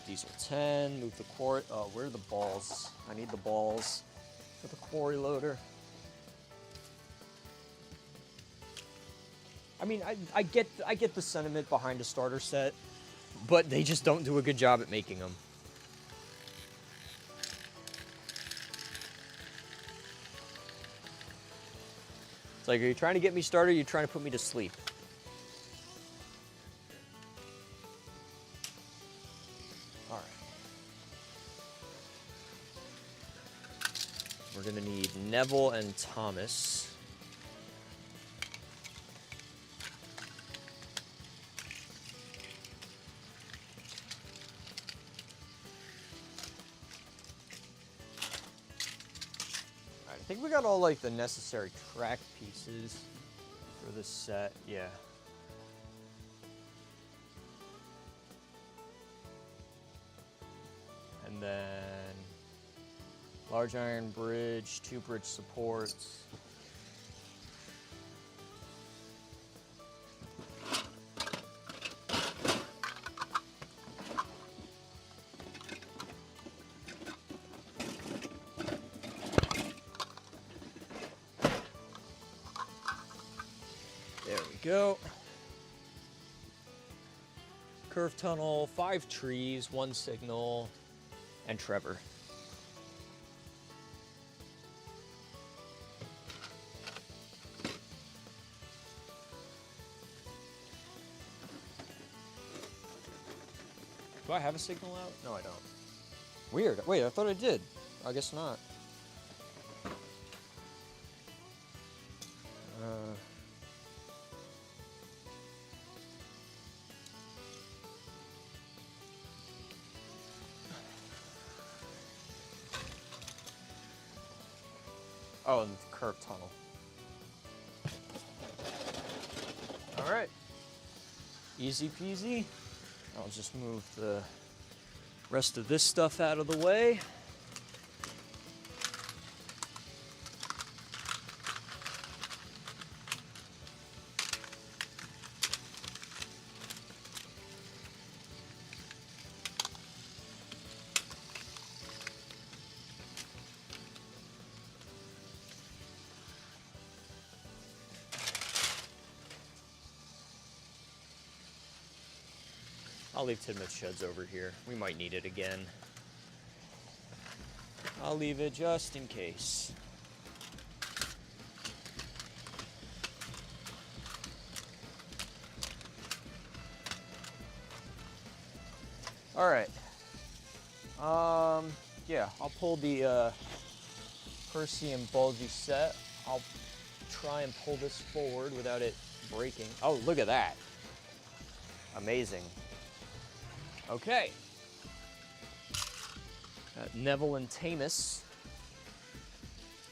Diesel 10, move the quarry. Oh, where are the balls? I need the balls for the quarry loader. I mean, I get the sentiment behind a starter set, but they just don't do a good job at making them. It's like, are you trying to get me started, or are you trying to put me to sleep? All right. We're gonna need Neville and Thomas. I think we got all like the necessary track pieces for this set, yeah. And then large iron bridge, 2 bridge supports. There we go. Curved tunnel, 5 trees, 1 signal, and Trevor. Do I have a signal out? No, I don't. Weird. Wait, I thought I did. I guess not. Oh, and the curved tunnel. All right. Easy peasy. I'll just move the rest of this stuff out of the way. I'll leave Tidmouth Sheds over here. We might need it again. I'll leave it just in case. All right. Yeah, I'll pull the Percy and Bulgy set. I'll try and pull this forward without it breaking. Oh, look at that. Amazing. Okay. Got Neville and Tamus.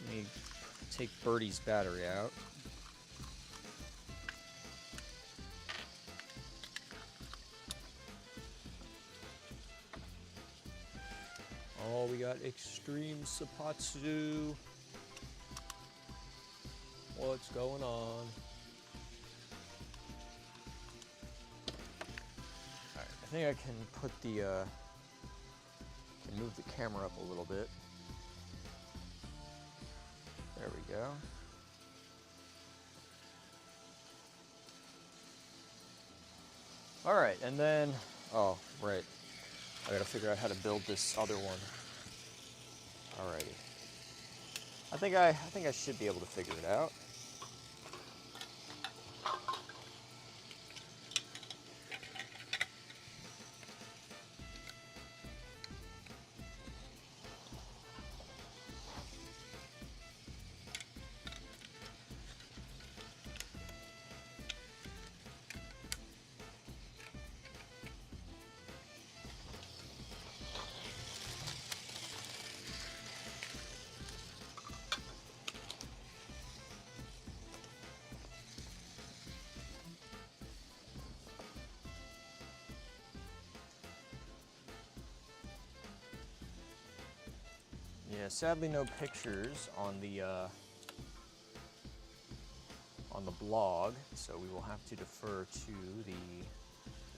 Let me take Birdie's battery out. Oh, we got Extreme Sapatsu. What's going on? I think I can put the, can move the camera up a little bit. There we go. All right, and then, oh, right. I gotta figure out how to build this other one. Alrighty. I think I should be able to figure it out. Yeah, sadly no pictures on the blog, so we will have to defer to the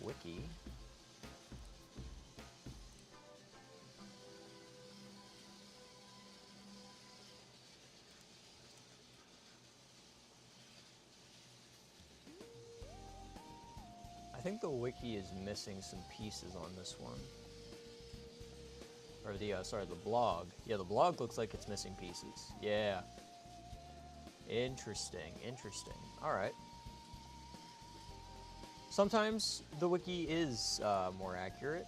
wiki. think the wiki is missing some pieces on this one. Or the, sorry, the blog. Yeah, the blog looks like it's missing pieces. Yeah. Interesting, interesting. All right. Sometimes the wiki is more accurate.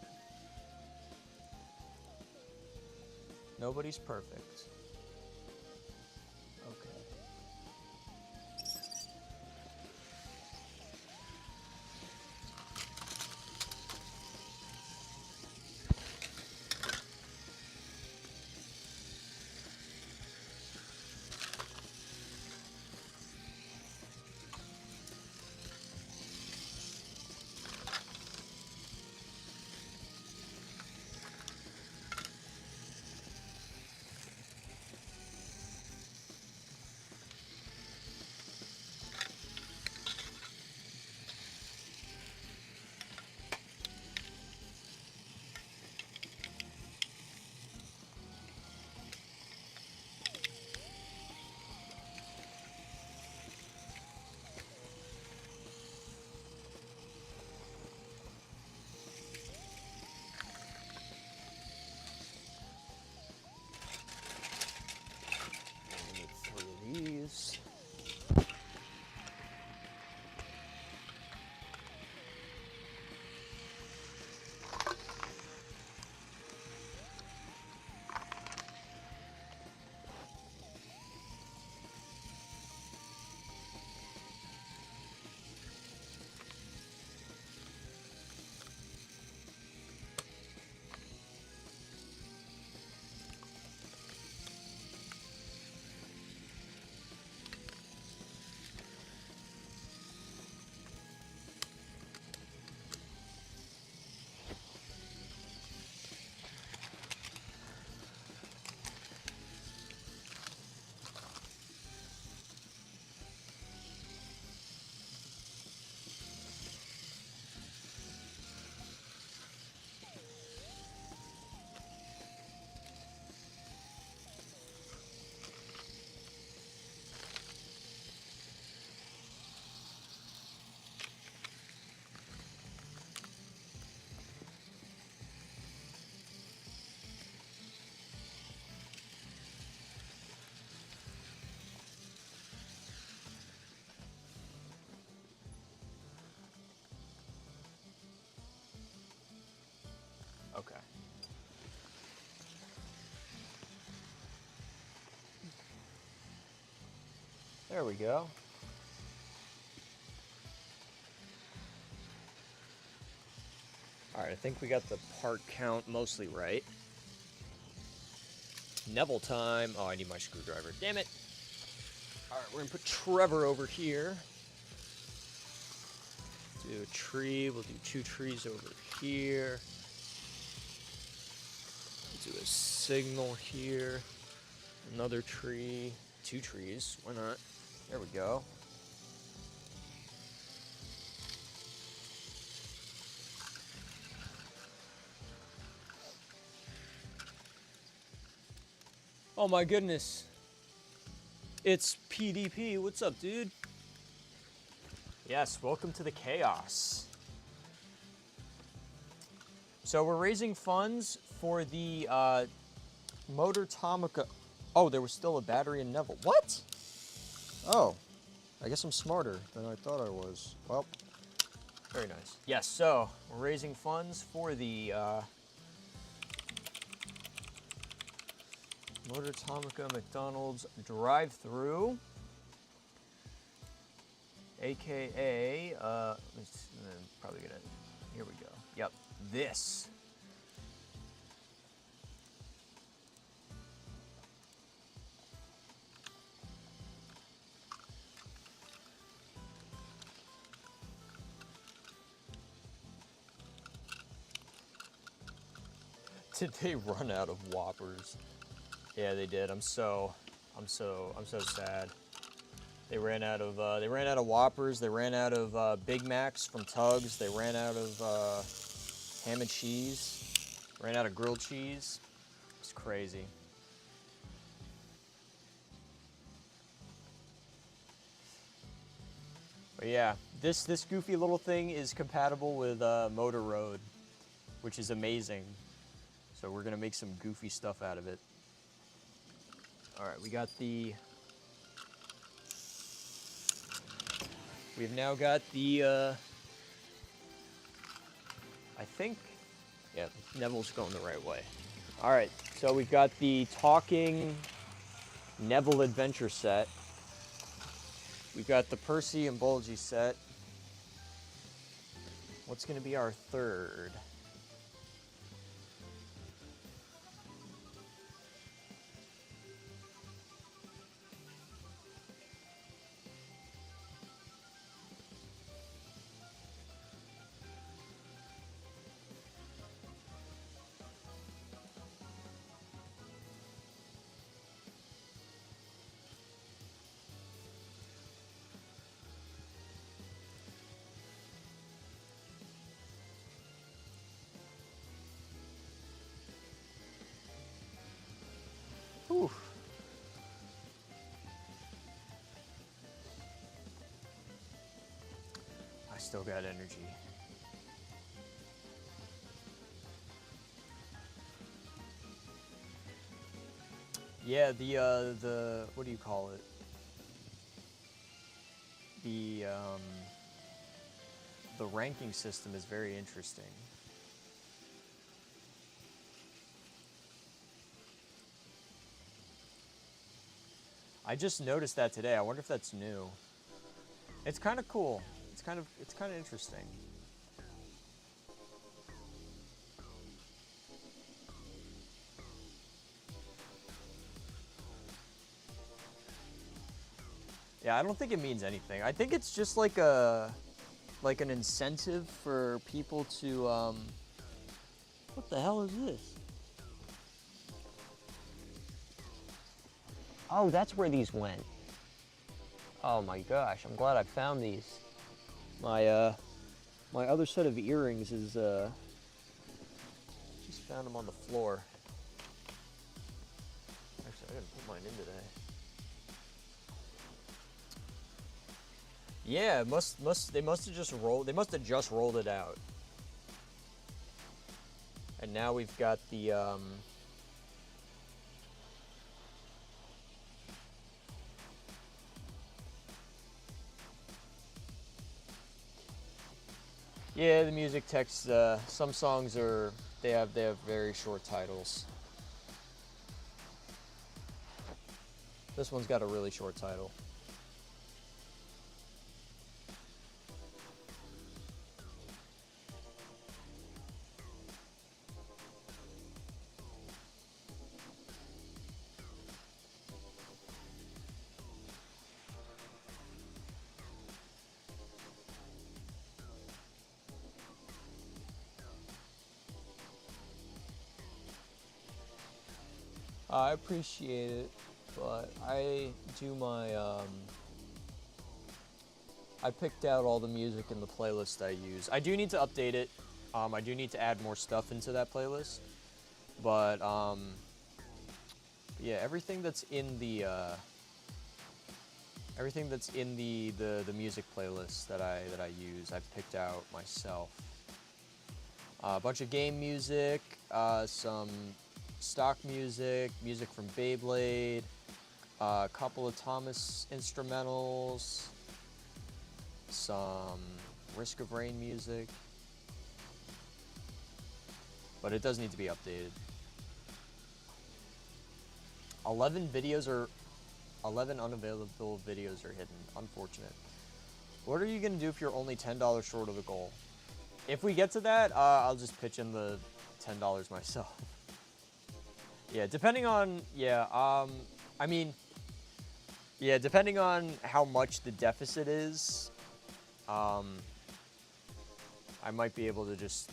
Nobody's perfect. Okay. These. Okay. There we go. All right, I think we got the part count mostly right. Neville time. Oh, I need my screwdriver. Damn it. All right, we're gonna put Trevor over here. Do a tree. We'll do 2 trees over here. Do a signal here. Another tree. 2 trees. Why not? There we go. Oh my goodness. It's PDP. What's up, dude? Yes, welcome to the chaos. So we're raising funds for the motor Tomica. Oh, there was still a battery in Neville. What? Oh, I guess I'm smarter than I thought I was. Well, very nice. Yes, so we're raising funds for the motor Tomica McDonald's drive-through, aka probably gonna. Here we go. Yep, this. Did they run out of Whoppers? Yeah, they did. I'm so sad. They ran out of Whoppers. They ran out of Big Macs from Tugs. They ran out of ham and cheese. Ran out of grilled cheese. It's crazy. But yeah, this goofy little thing is compatible with Motor Road, which is amazing. So we're gonna make some goofy stuff out of it. All right, we got the. We've now got the. I think, yeah, Neville's going the right way. All right, so we've got the talking Neville adventure set. We've got the Percy and Bulgy set. What's gonna be our third? Whew. I still got energy. Yeah, the what do you call it? The ranking system is very interesting. I just noticed that today. I wonder if that's new. It's kind of cool. It's kind of interesting. Yeah, I don't think it means anything. I think it's just like an incentive for people to what the hell is this? Oh, that's where these went. Oh my gosh, I'm glad I found these. My my other set of earrings is just found them on the floor. Actually, I gotta put mine in today. Yeah, they must have just rolled it out. And now we've got the yeah, the music text, some songs they have very short titles. This one's got a really short title. I appreciate it, but I do my, I picked out all the music in the playlist I use. I do need to update it. I do need to add more stuff into that playlist. But, yeah, everything that's in the music playlist that I use, I picked out myself. A bunch of game music, some stock music, music from Beyblade, a couple of Thomas instrumentals, some Risk of Rain music, but it does need to be updated. 11 unavailable videos are hidden. Unfortunate. What are you gonna do if you're only $10 short of the goal? If we get to that, I'll just pitch in the $10 myself. Yeah, depending on, I mean, yeah, depending on how much the deficit is, I might be able to just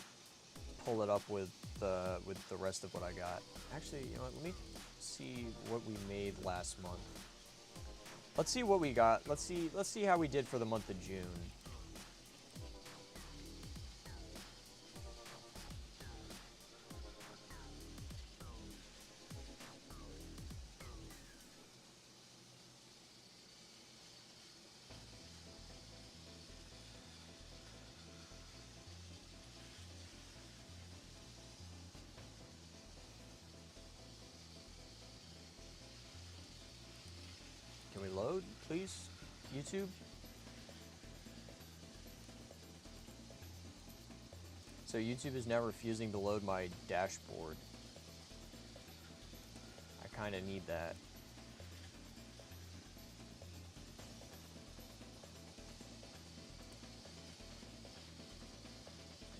pull it up with the rest of what I got. Actually, you know what, let me see what we made last month. Let's see what we got. Let's see how we did for the month of June. YouTube. So YouTube is now refusing to load my dashboard. I kind of need that.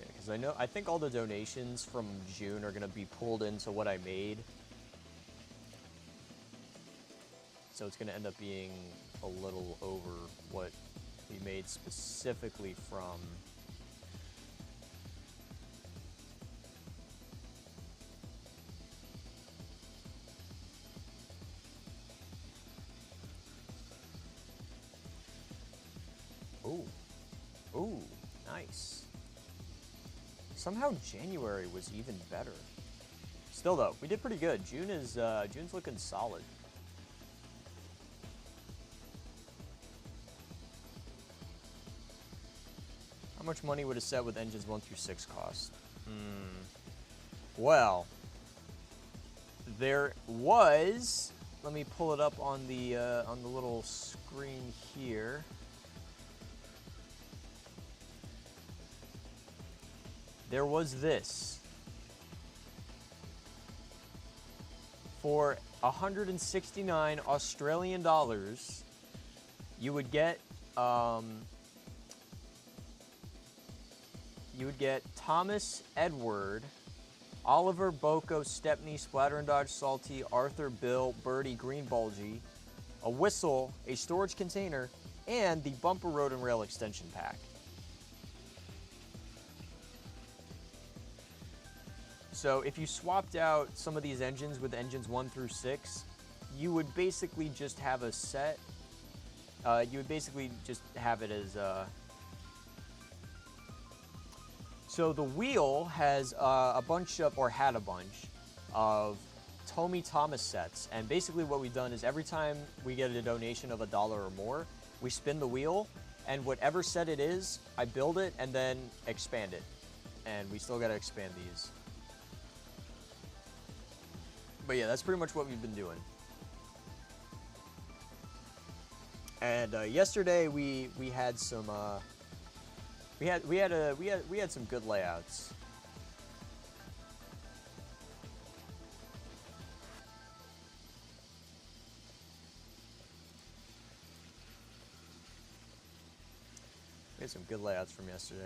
Yeah, because I think all the donations from June are going to be pulled into what I made. So it's going to end up being a little over what we made specifically from... Ooh. Ooh, nice. Somehow January was even better. Still though, we did pretty good. June's looking solid. How much money would a set with engines 1 through 6 cost? Well, there was. Let me pull it up on the little screen here. There was this. For 169 Australian dollars, you would get Thomas Edward, Oliver, Boko, Stepney, Splatter and Dodge, Salty, Arthur, Bill, Birdie, Green Bulgy, a whistle, a storage container, and the bumper road and rail extension pack. So if you swapped out some of these engines with engines 1 through 6, you would basically just have a set. You would basically just have it as... So the wheel has a bunch of, or had a bunch, of Tommy Thomas sets. And basically what we've done is every time we get a donation of $1 or more, we spin the wheel, and whatever set it is, I build it and then expand it. And we still got to expand these. But yeah, that's pretty much what we've been doing. And yesterday we had some we had some good layouts. We had some good layouts from yesterday.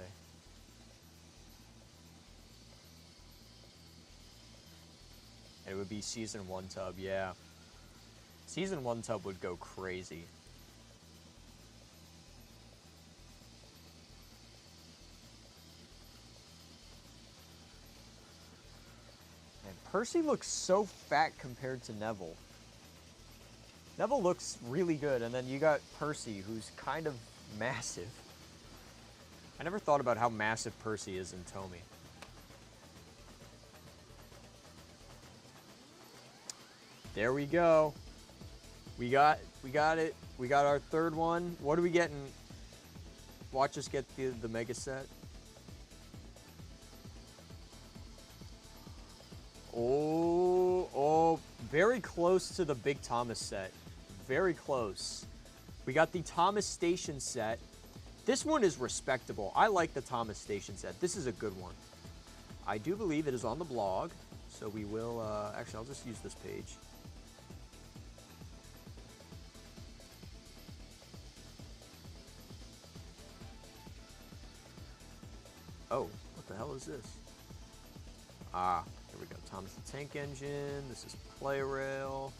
It would be Season 1 tub, yeah. Season 1 tub would go crazy. And Percy looks so fat compared to Neville. Neville looks really good, and then you got Percy, who's kind of massive. I never thought about how massive Percy is in Tomy. There we go. We got it. We got our third one. What are we getting? Watch us get the mega set. Oh, very close to the big Thomas set. Very close. We got the Thomas Station set. This one is respectable. I like the Thomas Station set. This is a good one. I do believe it is on the blog, so we will, actually, I'll just use this page. Oh, what the hell is this? Ah, here we go. Thomas the Tank Engine. This is Play Rail.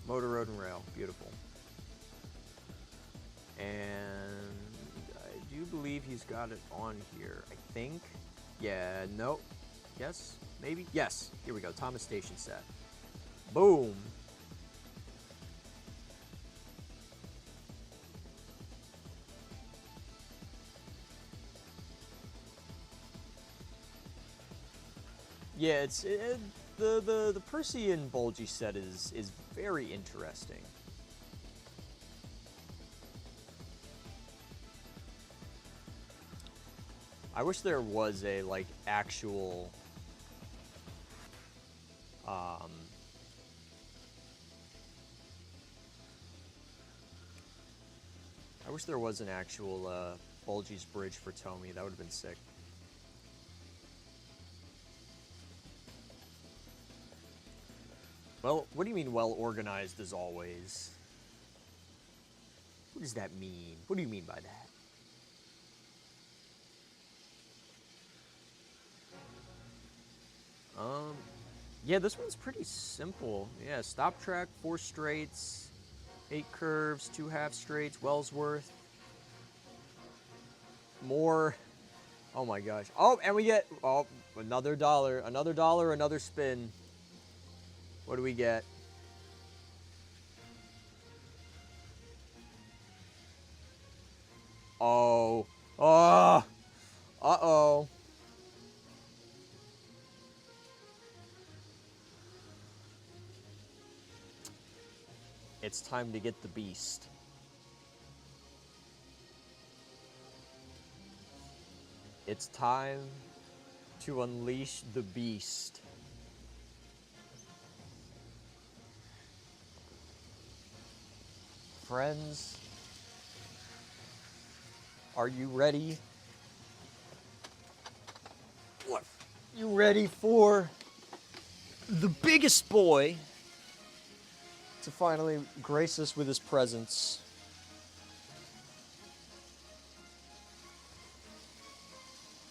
Motor Road and Rail. Beautiful. And I do believe he's got it on here. I think. Yeah, no. Yes? Maybe? Yes. Here we go. Thomas Station set. Boom. Yeah, the Percy and Bulgy set is very interesting. I wish there was a like actual I I wish there was an actual Bulgy's bridge for Tomy. That would have been sick. Well, what do you mean well organized as always? What does that mean? What do you mean by that? Yeah, this one's pretty simple. Yeah, stop track, 4 straights, 8 curves, 2 half straights, Wellsworth. More. Oh my gosh. Oh, and we get, oh, another dollar, another spin. What do we get? Oh. Oh. Uh-oh. It's time to get the beast. It's time to unleash the beast. Friends, are you ready? What? You ready for the biggest boy to finally grace us with his presence?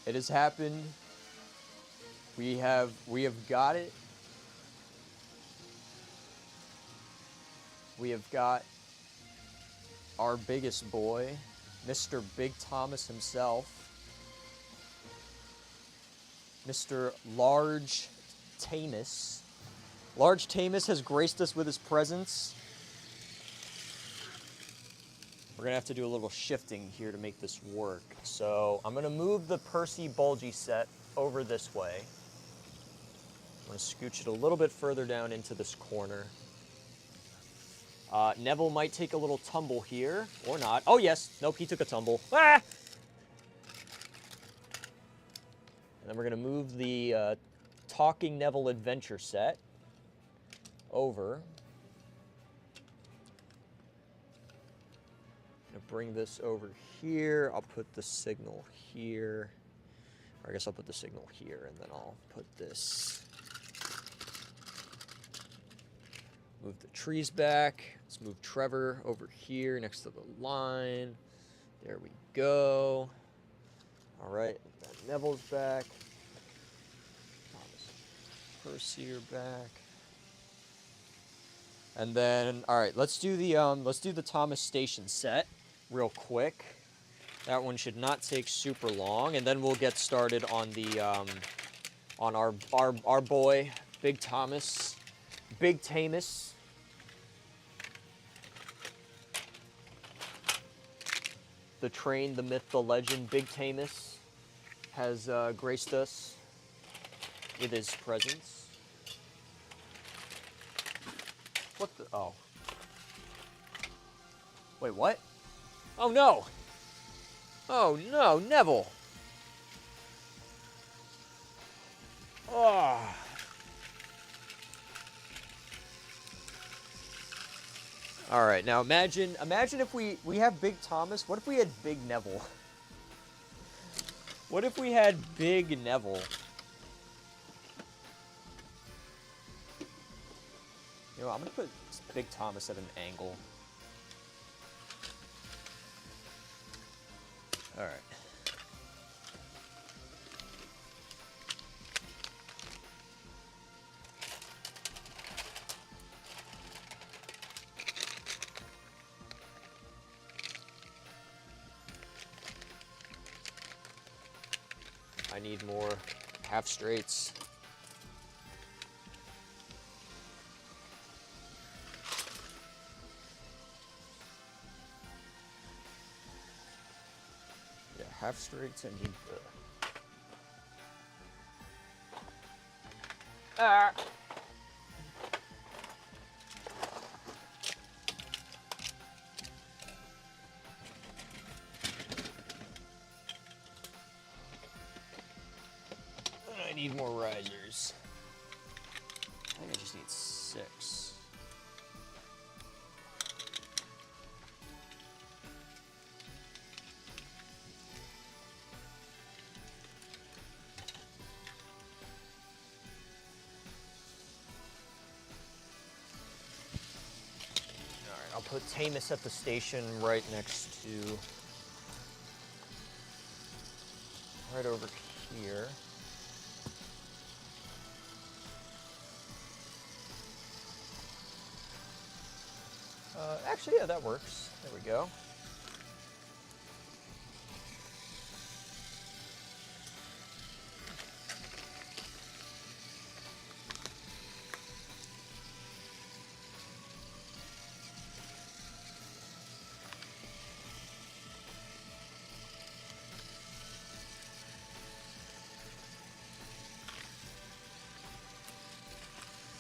It has happened. We have got it. We have got our biggest boy, Mr. Big Thomas himself. Mr. Large Tamus. Large Tamus has graced us with his presence. We're gonna have to do a little shifting here to make this work. So I'm gonna move the Percy Bulgy set over this way. I'm gonna scooch it a little bit further down into this corner. Neville might take a little tumble here, or not. Oh yes, nope, he took a tumble. Ah! And then we're gonna move the Talking Neville Adventure set over. Bring this over here. I'll put the signal here. Or I guess I'll put the signal here, and then I'll put this. Move the trees back. Let's move Trevor over here next to the line. There we go. All right, Neville's back. Thomas Percy are back. And then, all right, let's do the Thomas Station set real quick. That one should not take super long, and then we'll get started on the on our boy Big Thomas, Big Tamus. The train, the myth, the legend, Big Tamus has graced us with his presence. What the? Oh. Wait, what? Oh no! Oh no, Neville! Oh. All right, now imagine if we have Big Thomas. What if we had Big Neville? What if we had Big Neville? You know, I'm gonna put Big Thomas at an angle. All right. I need more half straights. Yeah, half straights and need the... Ah! I need more risers. I think I just need 6. put Tamis at the station right next to, right over here. Actually, yeah, that works. There we go.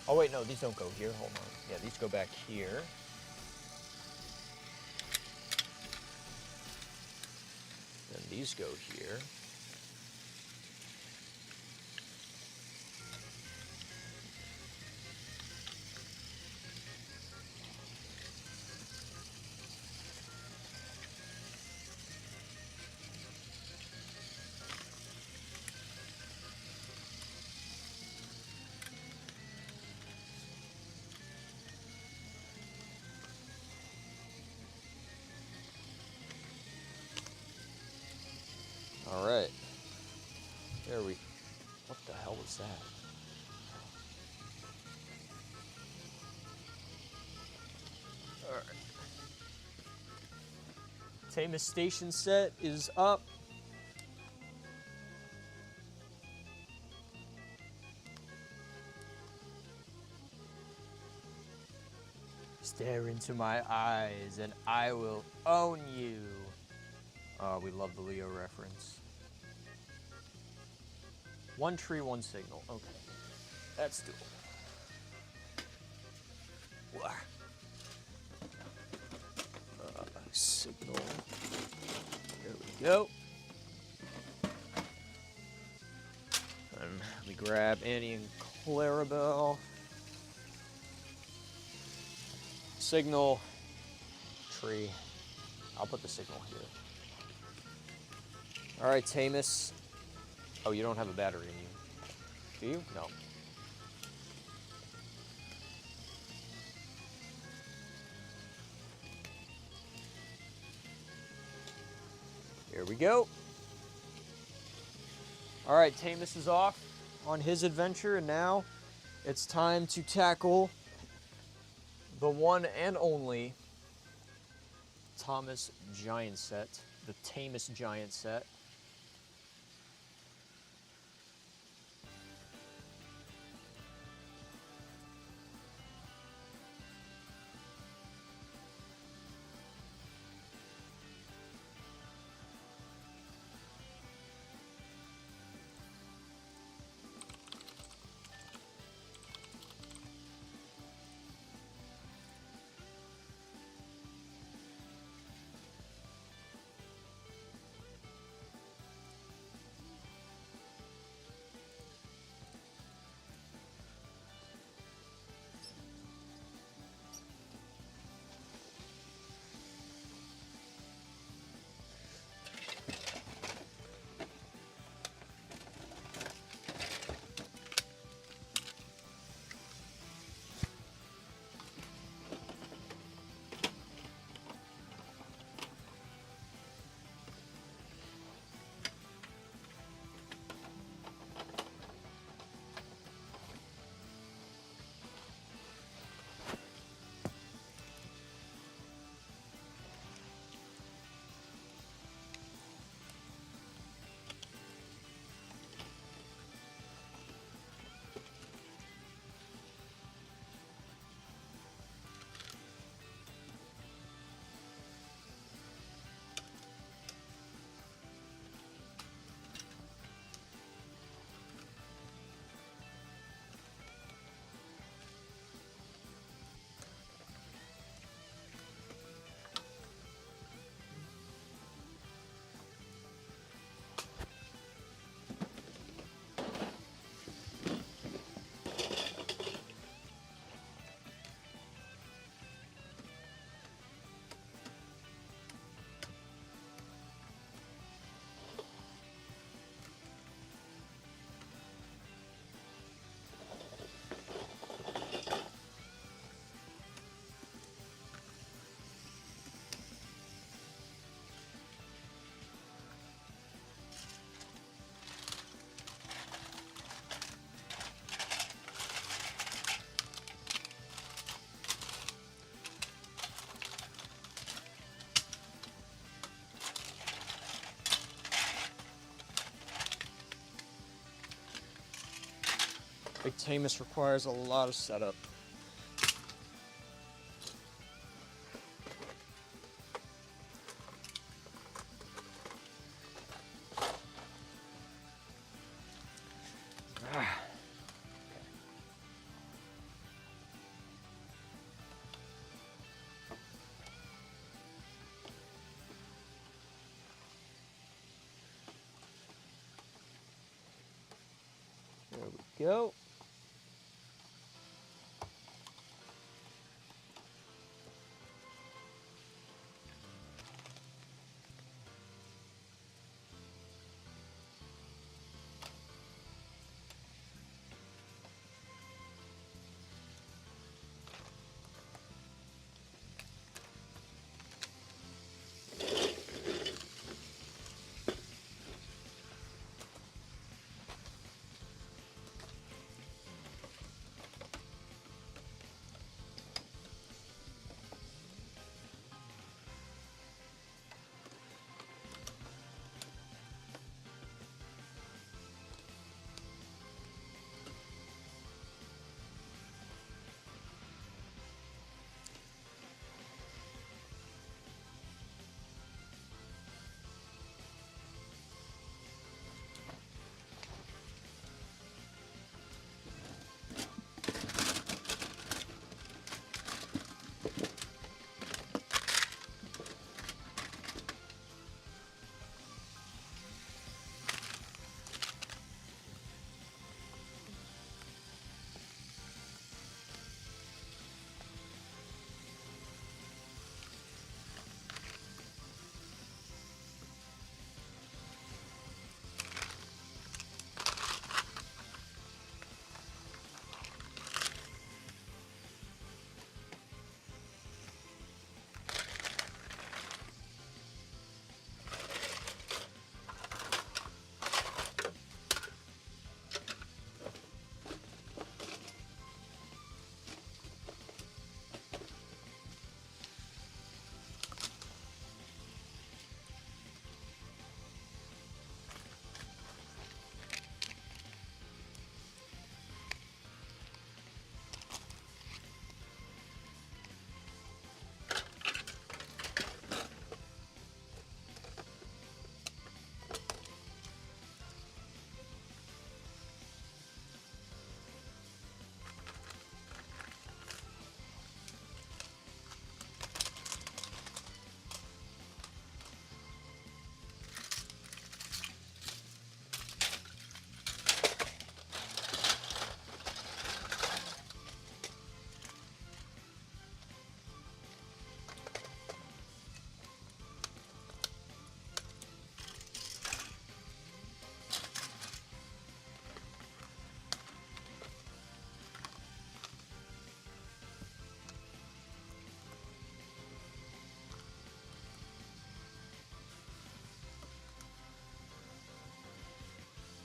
Oh wait, no, these don't go here. Hold on. Yeah, these go back here. Then these go here. All right. There we. What the hell was that? All right. Tamis station set is up. Stare into my eyes and I will own you. Oh, we love the Leo reference. One tree, one signal. Okay. That's doable. Signal. There we go. And we grab Annie and Clarabelle. Signal. Tree. I'll put the signal here. All right, Tamis. Oh, you don't have a battery in you. Do you? No. Here we go. All right, Tamis is off on his adventure, and now it's time to tackle the one and only Thomas Giant Set, the Tamis Giant Set. Big Tamus requires a lot of setup. There we go.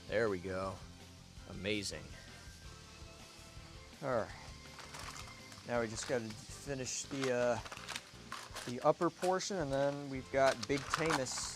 There we go. Amazing. All right. Now we just got to finish the upper portion, and then we've got Big Tamus.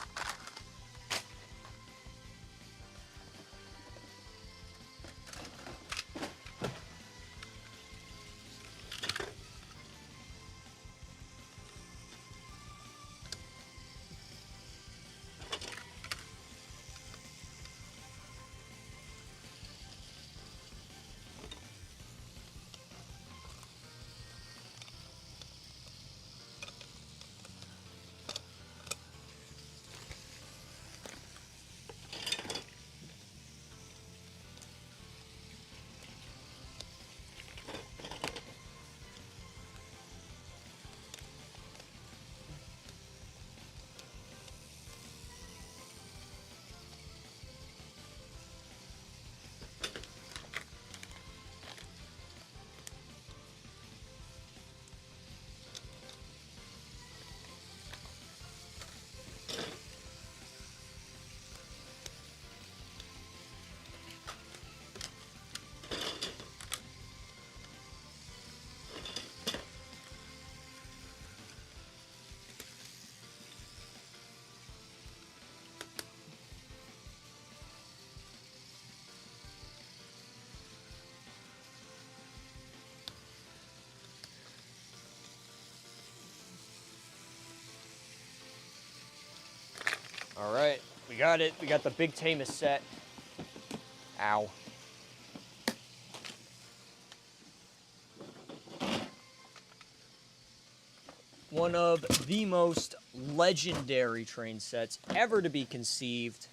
All right, we got it. We got the Big Tamus set. Ow. One of the most legendary train sets ever to be conceived.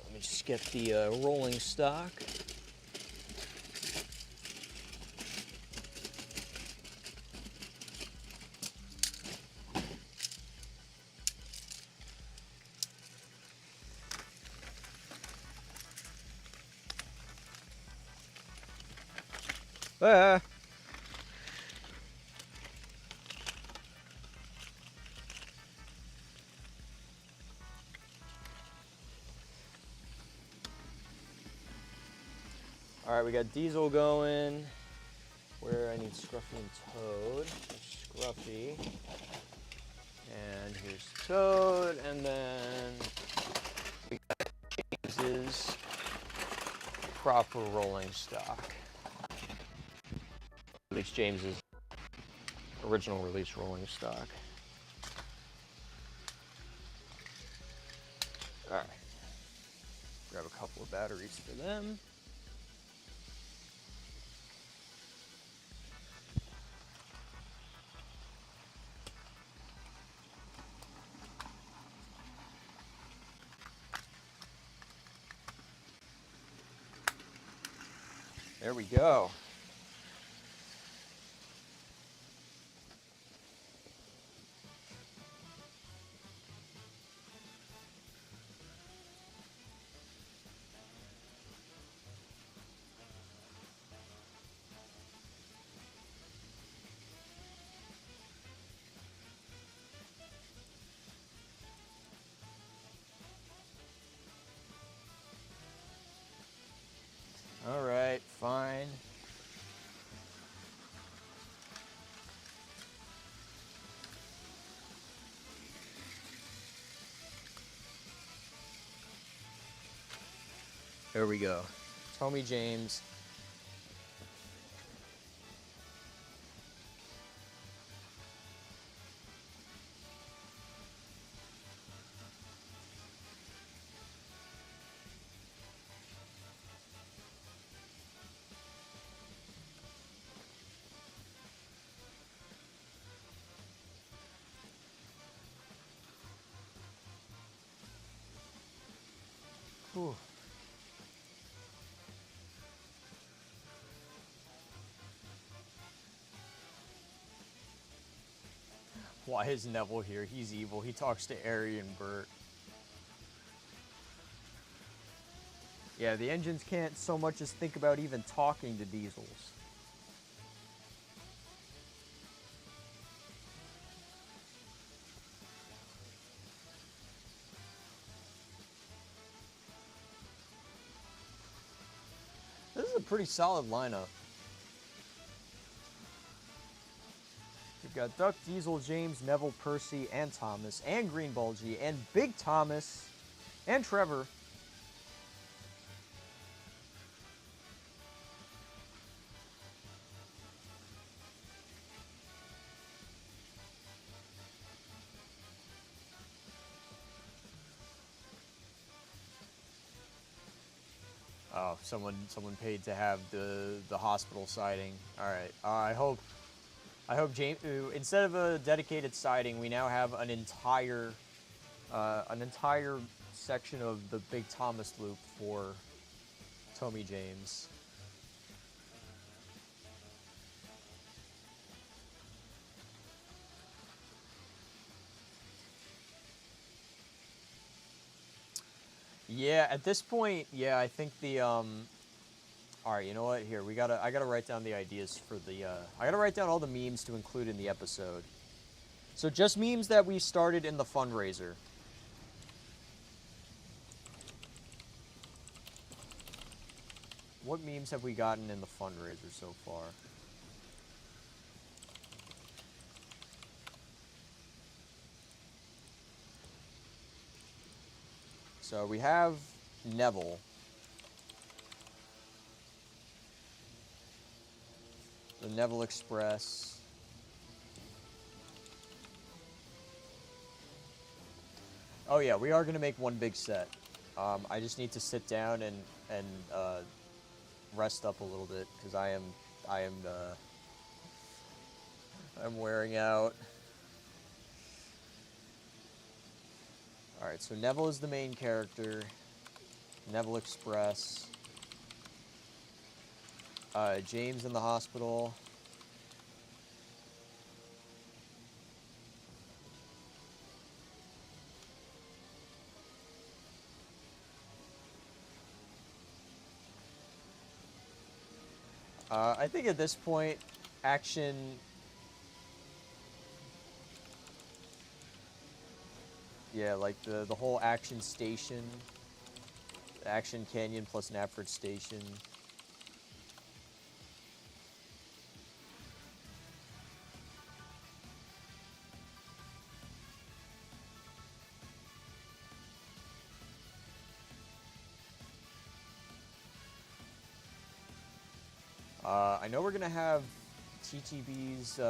Let me just get the rolling stock. Ah. All right, we got Diesel going. Where I need Scruffy and Toad. Scruffy. And here's Toad, and then we got James's proper rolling stock. At least James's original release rolling stock. All right. Grab a couple of batteries for them. There we go. All right, fine. There we go. Tommy James. Whew. Why is Neville here? He's evil. He talks to Ari and Bert. Yeah, the engines can't so much as think about even talking to Diesels. This is a pretty solid lineup. We've got Duck, Diesel, James, Neville, Percy, and Thomas, and Greenballgy, and Big Thomas, and Trevor. Oh, someone paid to have the hospital siding. All right. I hope James, instead of a dedicated siding, we now have an entire section of the Big Thomas loop for Tommy James. Yeah, at this point, yeah, I think the all right, you know what? Here, I gotta write down the ideas for the I gotta write down all the memes to include in the episode. So just memes that we started in the fundraiser. What memes have we gotten in the fundraiser so far? So we have Neville. The Neville Express. Oh yeah, we are gonna make one big set. I just need to sit down and rest up a little bit because I'm wearing out. All right, so Neville is the main character. Neville Express. James in the hospital. I think at this point, action. Yeah, like the whole action station, Action Canyon plus Knapford Station. I know we're gonna have TTB's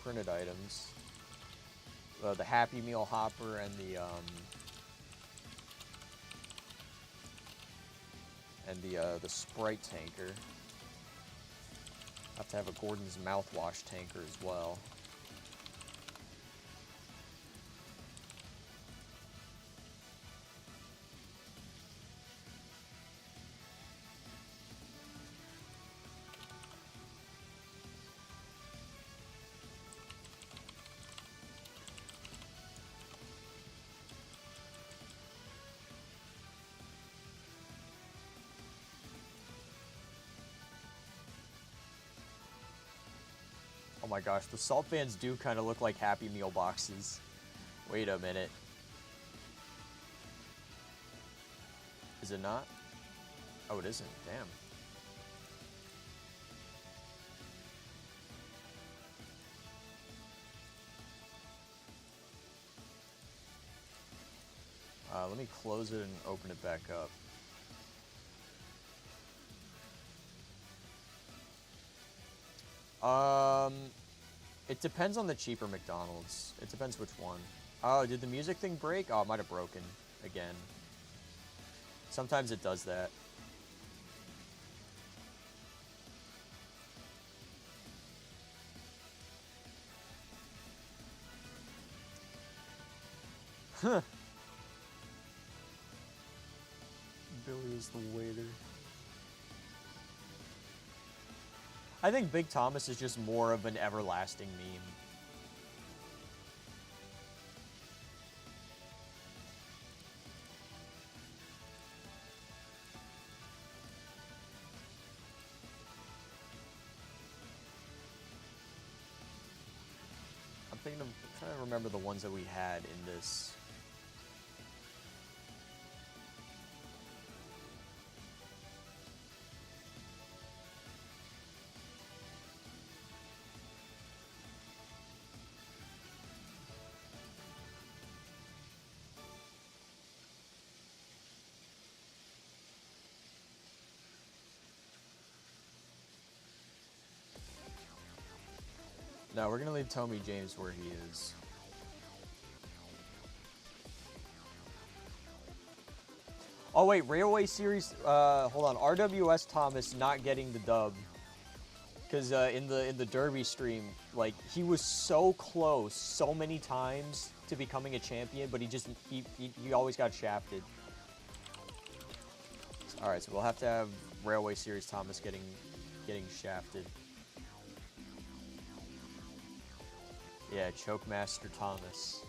printed items, the Happy Meal Hopper and the Sprite tanker. Have to have a Gordon's mouthwash tanker as well. Oh my gosh, the salt bands do kind of look like Happy Meal boxes. Wait a minute. Is it not? Oh, it isn't. Damn. Let me close it and open it back up. It depends on the cheaper McDonald's. It depends which one. Oh, did the music thing break? Oh, it might have broken again. Sometimes it does that. Huh. Billy is the waiter. I think Big Thomas is just more of an everlasting meme. I'm trying to remember the ones that we had in this. No, we're gonna leave Tommy James where he is. Oh wait, Railway Series. Hold on. RWS Thomas not getting the dub because in the Derby stream, like he was so close so many times to becoming a champion, but he always got shafted. All right, so we'll have to have Railway Series Thomas getting shafted. Yeah, Choke Master Thomas.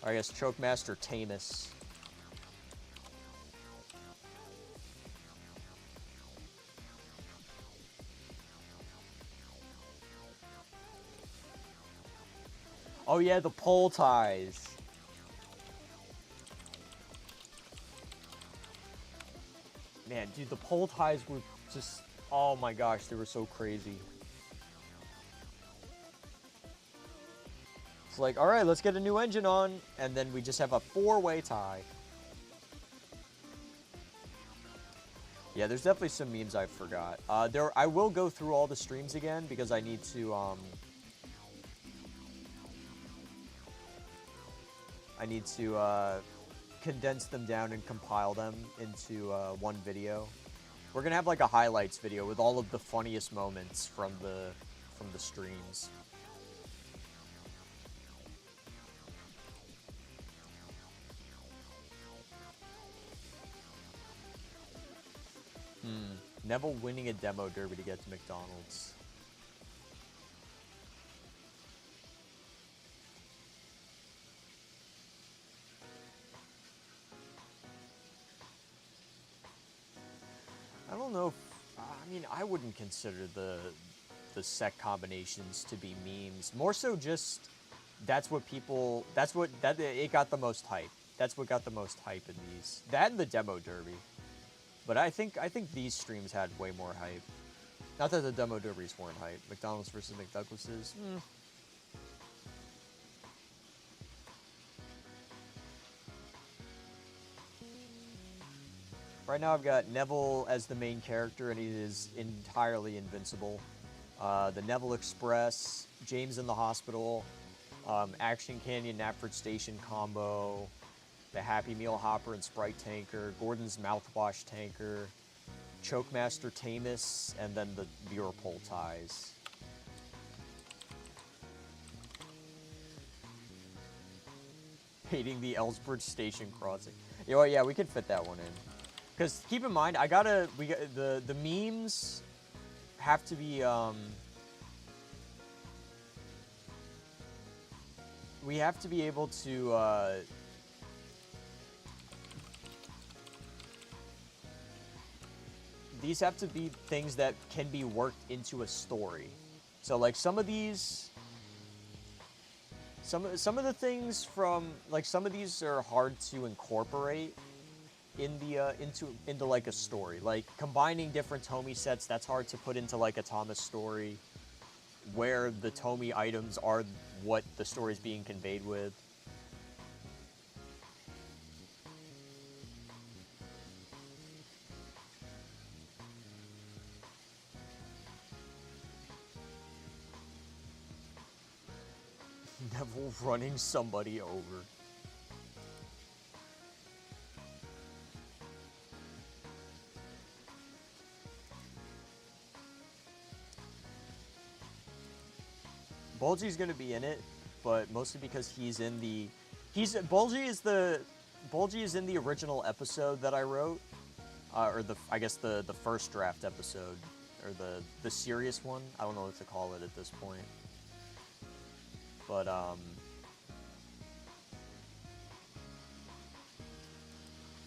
Or I guess Chokemaster Tamus. Oh yeah, the pole ties. Man, dude, the pole ties were just, oh my gosh, they were so crazy. It's like, all right, let's get a new engine on, and then we just have a 4-way tie. Yeah, there's definitely some memes I forgot. I will go through all the streams again because I need to condense them down and compile them into one video. We're gonna have like a highlights video with all of the funniest moments from the streams. Neville winning a demo derby to get to McDonald's. I don't know if, I mean, I wouldn't consider the set combinations to be memes. More so just, it got the most hype. That's what got the most hype in these. That and the demo derby. But I think these streams had way more hype. Not that the demo derbies weren't hype. McDonald's versus McDouglas's. Right now I've got Neville as the main character, and he is entirely invincible. The Neville Express, James in the hospital, Action Canyon Knapford Station combo, the Happy Meal Hopper and Sprite tanker, Gordon's mouthwash tanker, Chokemaster Tamus, and then the viewer pole ties. Hating the Ellsbridge Station crossing. You know, yeah, we could fit that one in. Because keep in mind, the memes have to be, we have to be able to, these have to be things that can be worked into a story. So like some of these, some of the things from, like some of these are hard to incorporate in the into like a story. Like combining different Tomy sets, that's hard to put into like a Thomas story where the Tomy items are what the story is being conveyed with. Neville running somebody over. Bulgy's gonna be in it, but mostly because he's in the... Bulgy is in the original episode that I wrote. Or I guess the first draft episode. Or the serious one. I don't know what to call it at this point. But,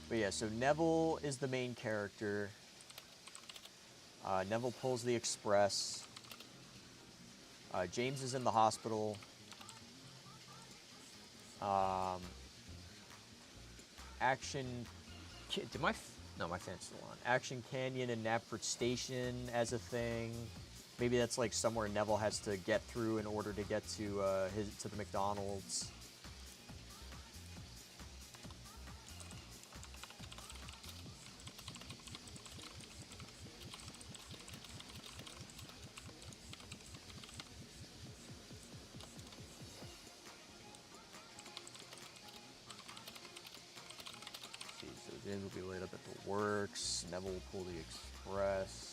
but yeah, so Neville is the main character. Neville pulls the express. James is in the hospital. My fan's still on. Action Canyon and Knapford Station as a thing. Maybe that's like somewhere Neville has to get through in order to get to the McDonald's. See, so James will be laid up at the works. Neville will pull the express.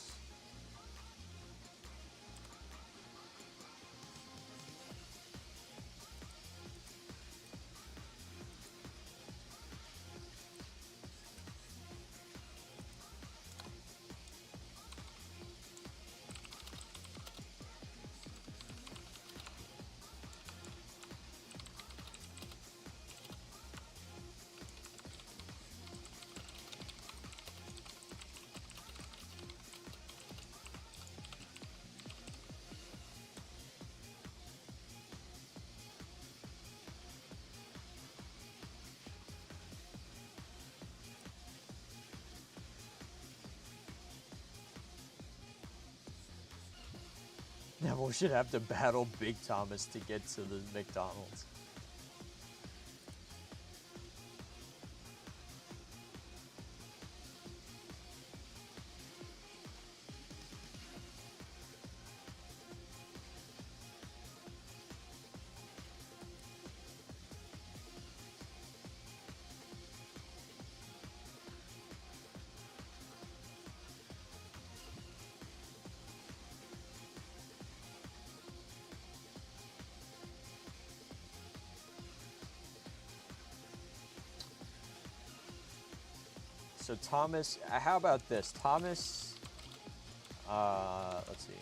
Neville should have to battle Big Thomas to get to the McDonald's. So Thomas, how about this? Thomas, let's see.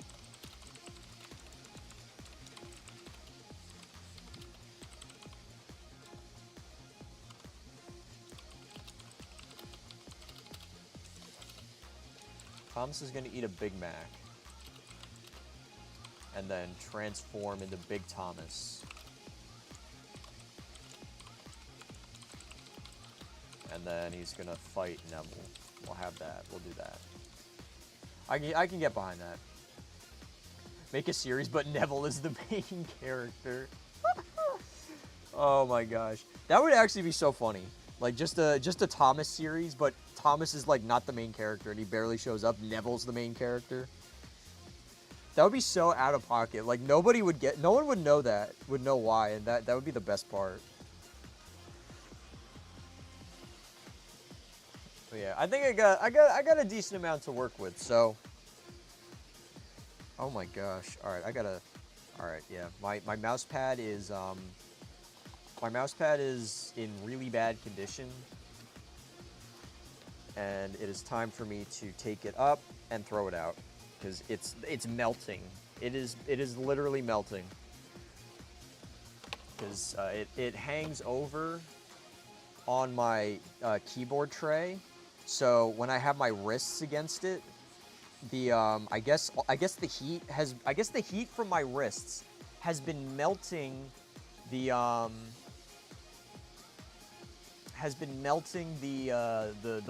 Thomas is gonna eat a Big Mac. And then transform into Big Thomas. And then he's gonna fight Neville. We'll have that. We'll do that. I can get behind that. Make a series, but Neville is the main character. Oh my gosh, that would actually be so funny. Like just a Thomas series, but Thomas is like not the main character and he barely shows up. Neville's the main character. That would be so out of pocket. Like nobody would get. No one would know that. Would know why, and that would be the best part. But yeah, I think I got a decent amount to work with, so. Oh my gosh. Alright, alright, yeah. My mouse pad is in really bad condition. And it is time for me to take it up and throw it out. Because it's melting. It is literally melting. Because it hangs over on my keyboard tray. So when I have my wrists against it, I guess the heat from my wrists has been melting the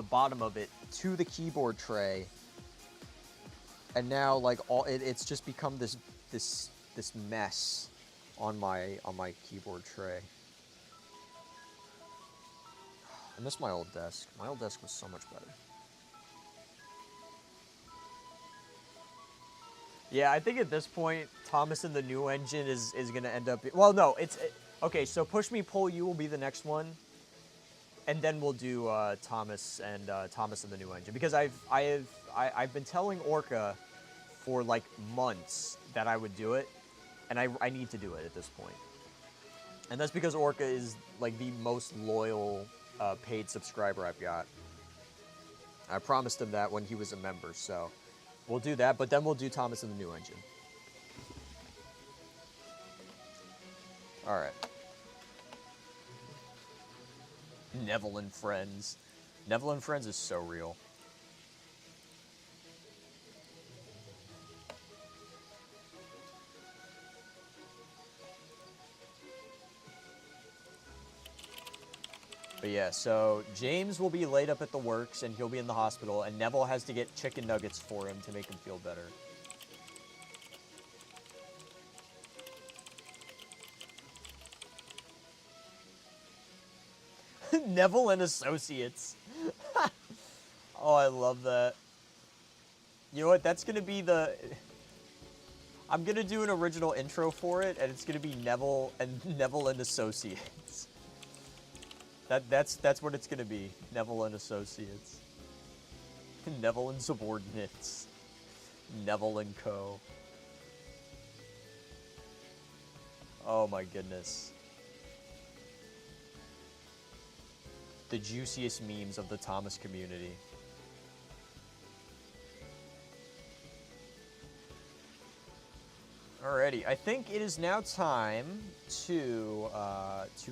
bottom of it to the keyboard tray, and now like it's just become this mess on my keyboard tray. I miss my old desk. My old desk was so much better. Yeah, I think at this point, Thomas and the new engine is going to end up... Well, no, okay, so Push Me, Pull You will be the next one. And then we'll do Thomas and the new engine. Because I've been telling Orca for, like, months that I would do it. And I need to do it at this point. And that's because Orca is, like, the most loyal... paid subscriber I've got. I promised him that when he was a member, so we'll do that, but then we'll do Thomas and the new engine. Alright. Neville and Friends. Neville and Friends is so real. But yeah, so James will be laid up at the works and he'll be in the hospital, and Neville has to get chicken nuggets for him to make him feel better. Neville and Associates. Oh, I love that. You know what? That's going to be the... I'm going to do an original intro for it, and it's going to be Neville and Associates. That's what it's gonna be. Neville and Associates. Neville and Subordinates. Neville and Co. Oh my goodness. The juiciest memes of the Thomas community. Alrighty, I think it is now time to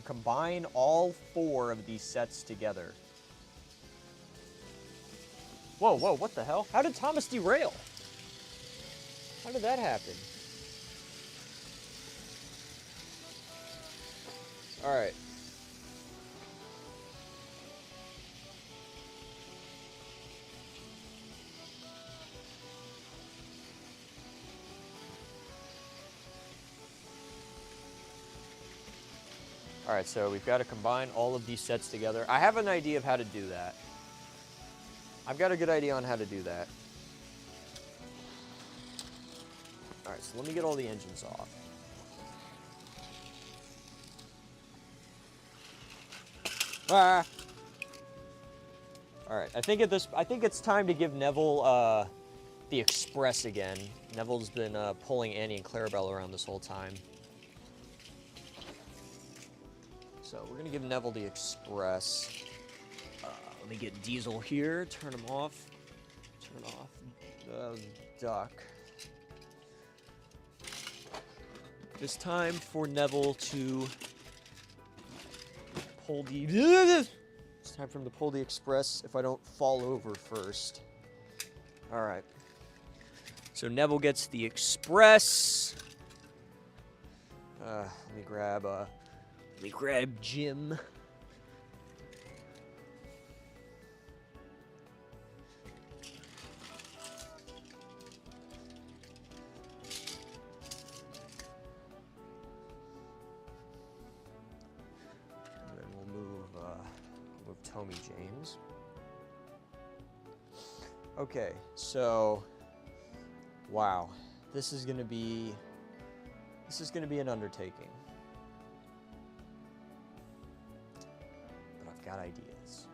combine all 4 of these sets together. Whoa, what the hell? How did Thomas derail? How did that happen? Alright. All right, so we've got to combine all of these sets together. I have an idea of how to do that. I've got a good idea on how to do that. All right, so let me get all the engines off. Ah! All right, I think it's time to give Neville the Express again. Neville's been pulling Annie and Clarabelle around this whole time. So we're gonna give Neville the Express. Let me get Diesel here, turn him off. Turn off the duck. It's time for Neville to pull the... It's time for him to pull the Express if I don't fall over first. All right. So Neville gets the Express. Let me grab Jim. And then we'll move Tommy James. Okay, so wow, this is gonna be an undertaking. But I've got ideas.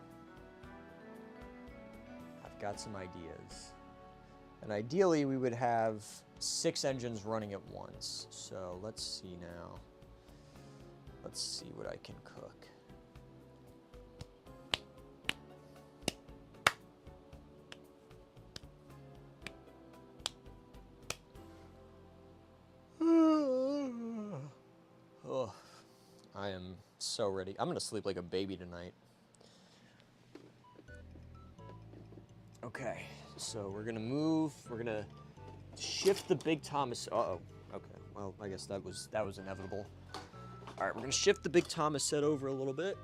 I've got some ideas. And ideally we would have 6 engines running at once. So let's see now. Let's see what I can cook. Oh, I am so ready. I'm gonna sleep like a baby tonight. Okay, so we're gonna shift the Big Thomas. Uh-oh. Okay, well, I guess that was inevitable. All right, we're gonna shift the Big Thomas set over a little bit.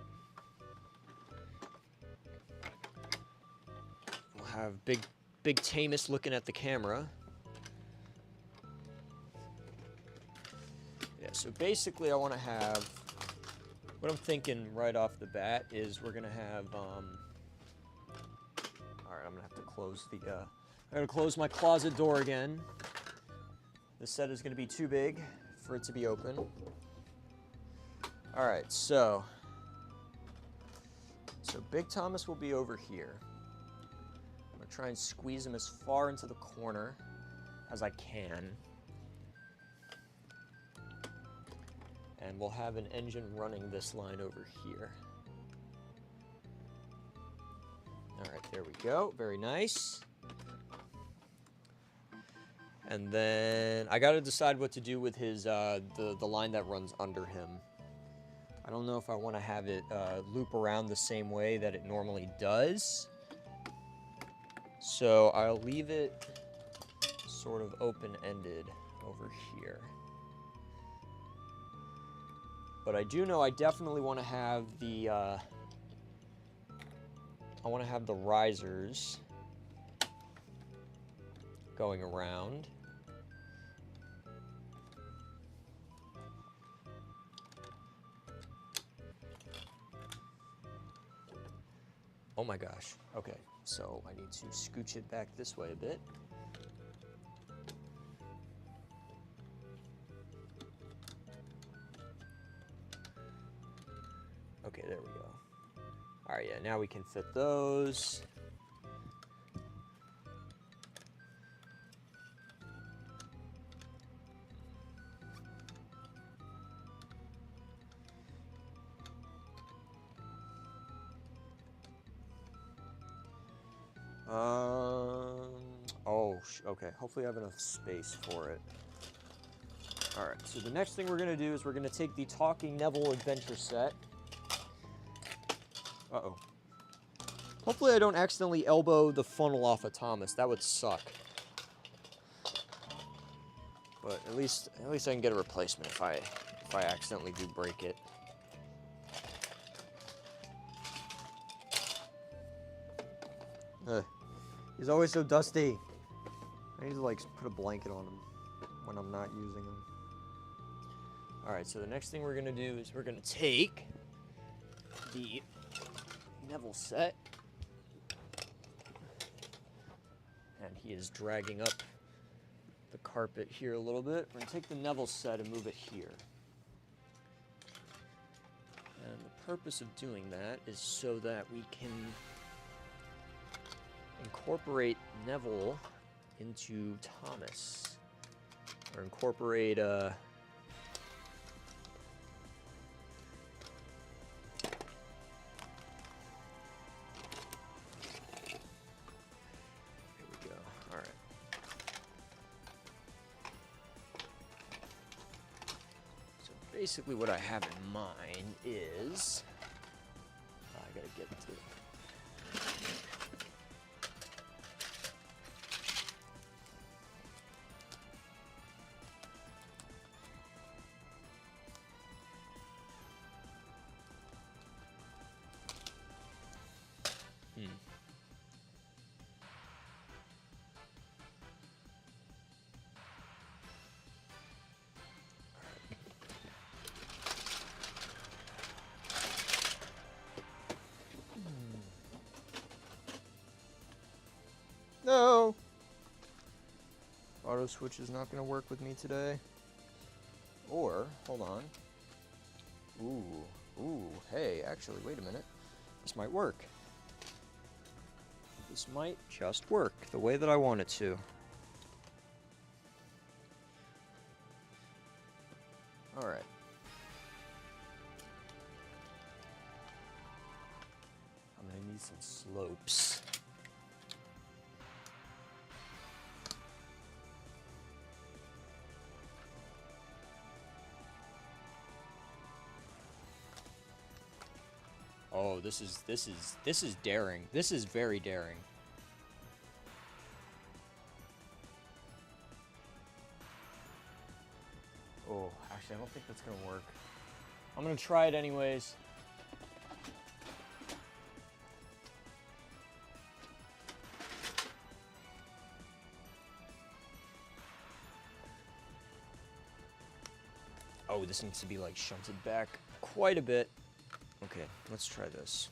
We'll have Big Tamus looking at the camera. Yeah, so basically I want to have, what I'm thinking right off the bat is we're going to have, all right, I'm going to have to close I'm going to close my closet door again. This set is going to be too big for it to be open. All right, so Big Thomas will be over here. I'm going to try and squeeze him as far into the corner as I can. And we'll have an engine running this line over here. All right, there we go. Very nice. And then I got to decide what to do with his the line that runs under him. I don't know if I want to have it loop around the same way that it normally does. So I'll leave it sort of open-ended over here. But I do know I definitely want to have the risers going around. Oh my gosh. Okay, so I need to scooch it back this way a bit. Okay, there we go. All right, yeah, now we can fit those. Okay, hopefully I have enough space for it. All right, so the next thing we're gonna do is we're gonna take the Talking Neville Adventure set. Uh-oh. Hopefully I don't accidentally elbow the funnel off of Thomas. That would suck. But at least I can get a replacement if I accidentally do break it. He's always so dusty. I need to like put a blanket on him when I'm not using him. All right, so the next thing we're gonna do is we're gonna take the Neville set, and he is dragging up the carpet here a little bit. We're gonna take the Neville set and move it here. And the purpose of doing that is so that we can incorporate Neville into Thomas, or incorporate here we go. All right. So basically what I have in mind is I gotta get to No! Auto switch is not going to work with me today. Or, hold on. Ooh, hey, actually, wait a minute. This might work. This might just work the way that I want it to. Alright. I'm going to need some slopes. Oh, this is daring. This is very daring. Oh, actually, I don't think that's gonna work. I'm gonna try it anyways. Oh, this needs to be like shunted back quite a bit. Okay, let's try this.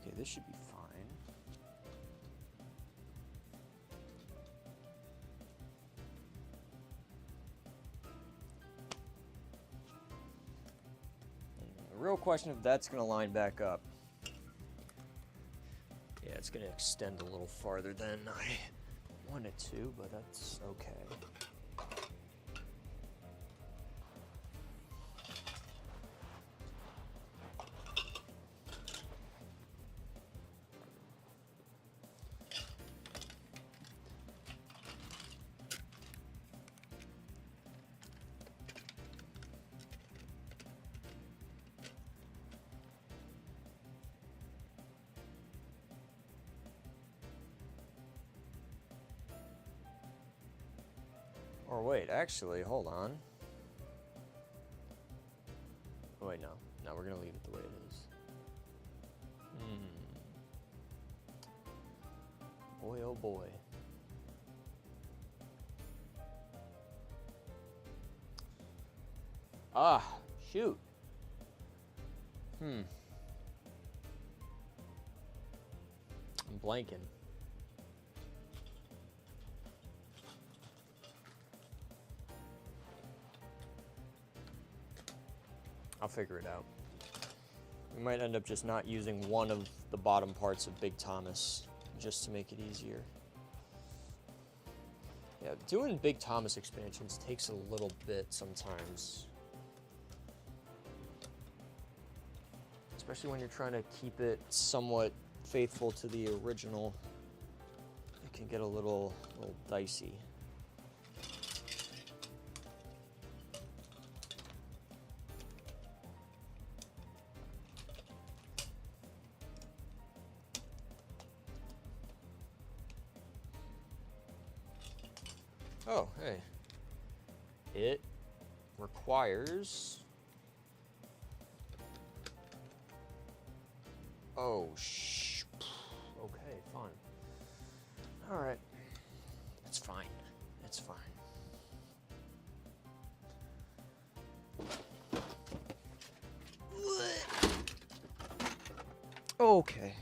Okay, this should be fine. The real question if that's going to line back up. Yeah, it's going to extend a little farther than I wanted to, but that's okay. Or wait, actually, hold on. Oh, wait, no. No, we're going to leave it the way it is. Boy, oh boy. Ah, shoot. I'm blanking. I'll figure it out. We might end up just not using one of the bottom parts of Big Thomas just to make it easier. Yeah, doing Big Thomas expansions takes a little bit sometimes. Especially when you're trying to keep it somewhat faithful to the original. Okay, can get a little dicey. Oh, hey. It requires... Oh, okay, fine. All right. It's fine. It's fine. Okay.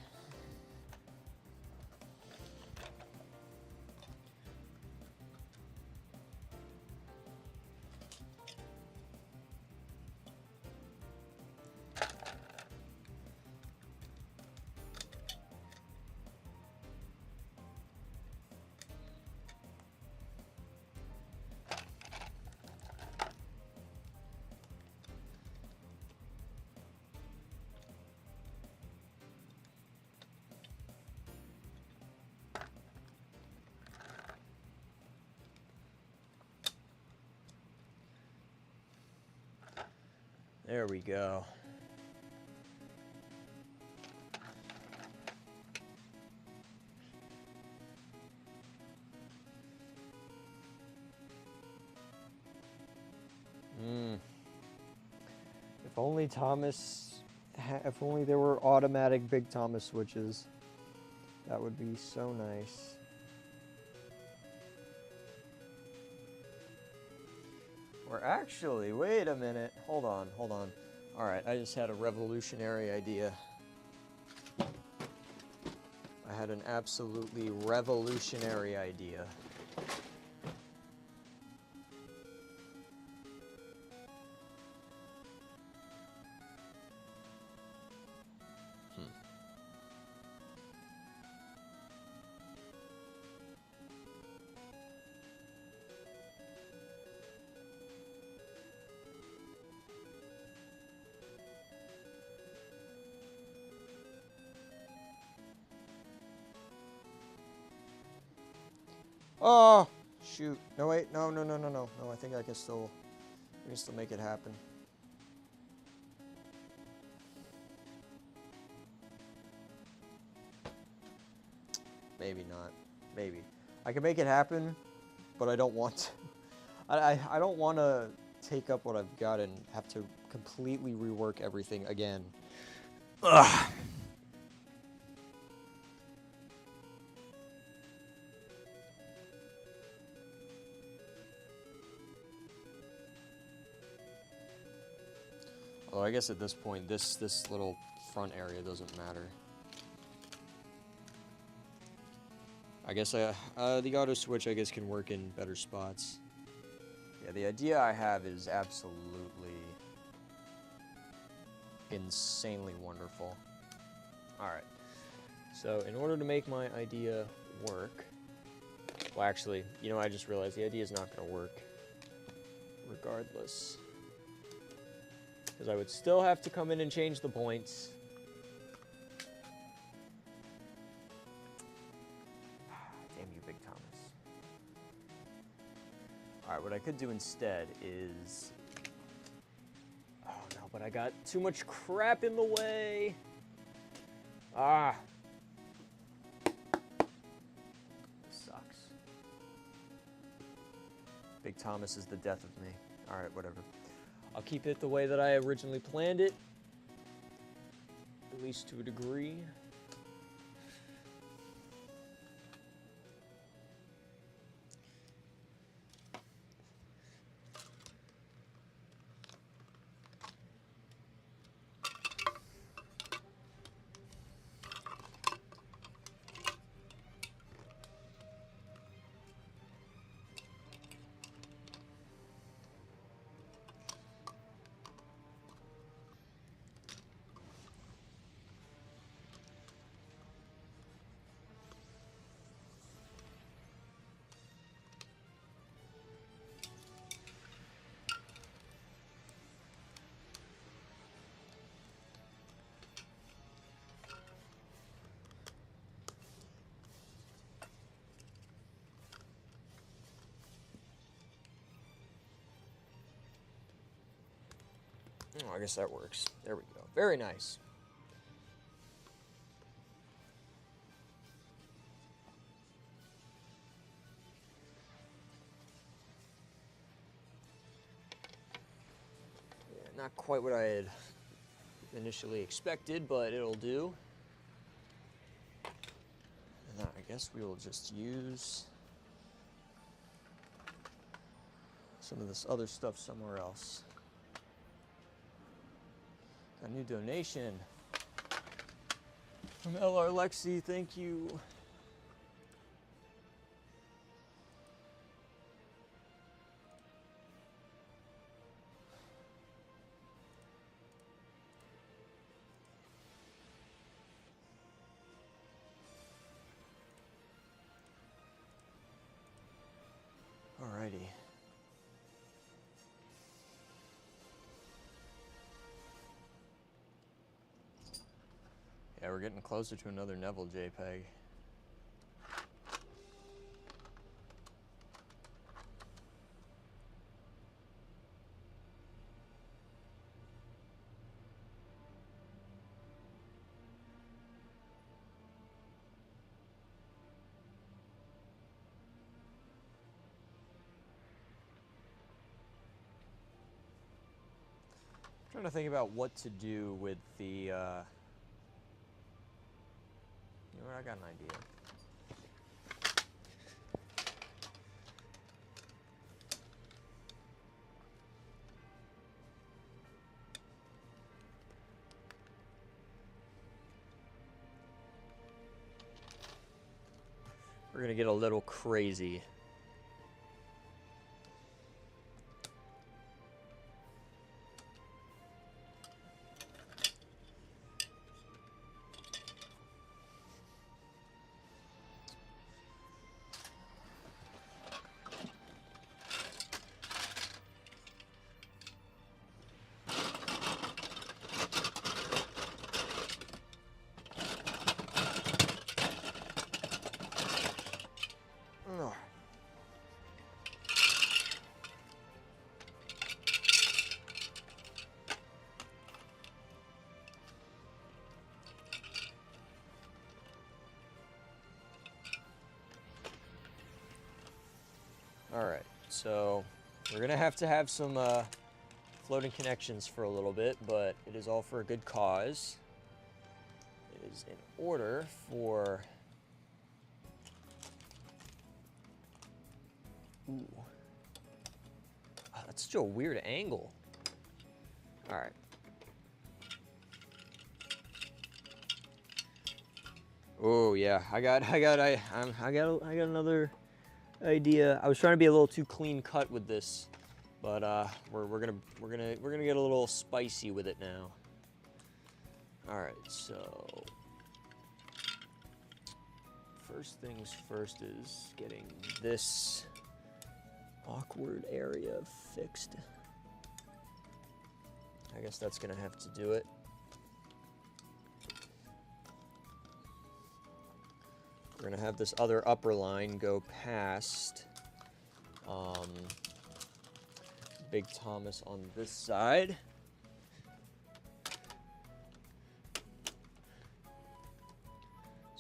There we go. If only if only there were automatic Big Thomas switches, that would be so nice. Or actually, wait a minute. Hold on. All right, I just had a revolutionary idea. I had an absolutely revolutionary idea. Oh, shoot. No, wait. No. No, I think I can still make it happen. Maybe not. Maybe. I can make it happen, but I don't want to. I don't want to take up what I've got and have to completely rework everything again. Ugh. Although I guess at this point, this little front area doesn't matter. I guess the auto switch, I guess, can work in better spots. Yeah, the idea I have is absolutely insanely wonderful. Alright, so in order to make my idea work, well actually, you know, I just realized the idea is not going to work regardless. Because I would still have to come in and change the points. Damn you, Big Thomas. Alright, what I could do instead is... Oh no, but I got too much crap in the way. Ah. This sucks. Big Thomas is the death of me. Alright, whatever. I'll keep it the way that I originally planned it, at least to a degree. Oh, I guess that works. There we go. Very nice. Yeah, not quite what I had initially expected, but it'll do. And then I guess we will just use some of this other stuff somewhere else. A new donation from LR Lexi, thank you. Alrighty. Yeah, we're getting closer to another Neville JPEG. Trying to think about what to do with the, you know what, I got an idea. We're gonna get a little crazy. Alright, so we're gonna have to have some floating connections for a little bit, but it is all for a good cause. It is in order for... Ooh. Oh, that's such a weird angle. Alright. Oh yeah, I got another idea. I was trying to be a little too clean cut with this, but we're gonna get a little spicy with it now. All right, so first things first is getting this awkward area fixed. I guess that's gonna have to do it. We're gonna have this other upper line go past Big Thomas on this side.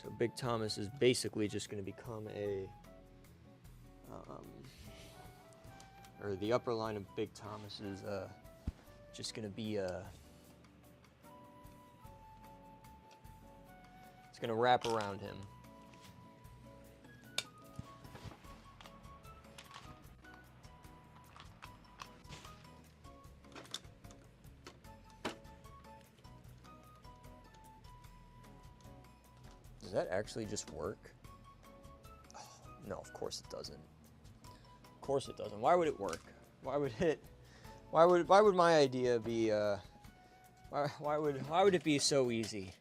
So Big Thomas is basically just gonna become a, or the upper line of Big Thomas is just gonna be a, it's gonna wrap around him. Does that actually just work? Oh, no, of course it doesn't. Of course it doesn't. Why would it work? Why would it? Why would my idea be? Why would it be so easy?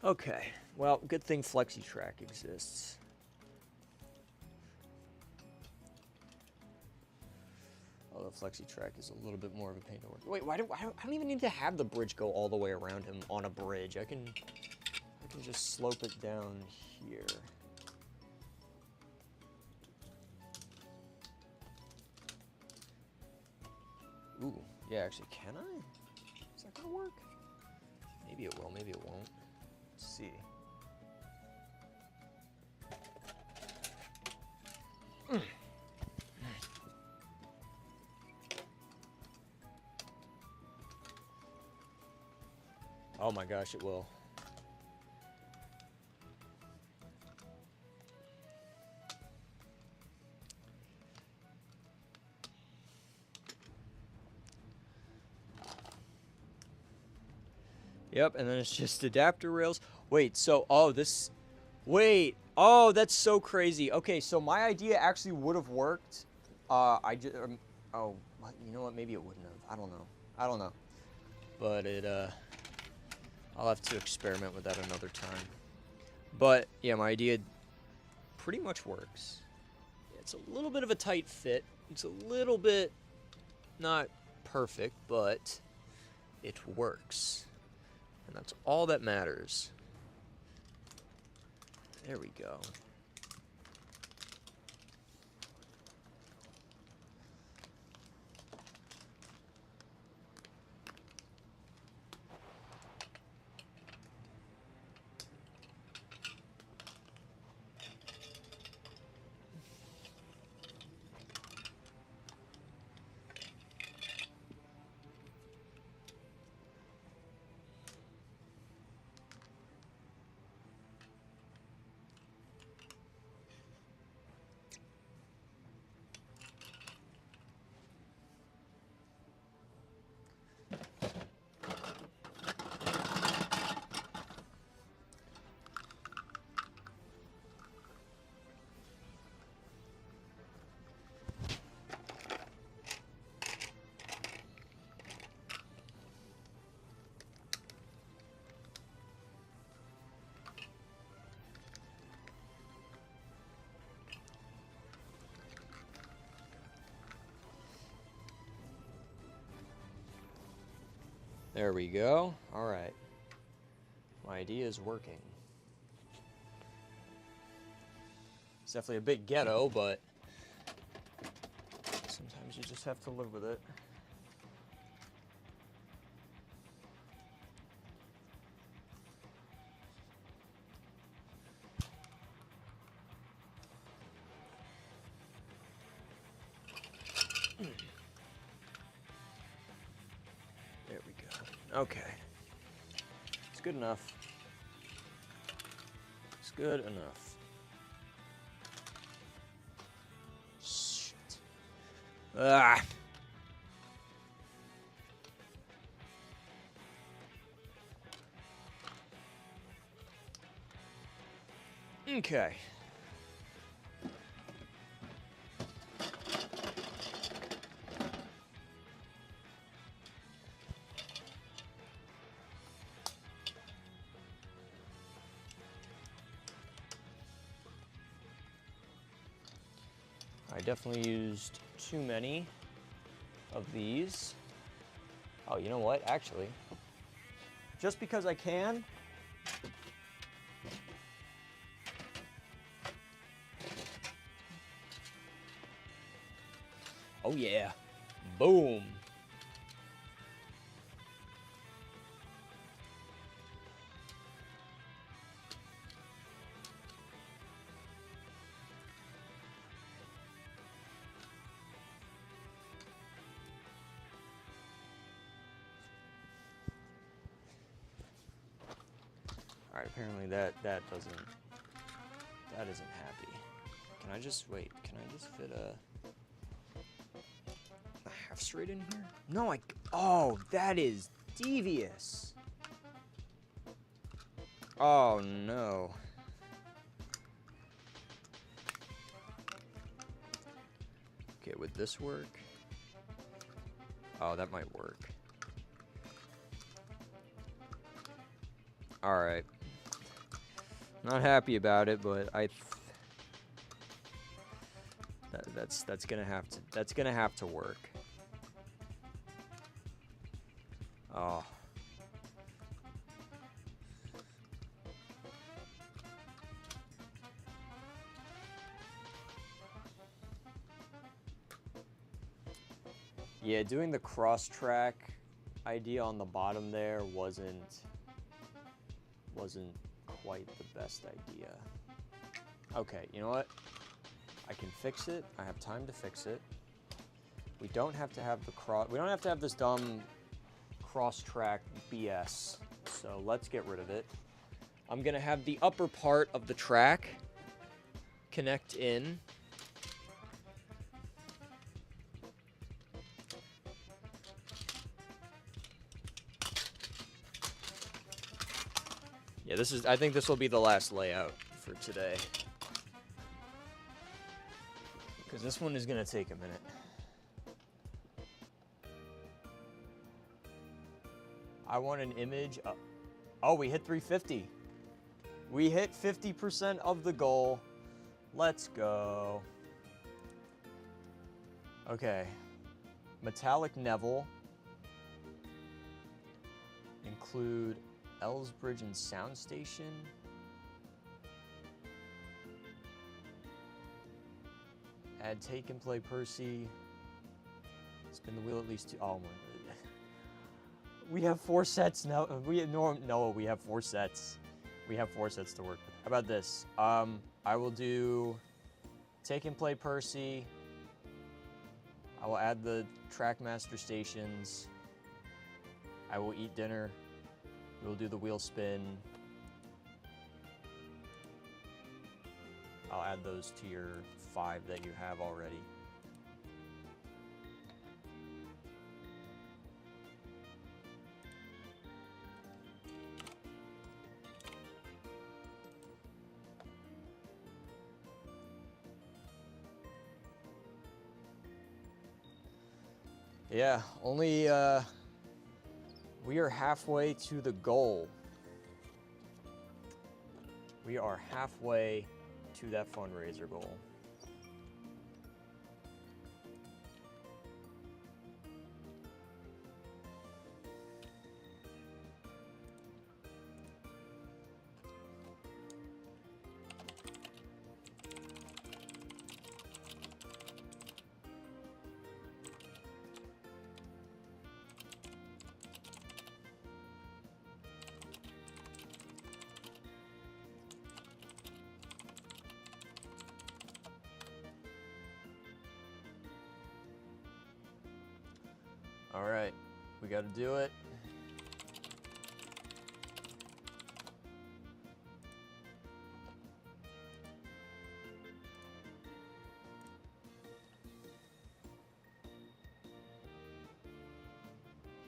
Okay. Well, good thing FlexiTrack exists. Although FlexiTrack is a little bit more of a pain to work. Wait, I don't even need to have the bridge go all the way around him on a bridge. I can just slope it down here. Ooh, yeah, actually, can I? Is that gonna work? Maybe it will, maybe it won't. Let's see. Oh my gosh, it will. Yep, and then it's just adapter rails. Wait, so, oh, this, wait, oh, that's so crazy. Okay, so my idea actually would have worked. Oh, you know what, maybe it wouldn't have. I don't know. But I'll have to experiment with that another time. But, yeah, my idea pretty much works. It's a little bit of a tight fit. It's a little bit not perfect, but it works. And that's all that matters. There we go. There we go. All right. My idea is working. It's definitely a bit ghetto, but sometimes you just have to live with it. There we go. Okay. It's good enough. It's good enough. Shit. Ah. Okay. I definitely used too many of these. Oh, you know what? Actually, just because I can. Oh yeah. Boom. All right, apparently that isn't happy. Can I just wait? Can I just fit a half straight in here? No, oh, that is devious. Oh no. Okay, would this work? Oh, that might work. All right. Not happy about it, but that's gonna have to work. Oh. Yeah, doing the cross-track idea on the bottom there wasn't quite the best idea. Okay, you know what? I can fix it. I have time to fix it. We don't have to have we don't have to have this dumb cross-track BS. So let's get rid of it. I'm gonna have the upper part of the track connect in. Yeah, I think this will be the last layout for today. Because this one is gonna take a minute. I want an image of, oh, we hit 350. We hit 50% of the goal. Let's go. Okay. Metallic Neville. Include Ellsbridge and Sound Station. Add Take and Play Percy. Spin the wheel at least 2. Oh my. We have 4 sets now. We have 4 sets. We have 4 sets to work with. How about this? I will do Take and Play Percy. I will add the Trackmaster stations. I will eat dinner. We'll do the wheel spin. I'll add those to your 5 that you have already. Yeah, only, we are halfway to the goal. We are halfway to that fundraiser goal. All right, we got to do it.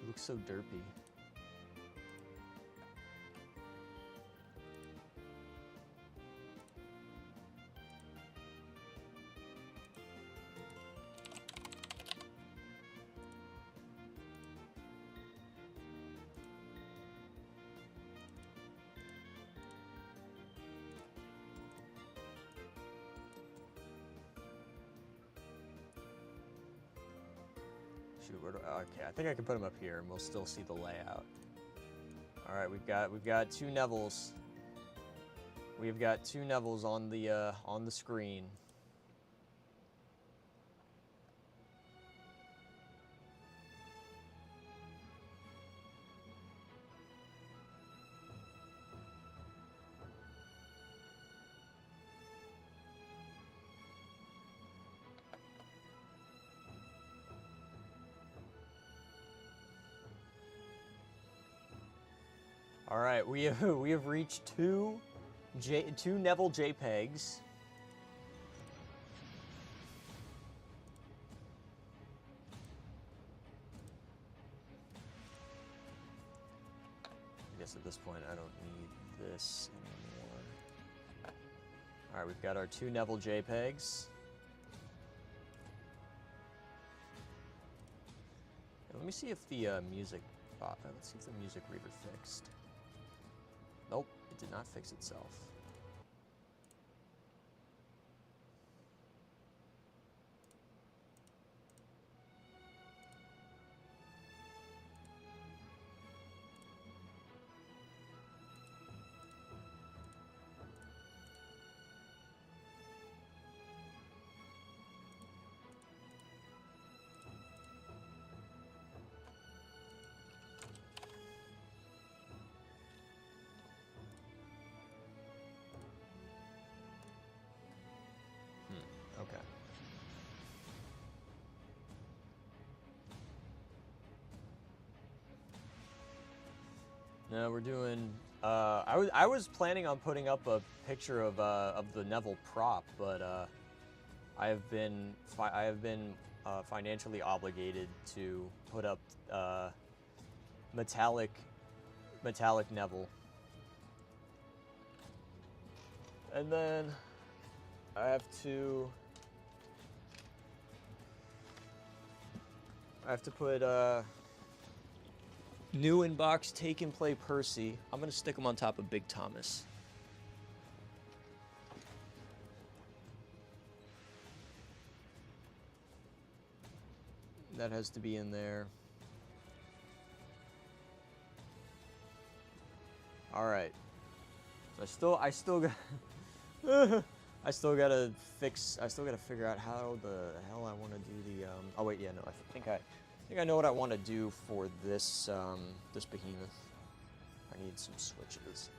He looks so derpy. Okay, I think I can put them up here and we'll still see the layout. All right, we've got 2 Nevilles. We've got 2 Nevilles on the screen. All right, we have reached 2 Neville JPEGs. I guess at this point I don't need this anymore. All right, we've got our 2 Neville JPEGs. Let me see if the music. Let's see if the music reader fixed. Nope, it did not fix itself. No, we're doing. I was planning on putting up a picture of the Neville prop, but I have been financially obligated to put up metallic Neville, and then I have to put new in-box take and play Percy. I'm gonna stick him on top of Big Thomas. That has to be in there. All right. So I still got I still gotta figure out how the hell I want to do the oh wait, yeah, no, I think I know what I want to do for this this behemoth. I need some switches.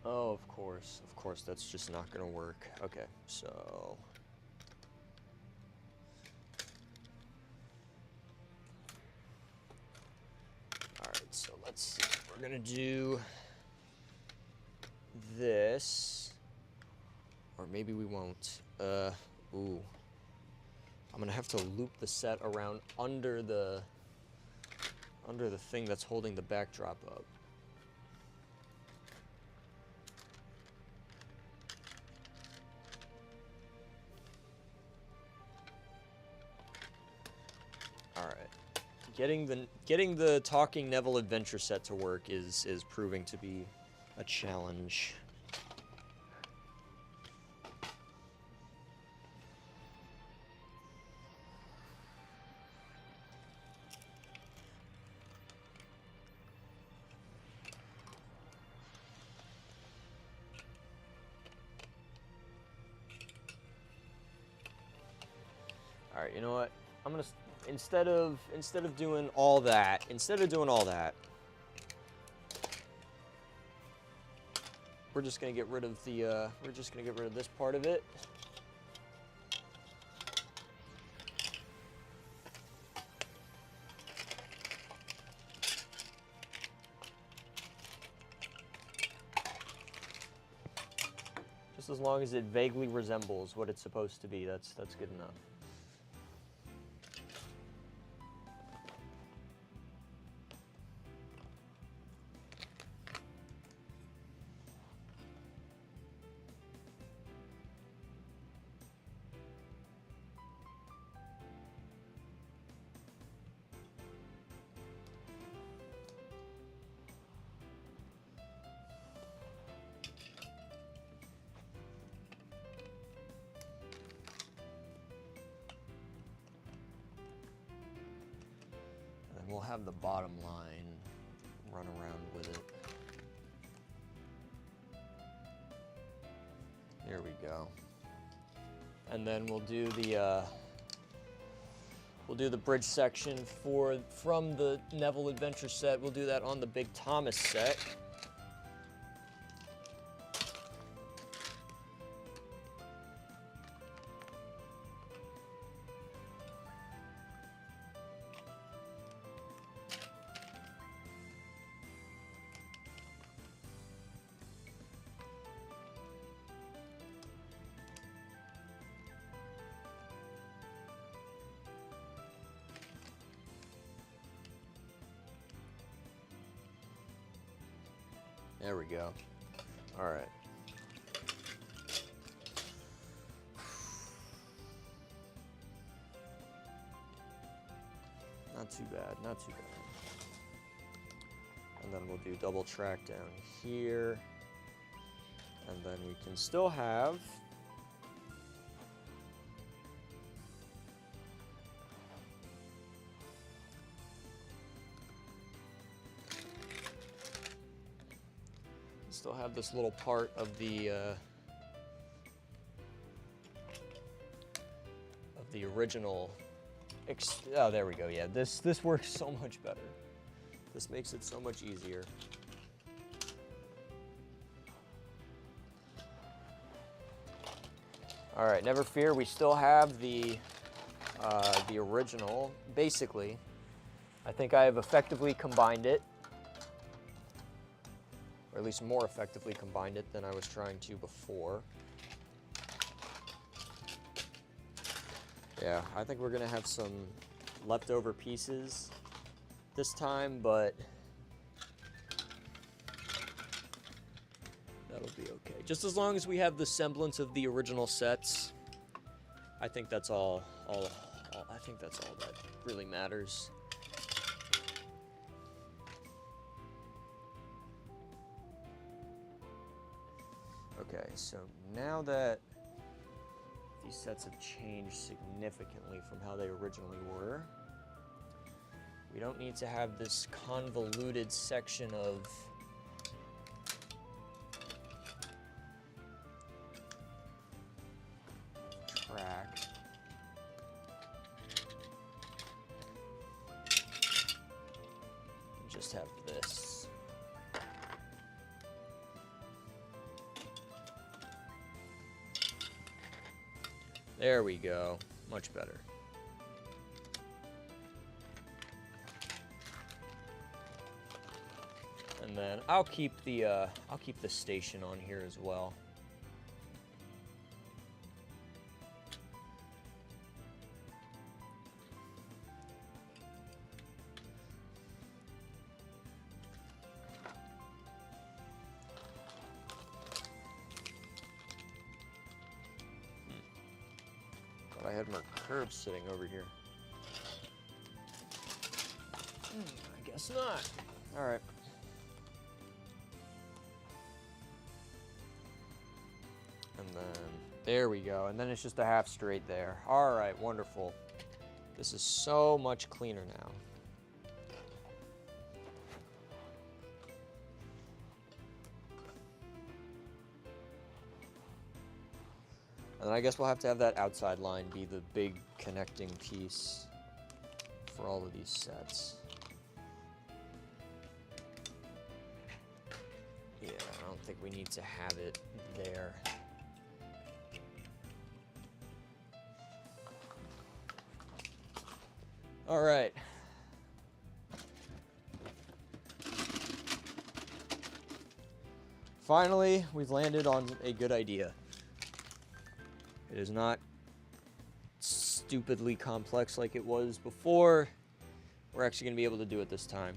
Oh, of course, that's just not gonna work. Okay, so. Alright, so let's see. We're gonna do this. Or maybe we won't. Ooh. I'm gonna have to loop the set around under the thing that's holding the backdrop up. Getting the talking Neville adventure set to work is proving to be a challenge. All right, you know what? I'm gonna instead of doing all that, we're just gonna get rid of the this part of it. Just as long as it vaguely resembles what it's supposed to be, that's good enough. We'll have the bottom line run around with it. Here we go. And then we'll do the bridge section from the Neville adventure set. We'll do that on the Big Thomas set. There we go. All right. Not too bad, not too bad. And then we'll do double track down here. And then we can still have Still have this little part of the original. Oh, there we go. Yeah, this works so much better. This makes it so much easier. All right, never fear. We still have the original. Basically, I think I have effectively combined it, or at least more effectively combined it than I was trying to before. Yeah, I think we're gonna have some leftover pieces this time, but that'll be okay. Just as long as we have the semblance of the original sets, I think that's all I think that's all that really matters. Okay, so now that these sets have changed significantly from how they originally were, we don't need to have this convoluted section of track. Just have this. There we go. Much better. And then I'll keep the station on here as well. I had more curves sitting over here. I guess not. All right. And then there we go. And then it's just a half straight there. All right, wonderful. This is so much cleaner now. And I guess we'll have to have that outside line be the big connecting piece for all of these sets. Yeah, I don't think we need to have it there. All right. Finally, we've landed on a good idea. It is not stupidly complex like it was before. We're actually going to be able to do it this time.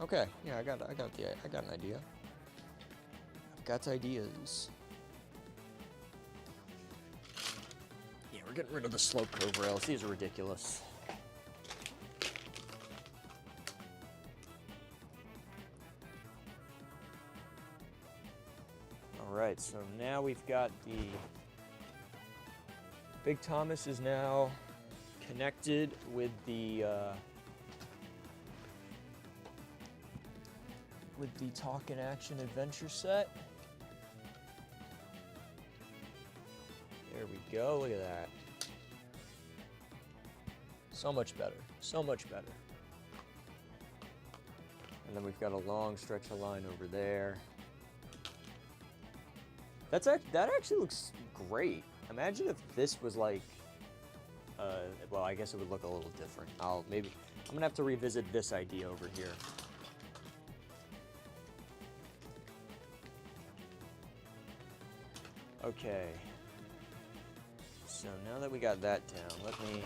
Okay, yeah, I got an idea. Got ideas. Yeah, we're getting rid of the slope curve rails. These are ridiculous. All right, so now we've got the Big Thomas is now connected with the Talk and Action Adventure set. There we go, look at that. So much better, so much better. And then we've got a long stretch of line over there. That actually looks great. Imagine if this was like, well, I guess it would look a little different. I'm gonna have to revisit this idea over here. Okay. So now that we got that down, let me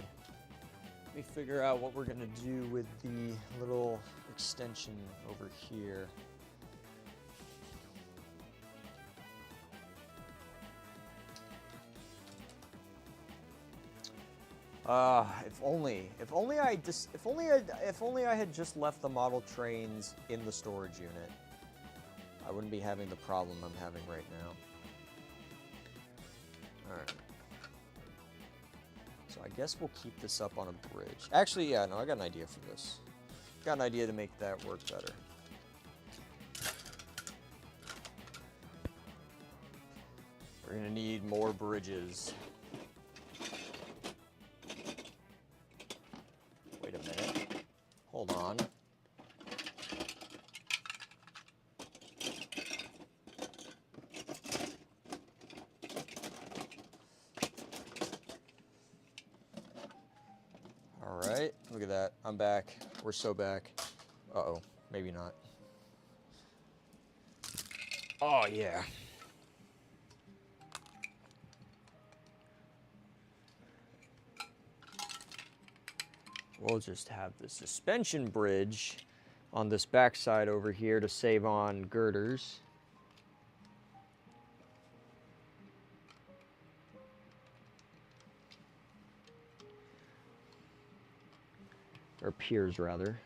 figure out what we're gonna do with the little extension over here. If only I had just left the model trains in the storage unit, I wouldn't be having the problem I'm having right now. All right. So I guess we'll keep this up on a bridge. Actually, yeah, no, I got an idea for this. Got an idea to make that work better. We're gonna need more bridges. Wait a minute. Hold on. All right, look at that. I'm back. We're so back. Uh-oh, maybe not. Oh, yeah. We'll just have the suspension bridge on this backside over here to save on girders. Or piers, rather.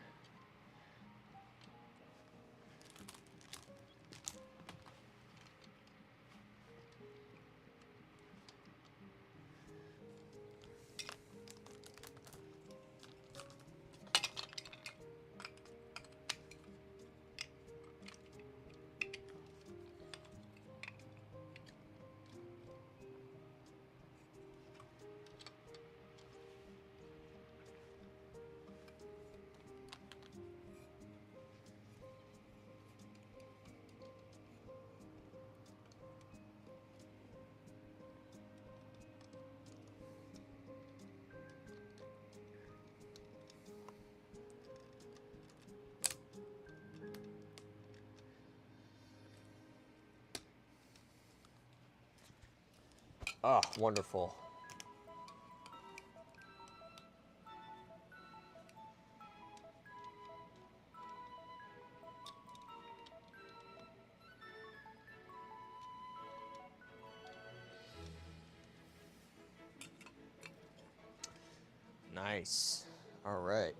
Ah, wonderful. Nice. All right.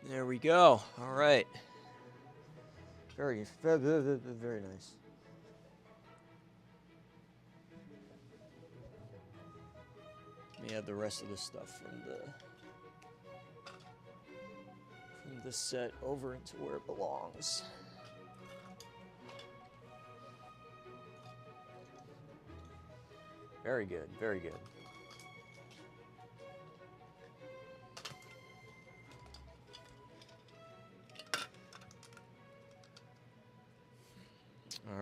There we go. All right. Very nice. Let me add the rest of the stuff from the set over into where it belongs. Very good. Very good.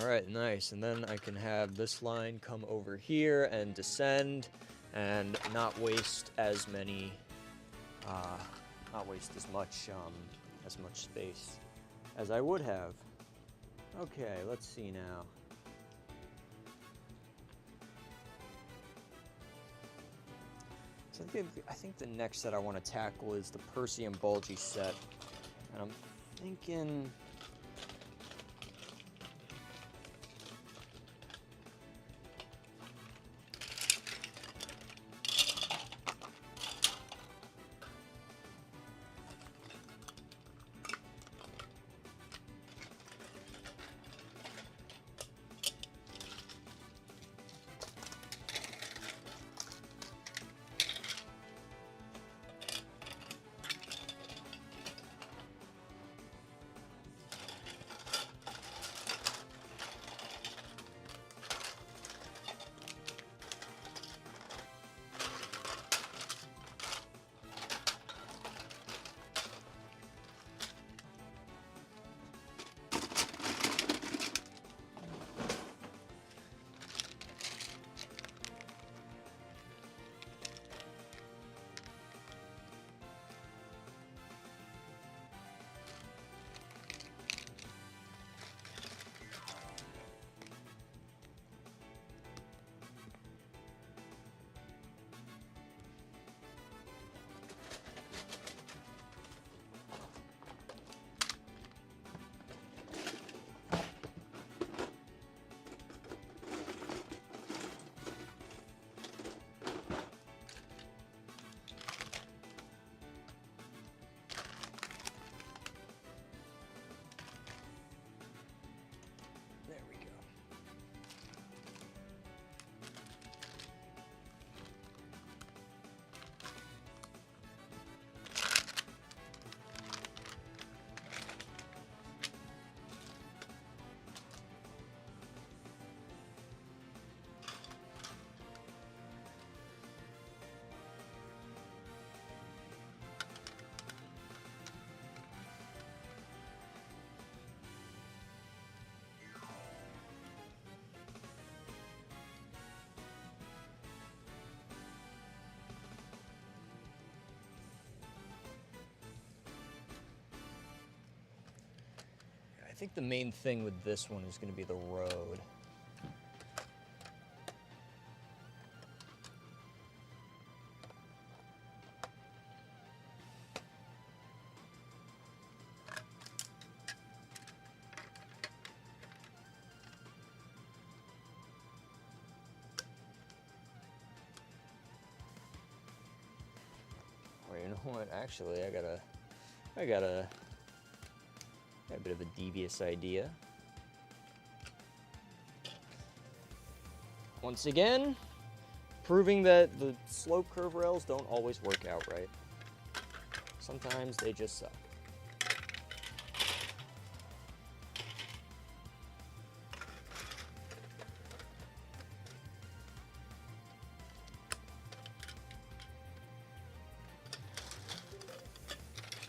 All right, nice. And then I can have this line come over here and descend and not waste as many, not waste as much space as I would have. Okay, let's see now. So I think the next set I want to tackle is the Percy and Bulgy set. And I'm thinking... think the main thing with this one is going to be the road. Wait, you know what? Actually, I got a bit of a devious idea. Once again, proving that the slope curve rails don't always work out right. Sometimes they just suck.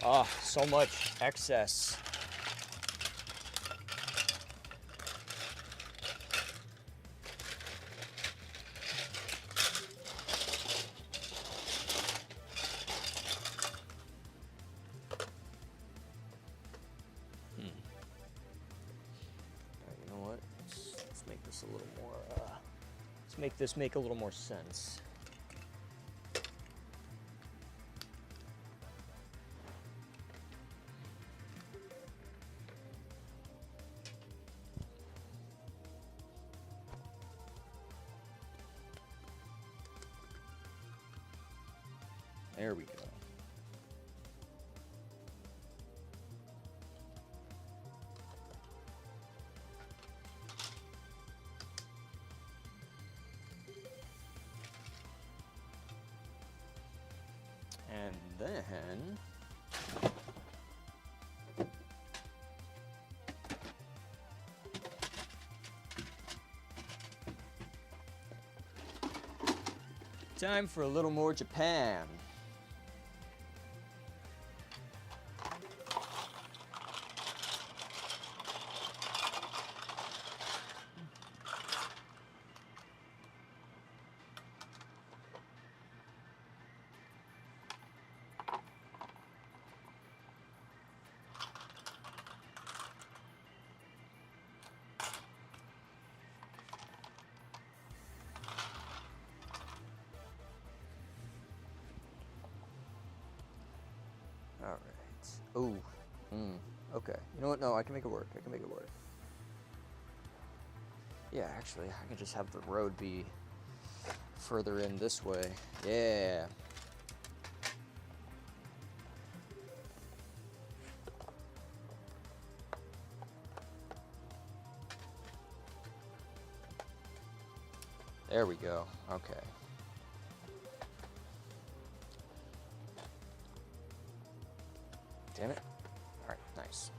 Ah, so much excess. You know what? Let's make this a little more. Let's make this make a little more sense. There we go. And then time for a little more Japan. All right. Ooh. Okay. You know what? No, I can make it work. I can make it work. Yeah, actually, I can just have the road be further in this way. Yeah. There we go. Okay. Damn it. All right, nice.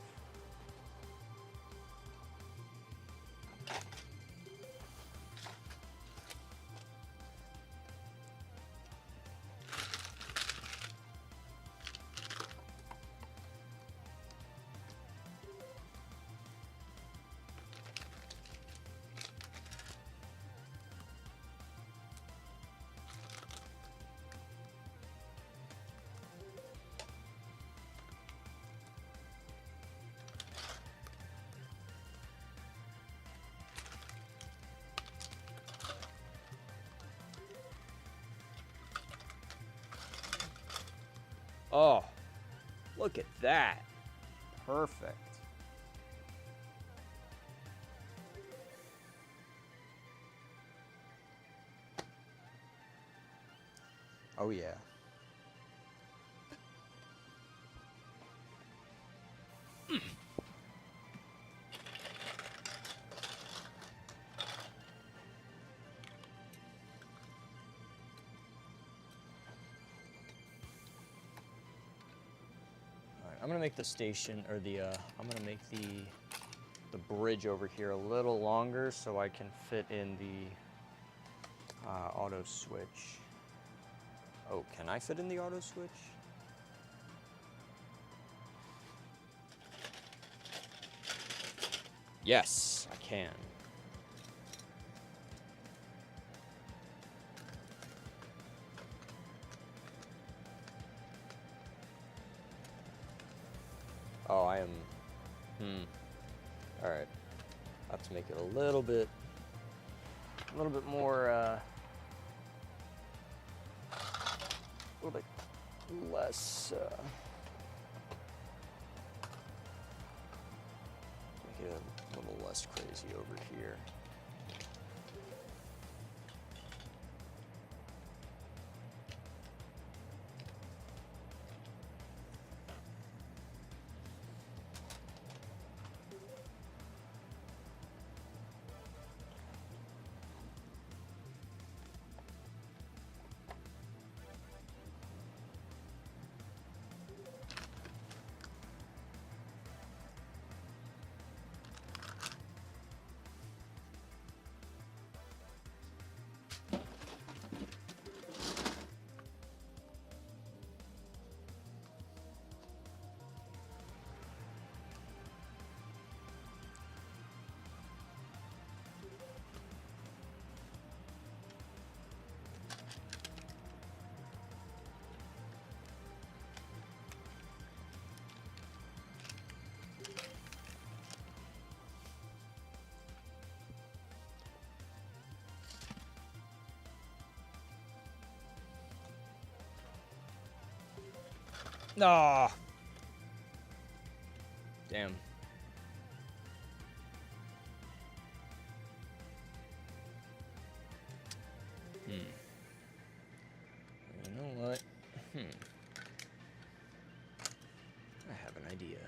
Oh, look at that. Perfect. Oh, yeah. I'm gonna make the station, or I'm gonna make the bridge over here a little longer so I can fit in the auto switch. Oh, can I fit in the auto switch? Yes, I can. Oh, I am, All right. I have to make it a little bit more, a little bit less, make it a little less crazy over here. No. Damn. You know what? I have an idea.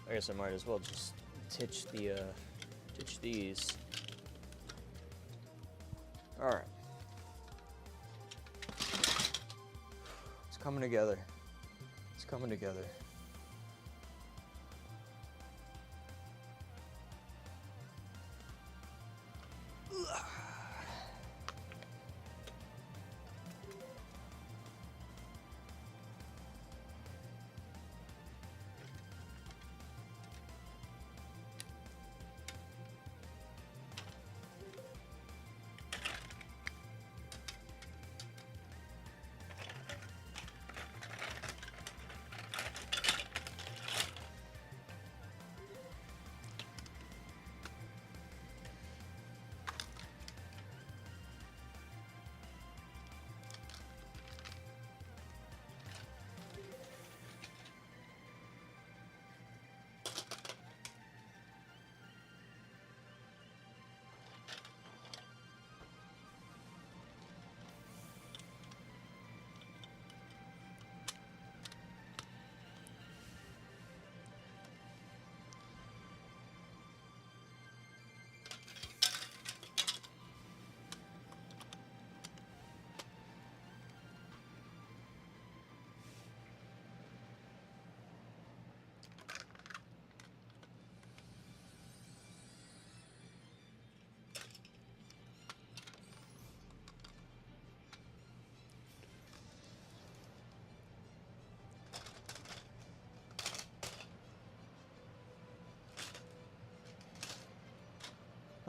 I guess I might as well just ditch these. All right. It's coming together. It's coming together.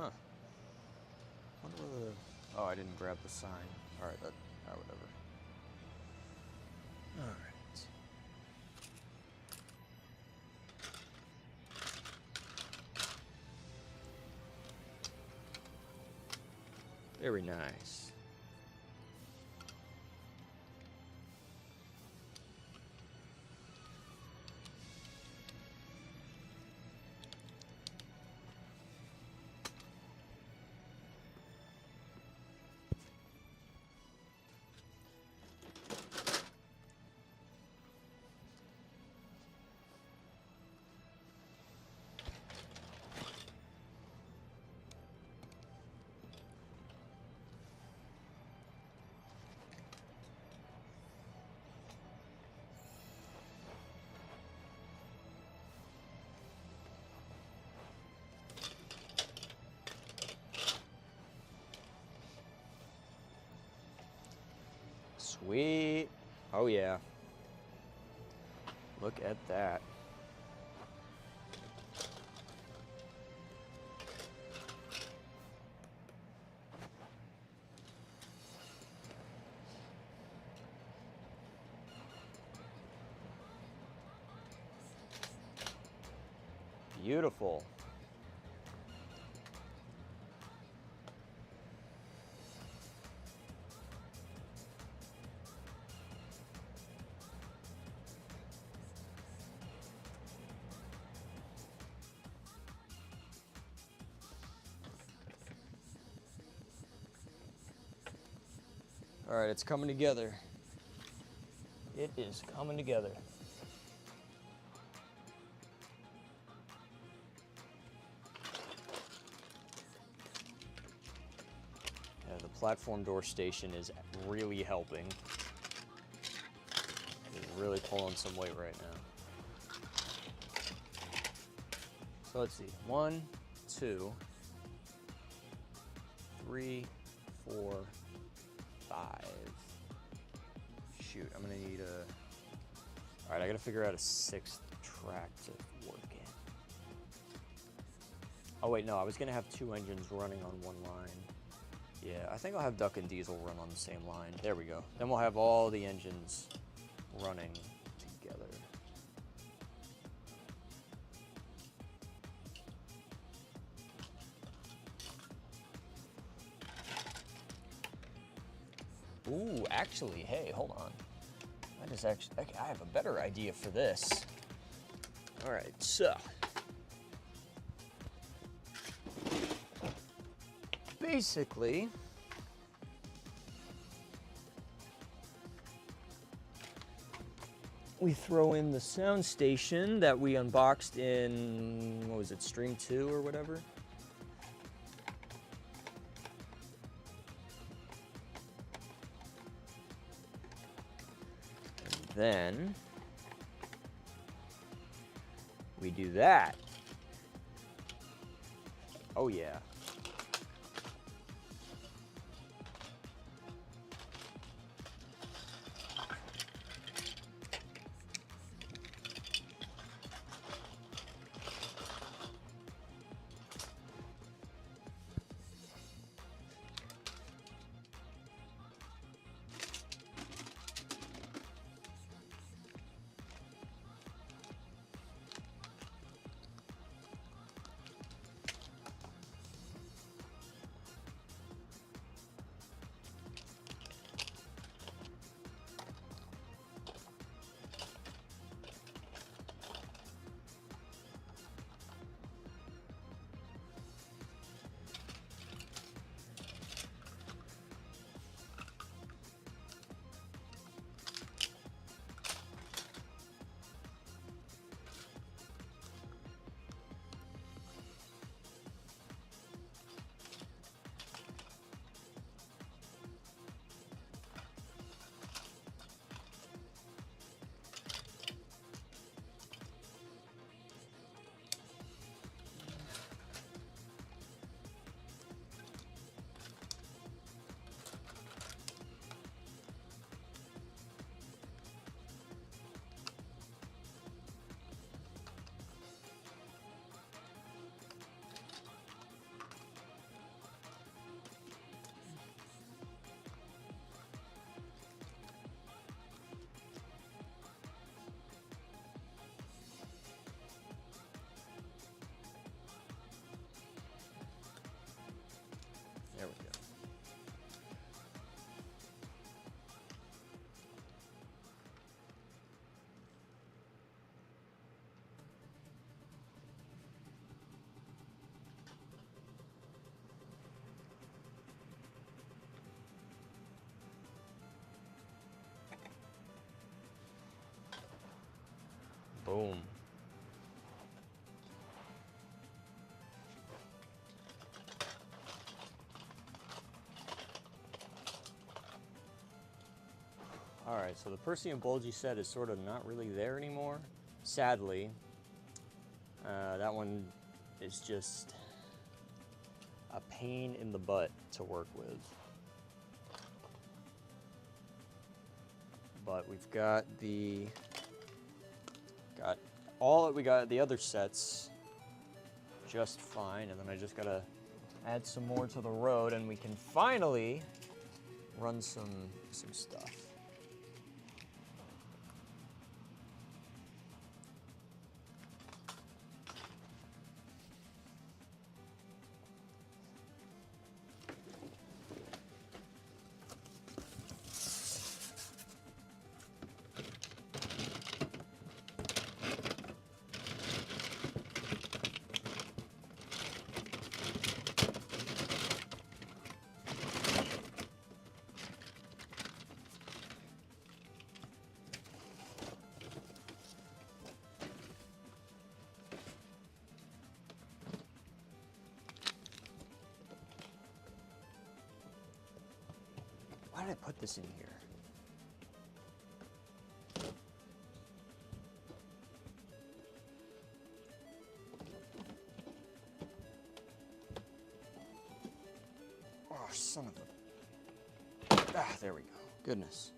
Huh. Wonder whether... Oh, I didn't grab the sign. Alright, whatever. Alright. Very nice. Sweet. Oh yeah. Look at that. Beautiful. All right, it's coming together. It is coming together. Yeah, the platform door station is really helping. It's really pulling some weight right now. So let's see. 1, 2, 3, 4, 5. Shoot, I'm gonna need a... All right, I gotta figure out a 6th track to work in. Oh wait, no, I was gonna have 2 engines running on one line. Yeah, I think I'll have Duck and Diesel run on the same line. There we go. Then we'll have all the engines running together. Ooh, actually, hey, hold on. I have a better idea for this. All right, so. Basically, we throw in the sound station that we unboxed in, what was it, Stream 2 or whatever? Then we do that. Oh yeah. There we go. Boom. All right, so the Percy and Bulgy set is sort of not really there anymore, sadly. That one is just a pain in the butt to work with. but we've got the other sets just fine, and then I just gotta add some more to the road, and we can finally run some stuff. Why did I put this in here? Oh, son of a... Ah, there we go. Goodness.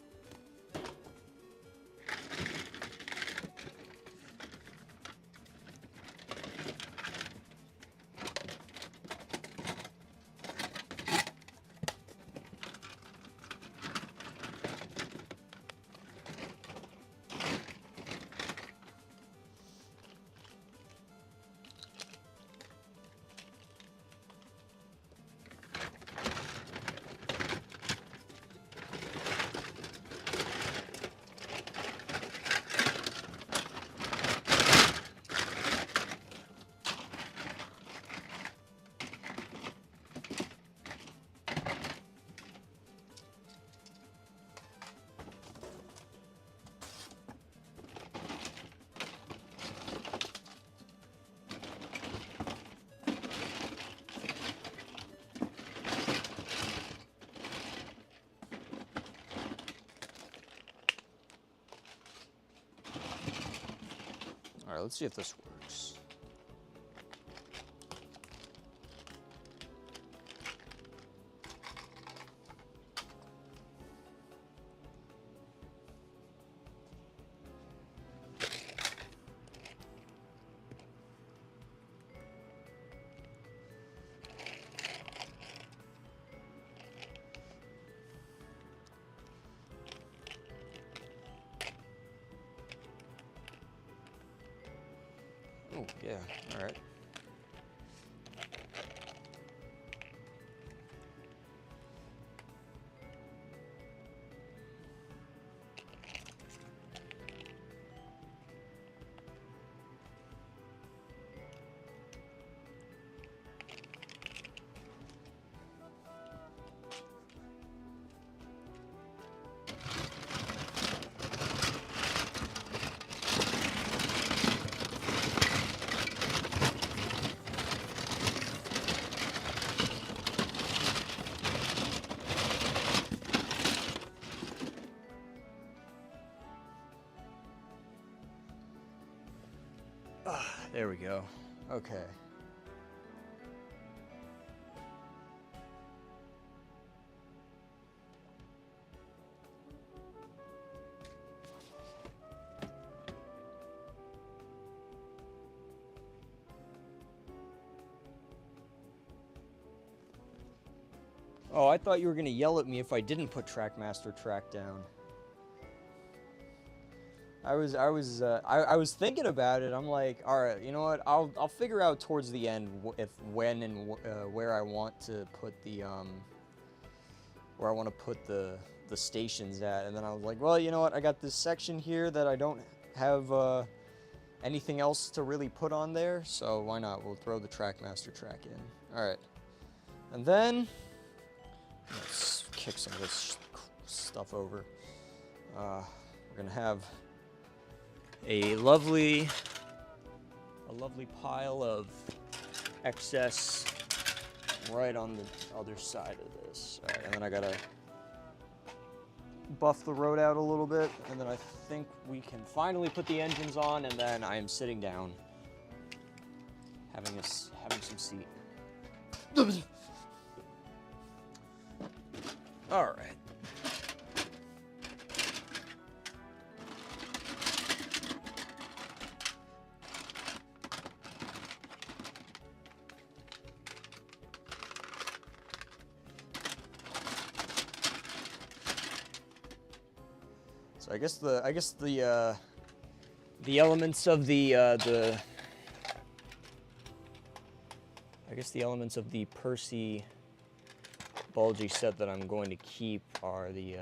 All right, let's see if this works. Oh, yeah, all right. There we go. Okay. Oh, I thought you were gonna yell at me if I didn't put Trackmaster Track down. I was thinking about it. I'm like, all right, you know what? I'll figure out towards the end when and where I want to put the stations at. And then I was like, well, you know what? I got this section here that I don't have anything else to really put on there, so why not? We'll throw the Trackmaster Track in. All right, and then let's kick some of this stuff over. We're gonna have a lovely pile of excess right on the other side of this. All right, and then I gotta buff the road out a little bit, and then I think we can finally put the engines on, and then I am sitting down, having some seat. All right. So I guess the elements of the Percy bulgy set that I'm going to keep are the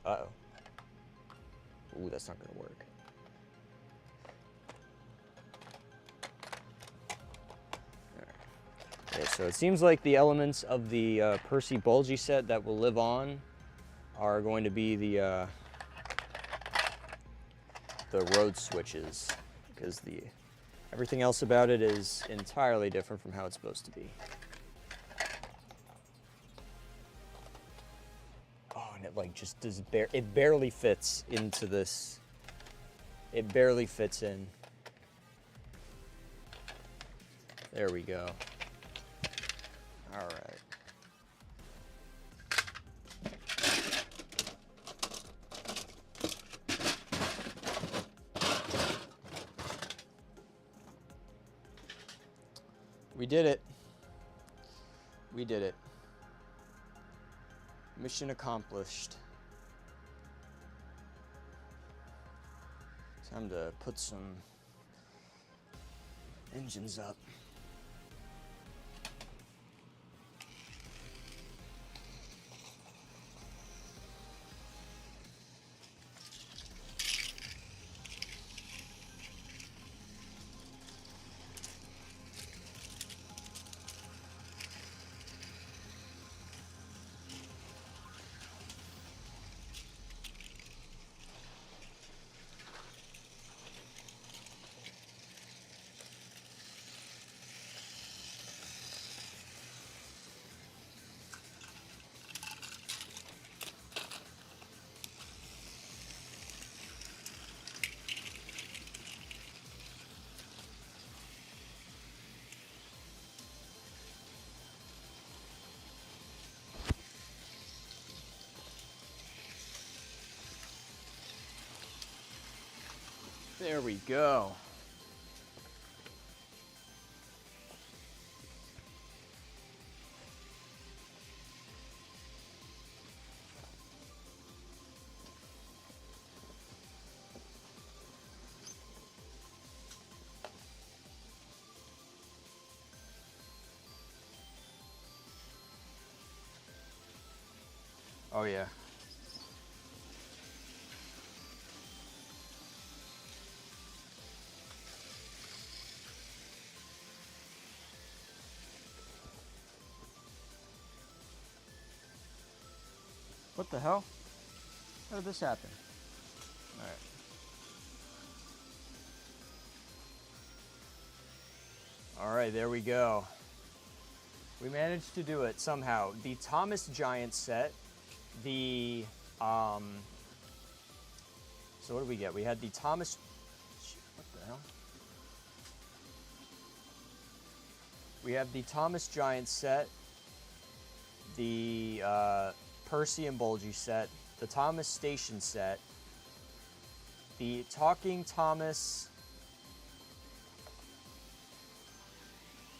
uh-oh. Ooh, that's not gonna work. Okay, so it seems like the elements of the Percy bulgy set that will live on are going to be the road switches, because everything else about it is entirely different from how it's supposed to be. Oh, and it like just does it barely fits into this. It barely fits in. There we go. All right. We did it. We did it. Mission accomplished. Time to put some engines up. There we go. Oh yeah. What the hell? How did this happen? All right. All right, there we go. We managed to do it somehow. The Thomas Giant set, the, so what did we get? We had the Thomas, what the hell? We have the Thomas Giant set, the Percy and Bulgy set, the Thomas Station set, the Talking Thomas,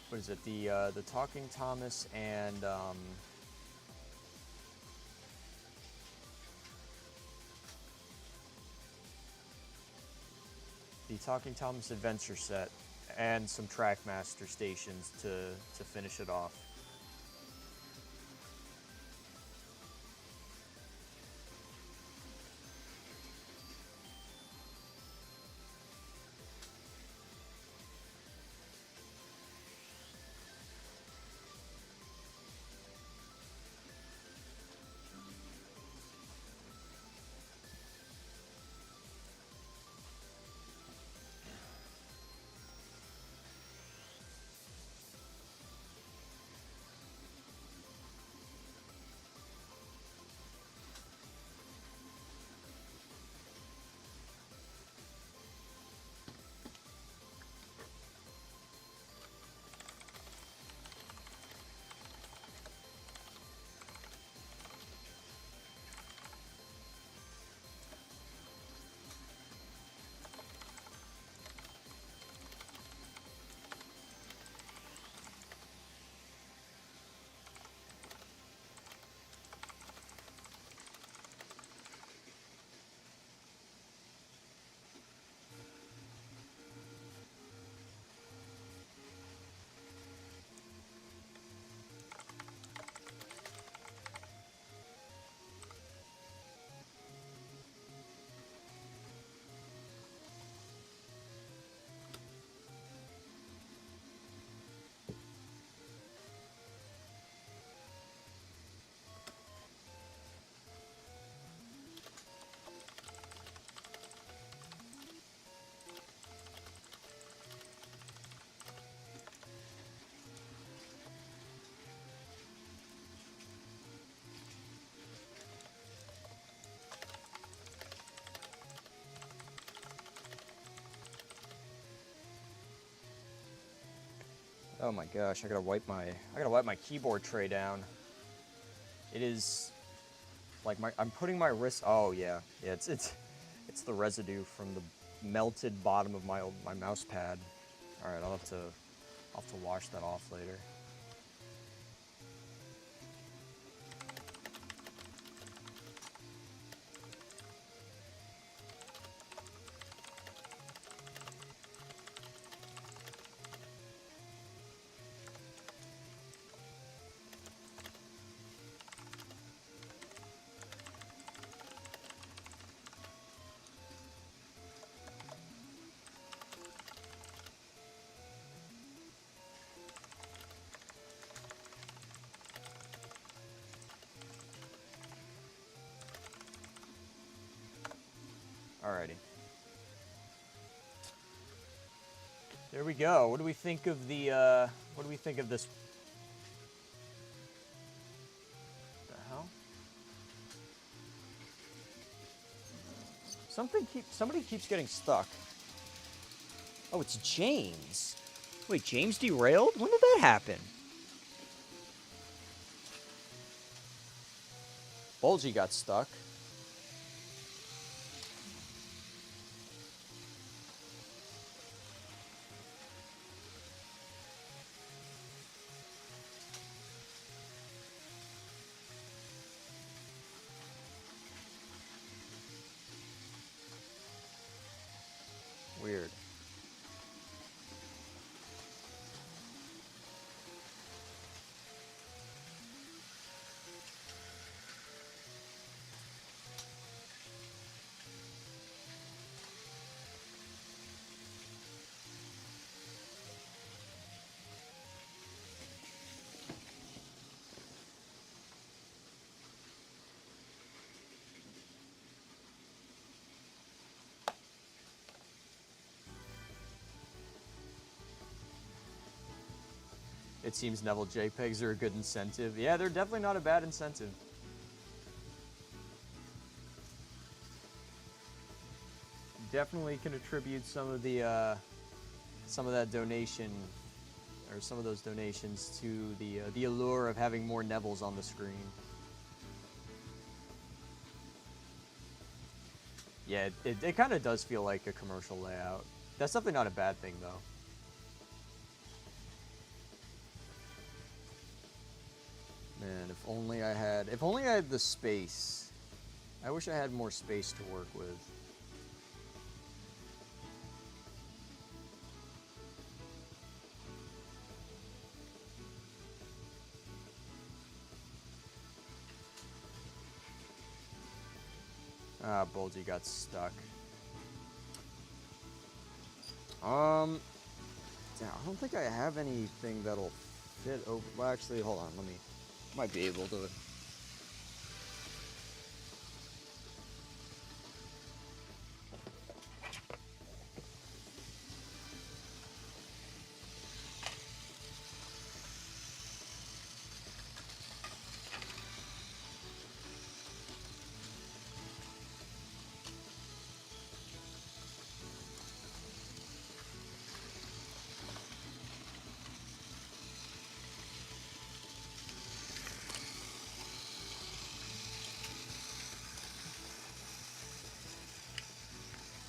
what is it? The Talking Thomas and the Talking Thomas Adventure set, and some Trackmaster stations to finish it off. Oh my gosh, I gotta wipe my keyboard tray down. It is like I'm putting my wrist. Oh yeah, yeah. It's the residue from the melted bottom of my mouse pad. All right, I'll have to wash that off later. Alrighty. There we go. What do we think of the, what do we think of this? What the hell? Somebody keeps getting stuck. Oh, it's James. Wait, James derailed? When did that happen? Bulgy got stuck. Weird. It seems Neville JPEGs are a good incentive. Yeah, they're definitely not a bad incentive. Definitely can attribute some of that donation, or some of those donations, to the allure of having more Nevilles on the screen. Yeah, it kind of does feel like a commercial layout. That's definitely not a bad thing, though. Man, if only I had the space. I wish I had more space to work with. Ah, Bulgy got stuck. I don't think I have anything that'll fit over. Well, actually, hold on. Might be able to.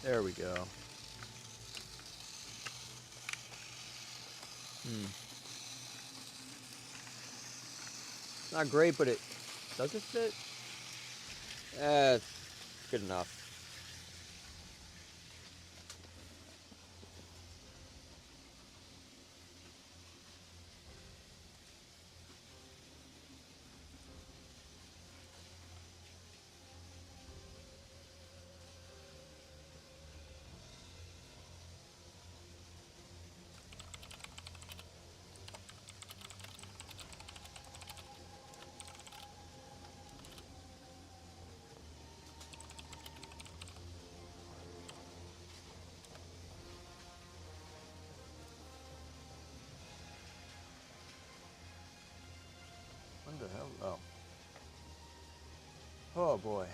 There we go. Not great, but does it fit? Good enough. What the hell? Oh. Oh boy.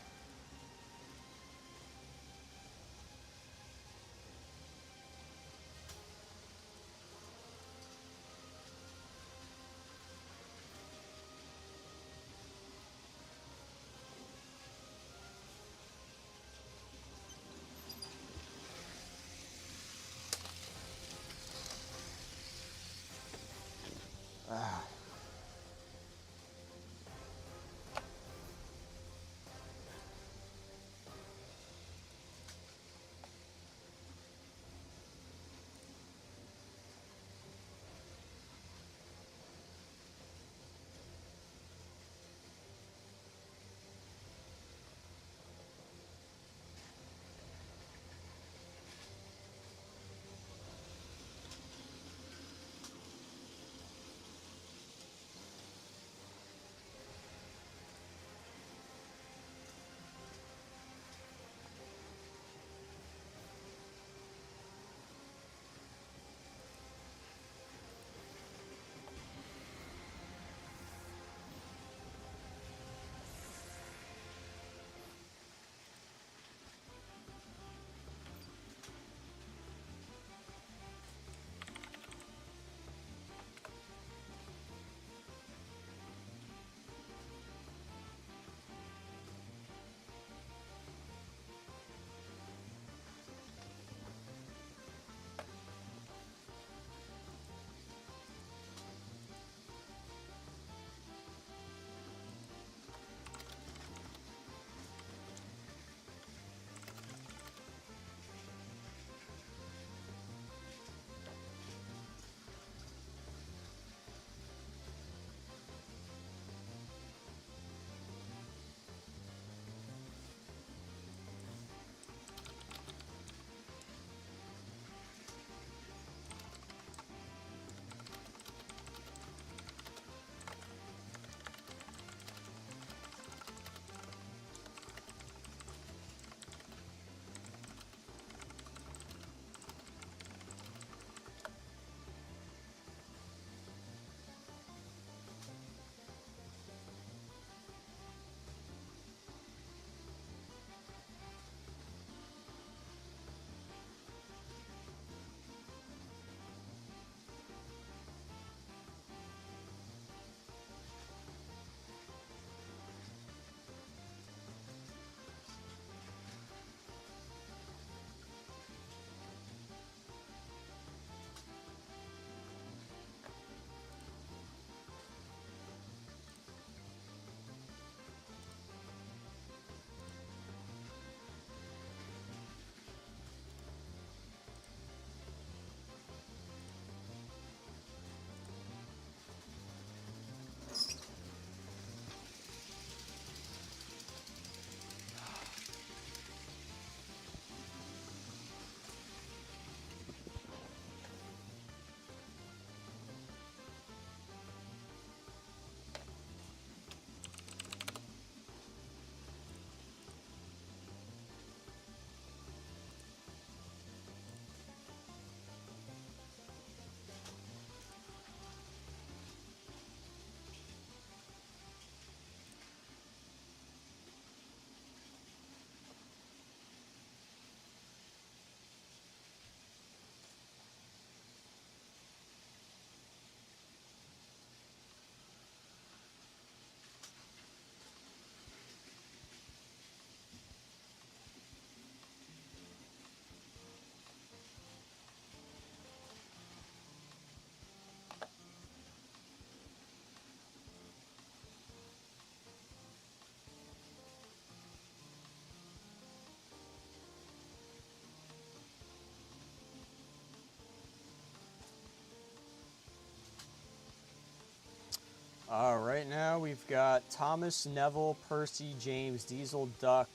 Right now we've got Thomas, Neville, Percy, James, Diesel, Duck,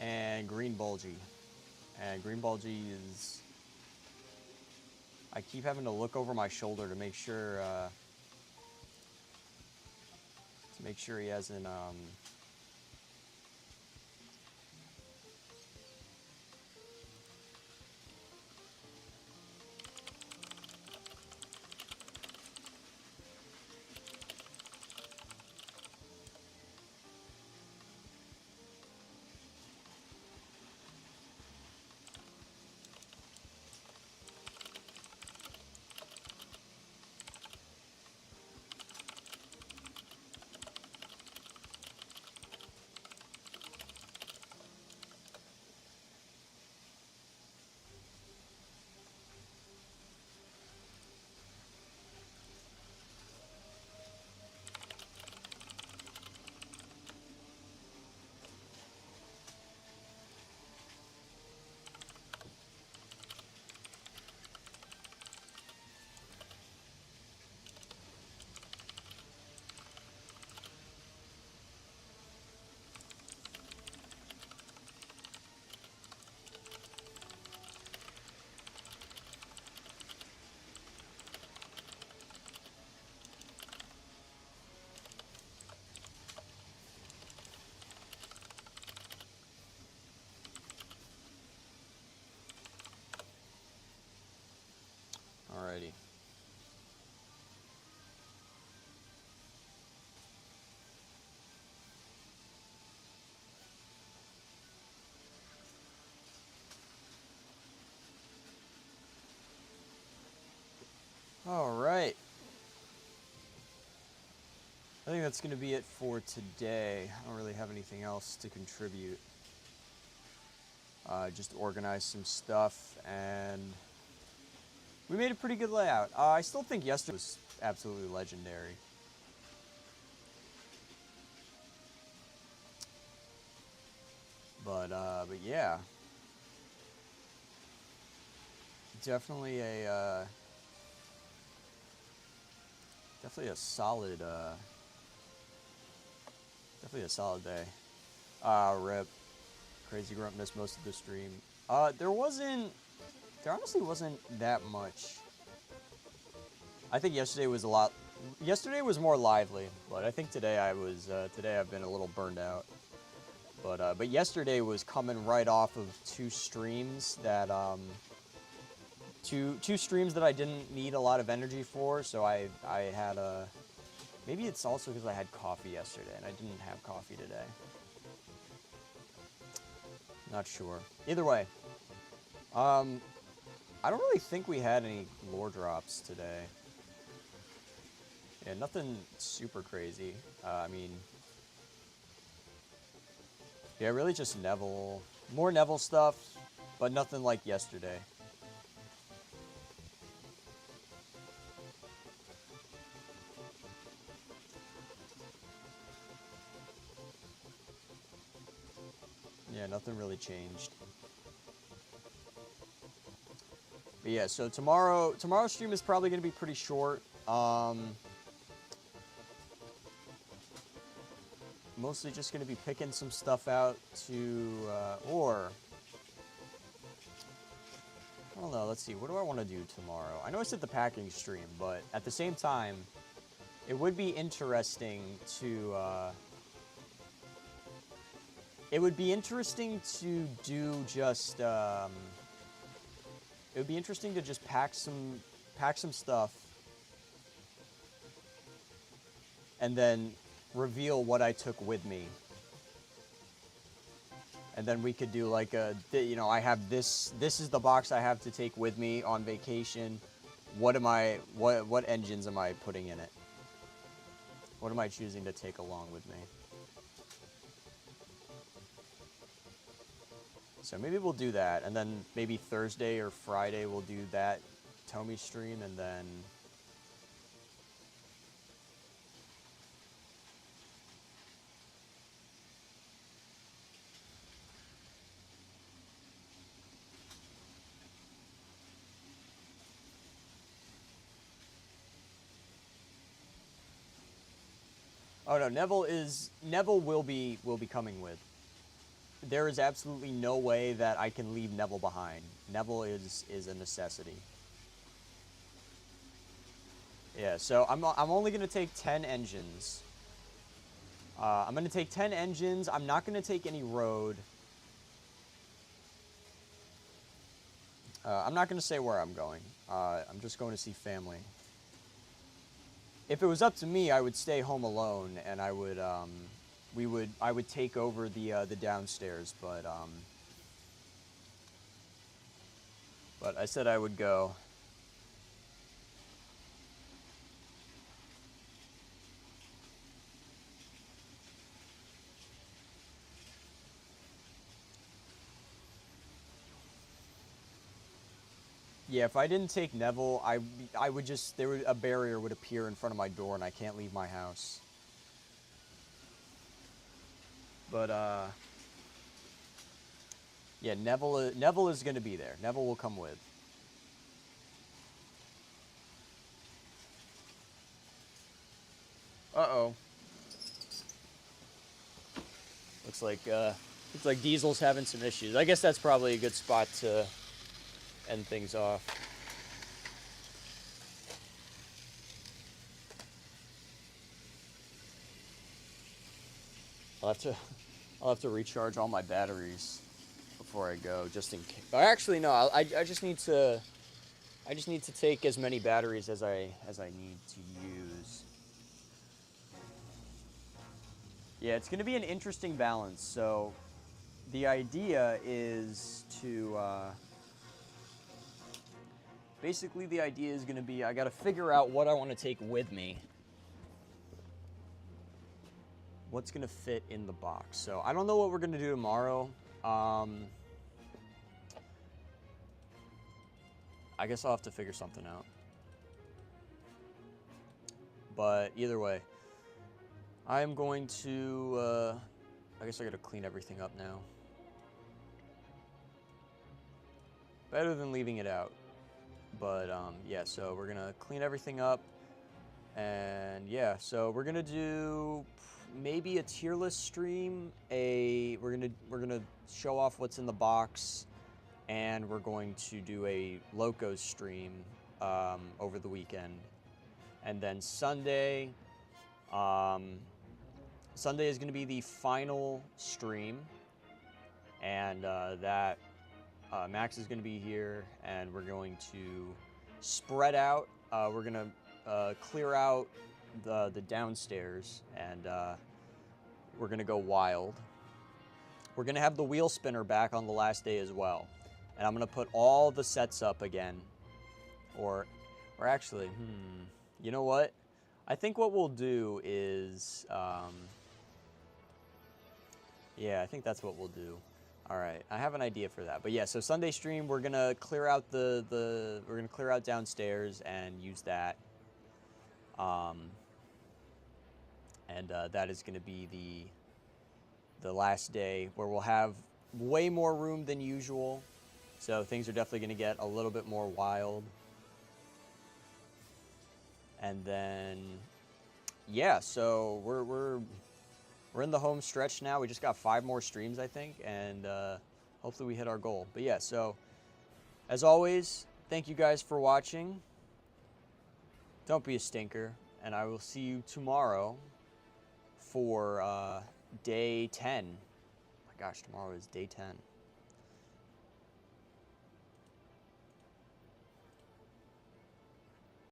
and Green Bulgy. And Green Bulgy is... I keep having to look over my shoulder to make sure he hasn't Alrighty. Alright. I think that's going to be it for today. I don't really have anything else to contribute. Just organize some stuff, and we made a pretty good layout. I still think yesterday was absolutely legendary. But yeah. Definitely a solid day. Rip. Crazy Grunt missed most of the stream. There honestly wasn't that much. I think yesterday was more lively, but I think today I've been a little burned out. But yesterday was coming right off of two streams that I didn't need a lot of energy for, so I had maybe it's also because I had coffee yesterday and I didn't have coffee today. Not sure. Either way, I don't really think we had any lore drops today. Yeah, nothing super crazy. I mean, yeah, really just Neville. More Neville stuff, but nothing like yesterday. Yeah, nothing really changed. But yeah, so tomorrow's stream is probably going to be pretty short. Mostly just going to be picking some stuff out or I don't know, let's see, what do I want to do tomorrow? I know I said the packing stream, but at the same time, it would be interesting to do just it would be interesting to just pack some stuff and then reveal what I took with me. And then we could do like I have this is the box I have to take with me on vacation. What engines am I putting in it? What am I choosing to take along with me? So maybe we'll do that, and then maybe Thursday or Friday we'll do that Tomy stream, and then Oh no, Neville will be coming with. There is absolutely no way that I can leave Neville behind. Neville is a necessity. Yeah, so I'm only gonna take 10 engines. I'm gonna take 10 engines. I'm not gonna take any road. I'm not gonna say where I'm going. I'm just going to see family. If it was up to me, I would stay home alone, and I would I would take over the downstairs, but I said I would go. Yeah, if I didn't take Neville, I would just a barrier would appear in front of my door, and I can't leave my house. But yeah, Neville is going to be there. Neville will come with. Uh-oh. Looks like Diesel's having some issues. I guess that's probably a good spot to end things off. I'll have to recharge all my batteries before I go, just in case. Actually, no. I just need to take as many batteries as I need to use. Yeah, it's going to be an interesting balance. So, the idea is to basically the idea is going to be I got to figure out what I want to take with me. What's going to fit in the box. So, I don't know what we're going to do tomorrow. I guess I'll have to figure something out. But either way, I am going to, I guess I got to clean everything up now. Better than leaving it out. But, yeah, so we're going to clean everything up. And, yeah, so we're going to do maybe a tier list stream. We're going to show off what's in the box. And we're going to do a Locos stream over the weekend. And then Sunday, Sunday is going to be the final stream. And that Max is going to be here, and we're going to spread out. We're going to clear out the downstairs, and we're going to go wild. We're going to have the wheel spinner back on the last day as well. And I'm going to put all the sets up again. Or actually, you know what? I think what we'll do is, yeah, I think that's what we'll do. All right, I have an idea for that. But yeah, so Sunday stream, we're going to clear out we're going to clear out downstairs and use that. And that is going to be the last day where we'll have way more room than usual. So things are definitely going to get a little bit more wild. And then, yeah, so we're in the home stretch now. We just got 5 more streams, I think, and hopefully we hit our goal. But yeah, so as always, thank you guys for watching. Don't be a stinker, and I will see you tomorrow for day 10. Oh my gosh, tomorrow is day 10.